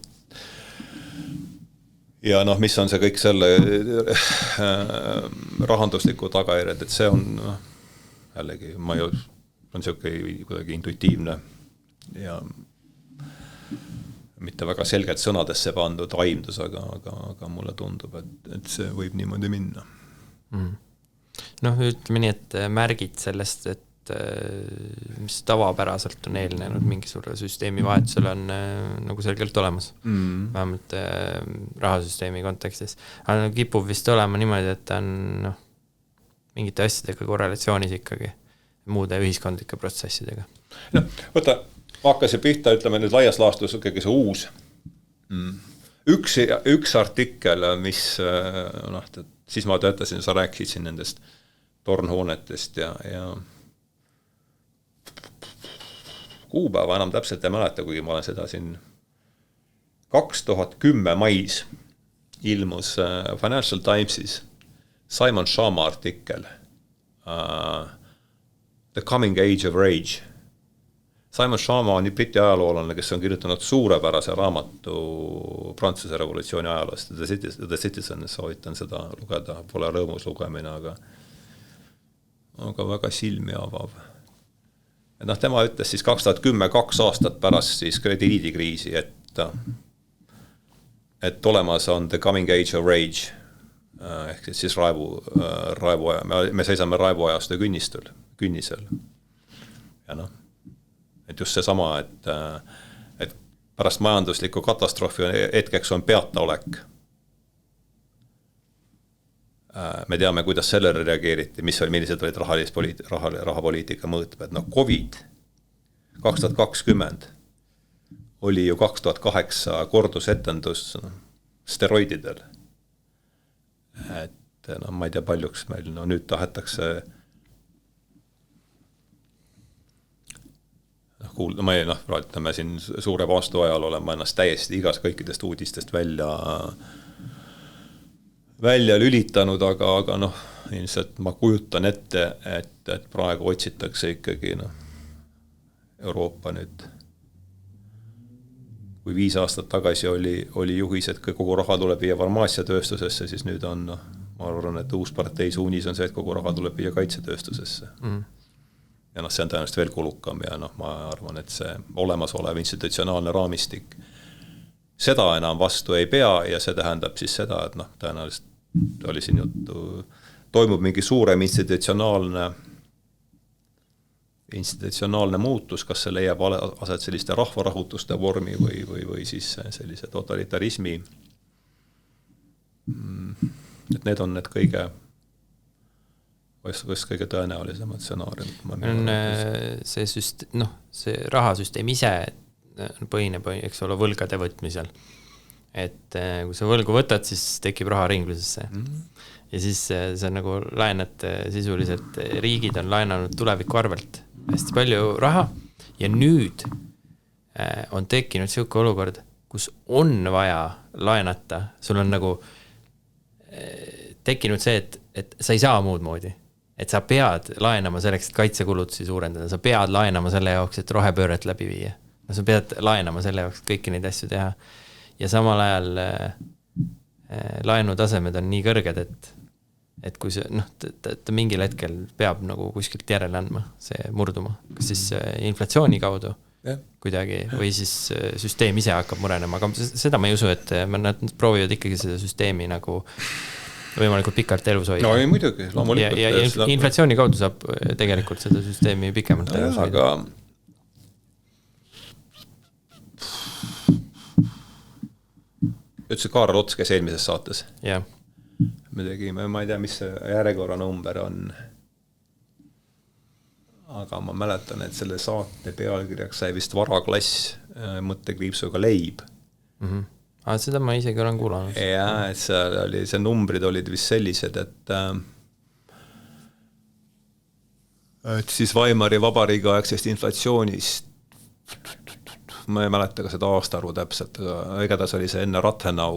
ja noh, mis on see kõik selle rahandusliku tagajärjed, et see on jällegi, ma ju on niisugune kuidagi intuitiivne ja mitte väga selgelt sõnadesse pandud aimdus, aga mulle tundub, et see võib niimoodi minna. Noh, ütleme nii, et märgid sellest, et mis tavapäraselt on eelnenud mingisugune süsteemi vahetusel on nagu selgelt olemas. Vähemalt rahasüsteemi kontekstis. Aga kipub vist olema niimoodi, et on noh, mingite asjadega korrelatsioonis ikkagi muude ühiskondlike protsessidega. No, võta, hakkas pihta, ütleme nüüd laias laastus ikkagi see uus. Üks artikkel, mis noh, siis ma töötasin, sa rääkisid siin nendest tornhoonetest ja kuupäeva enam täpselt ei mäleta, kuigi ma olen seda siin 2010 mais ilmus Financial Timesis Simon Schama artikkel The Coming Age of Rage. Simon Schama on Briti ajaloolane, kes on kirjutanud suurepärase raamatu Prantsuse revolutsiooni ajaloost. The Citizen, soovitan seda lugeda, pole rõõmus lugemine, aga väga silmi avav. Et noh, tema ütles siis 2010, 2 aastat pärast siis krediidikriisi, et olemas on The Coming Age of Rage, ehk siis raivuaja, me seisame raivuajastu künnisel. Ja noh, et just see sama, et pärast majandusliku katastroofi hetkeks on peataolek. Me teame, kuidas sellele reageeriti, millised olid rahapoliitika mõõtmed. No COVID 2020 oli ju 2008 kordusetendus steroididel. Et no, ma ei tea paljuks meil, no nüüd tahetakse ma ei ütleme siin suure vastuajal olema ennast täiesti igas kõikidest uudistest välja lülitanud, aga noh, ilmselt ma kujutan ette, et praegu otsitakse ikkagi Euroopa nüüd, kui 5 aastat tagasi oli juhis, et kogu raha tuleb viia farmaatsiatööstusesse, siis nüüd on, ma arvan, et uus partei suunis on see, et kogu raha tuleb viia kaitsetööstusesse. Ja see on tõenäoliselt veel kulukam ja ma arvan, et see olemasolev institutsionaalne raamistik seda enam vastu ei pea ja see tähendab siis seda, et tõenäoliselt oli siin juttu, toimub mingi suurem institutsionaalne muutus, kas see leiab aset selliste rahvarahutuste vormi või siis sellise totalitarismi. Et need on need kõige tõenäolisemad stsenaariumid. See rahasüsteem ise põhineb, eks ole, võlgade võtmisel. Et kui sa võlgu võtad, siis tekib raha ringlusesse. Ja siis see nagu laenad sisuliselt, riigid on laenanud tuleviku arvelt hästi palju raha ja nüüd on tekkinud selline olukord, kus on vaja laenata. Sul on nagu tekkinud see, et sa ei saa muud moodi. Et sa pead laenama selleks, et kaitsekulutusi suurendada. Sa pead laenama selle jaoks, et rohepööret läbi viia. Sa pead laenama selle jaoks, et kõiki neid asju teha. Ja samal ajal laenutasemed on nii kõrged, et kui see, ta mingil hetkel peab nagu kuskilt järele andma, see murduma. Kas siis inflatsiooni kaudu kuidagi või siis süsteem ise hakkab murenema. Aga seda ma ei usu, et nad proovivad ikkagi seda süsteemi nagu võimalikult pikalt elus hoida. No ei muidugi, loomulikult. Ja inflatsiooni kaudu saab tegelikult seda süsteemi pikemalt elus hoida. Aga ütles Kaarel Ots, kes eelmises saates. Jah. Me tegime, ma ei tea, mis see järjekorra number on. Aga ma mäletan, et selle saate pealkirjaks sai vist varaklass mõttekriipsuga leib. Seda ma isegi olen kuulanud. Ja, et see numbrid olid vist sellised, et siis Weimari vabariigi aegsest inflatsioonist, ma ei mäleta ka seda aastaarvu täpselt, aga igatahes oli see enne Rathenau,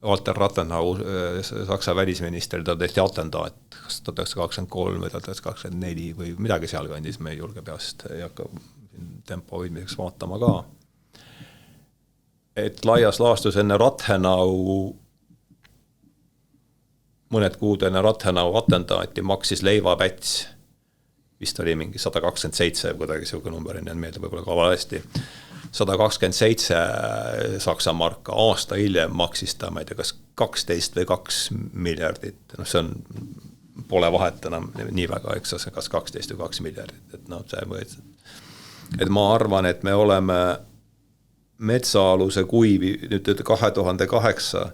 Walter Rathenau, Saksa välisminister, ta tehti atendaat, kas 1923 või 1924 või midagi seal kandis, me ei julge peast ei hakka tempo hoidmiseks vaatama ka. Et laias laastus enne Rathenau, mõned kuud enne Rathenau atendaati maksis leivapäts, vist oli mingi 127, kuidagi siuke number, nii meelde võib-olla ka valesti, 127 Saksa marka, aasta hiljem maksis ta, ma ei tea, kas 12 või 2 miljardit, see on, pole vahet enam nii väga, eks see kas 12 või 2 miljardit, et ma arvan, et me oleme metsaaluse kuivi, nüüd 2008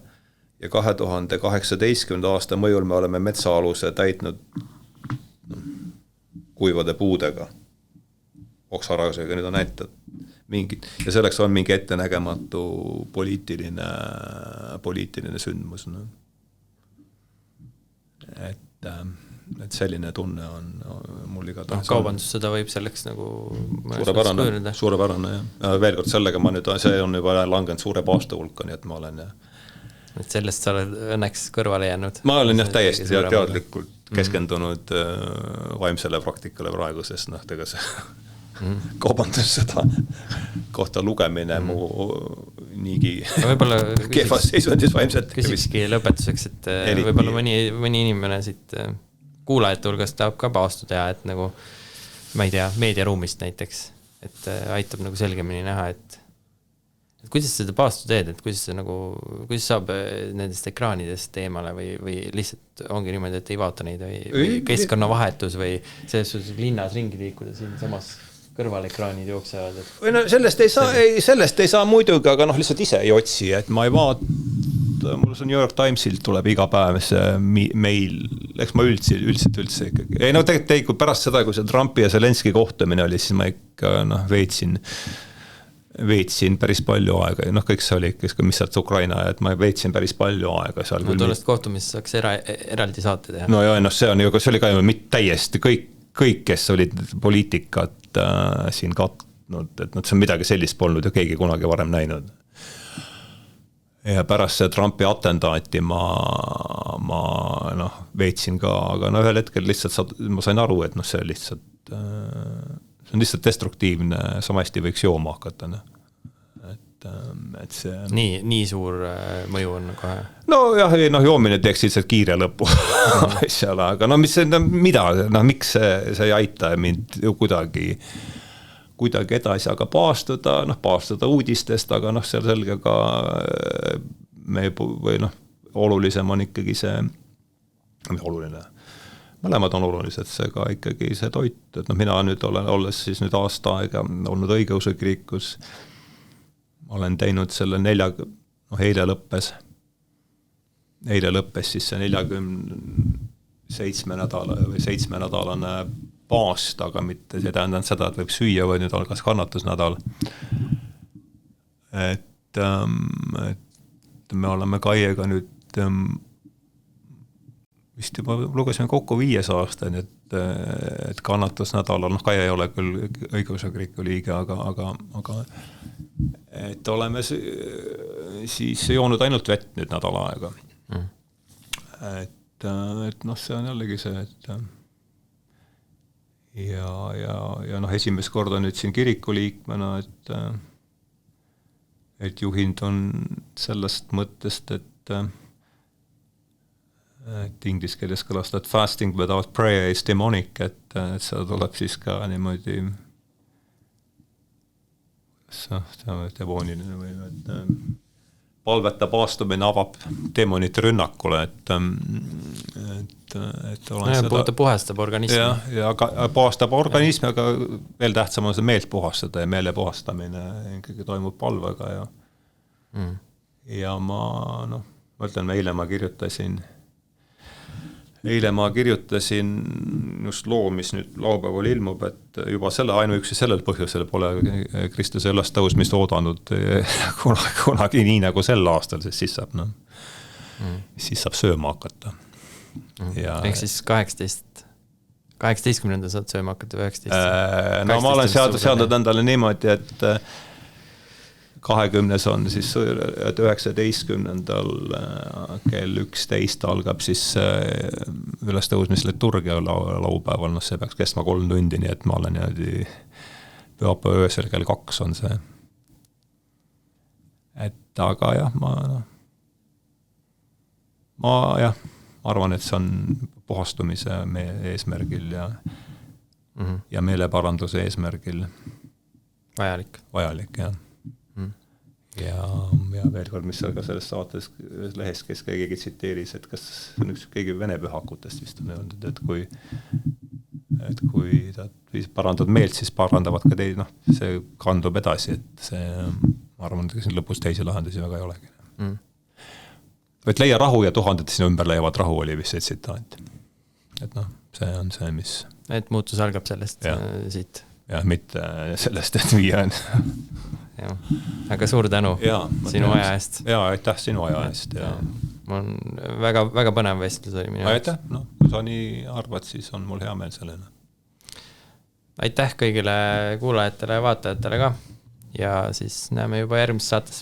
ja 2018 aasta mõjul me oleme metsaaluse täitnud kuivade puudega, oksarasega, nüüd on näitab mingid, ja selleks on mingi ettenägematu poliitiline sündmus. No. Et selline tunne on mul igatahes. Kaubandus seda võib selleks nagu suurepärane, ja veel kord sellega ma nüüd, see on juba langenud suure paastu hulka, nii et ma olen et sellest sa oled õnneks kõrvale jäänud. Ma olen täiesti teadlikult keskendunud vaimsele praktikale praegu, sest ega see kaubandus seda kohta lugemine mu niigi kehvas seisundis vaimselt. Küsikski lõpetuseks, et võib-olla mõni inimene siit kuulajate hulgast tahab ka paastu teha, et nagu, ma ei tea, meediaruumist näiteks, et aitab nagu selgemini näha, et kuidas seda paastu teed, et kuidas saab nendest ekraanidest eemale või lihtsalt ongi niimoodi, et ei vaata neid või keskkonnavahetus või selles linnas ringi liikuda siin samas kõrvalekraanid jooksevad. Või no sellest ei saa muidugi, aga lihtsalt ise ei otsi, et ma ei vaata, mul see New York Timesilt tuleb iga päev see meil, eks ma üldse ikkagi. Ei no tegelikult pärast seda, kui see Trumpi ja Zelenski kohtumine oli, siis ma ikka veetsin päris palju aega. Kõik see oli, mis sealt Ukraina, et ma veetsin päris palju aega. Tollest kohtumist saaks eraldi saate teha. No ja see oli ka ju täiesti kõik, kes olid poliitikat siin katnud, et see on midagi sellist polnud ja keegi kunagi varem näinud. ja pärast see Trumpi atendaati ma veetsin ka, aga ühel hetkel lihtsalt ma sain aru, et see on lihtsalt destruktiivne, sama hästi võiks jooma hakata. Et see... Nii suur mõju on kohe? Joomine teeks lihtsalt kiire lõpu. Aga miks see ei aita mind ju kuidagi edasi, aga paastuda uudistest, aga see on selge ka olulisem on ikkagi see, mõlemad on olulised, see ka ikkagi see toit, et mina nüüd olles siis nüüd aasta aega olnud õigeusu kirikus, olen teinud selle eile lõppes siis see 47 nädalane paast, aga mitte see tähendab seda, et võib süüa või nüüd algas kannatusnädal. Et me oleme Kaiega nüüd vist juba lugesime kokku 5 aasta, et kannatusnädalal, Kaia ei ole küll õigeusu kiriku liige, aga et oleme siis joonud ainult vett nüüd nädal aega. Et see on jällegi see, et ja esimest korda nüüd siin kiriku liikmena, et juhindun sellest mõttest, et inglise keeles kõlas, et fasting without prayer is demonic, et seda tuleb siis ka niimoodi demooniline või palveta paastumine avab demonit rünnakule, et puhastab organismi. Ja puhastab organismi, aga veel tähtsam on see meelt puhastada ja meele puhastamine ikkagi toimub palvega ja ma ütlen, eile ma kirjutasin just loo, mis nüüd laupäeval ilmub, et juba ainuüksi sellel põhjusel pole Kristuse ülestõusmist oodanud kunagi nii nagu sel aastal, sest siis saab sööma hakata. Ehk siis 18. saad sööma hakata või 19? Ma olen seadnud endale niimoodi, et 20. on siis 19. kell 11 algab siis ülestõusmis liturgia laupäeval, see peaks kestma 3 tundi, nii et ma olen pühapäeva öösel kell 2 on see. Et aga jah, ma arvan, et see on puhastumise eesmärgil ja meeleparanduse eesmärgil vajalik, jah. Ja veel kord, mis ka selles saates lehes, kes keegi tsiteeris, et kas on üks keegi vene pühakutest vist on öeldud, et kui parandad meelt, siis parandavad ka teid, see kandub edasi, et see, ma arvan, et lõpus teisi lahendusi väga ei olegi. Et leia rahu ja tuhanded sinu ümber leiavad rahu, oli vist see tsitaat. Et see on see, mis... Et muutus algab sellest siit. Ja, mitte sellest, et viia on... Aga suur tänu sinu aja eest. Aitäh sinu aja eest. Mul on väga, väga põnev vestlus oli minu. Aitäh, kui sa nii arvad, siis on mul hea meel sellele. Aitäh kõigile kuulajatele ja vaatajatele ka ja siis näeme juba järgmises saates.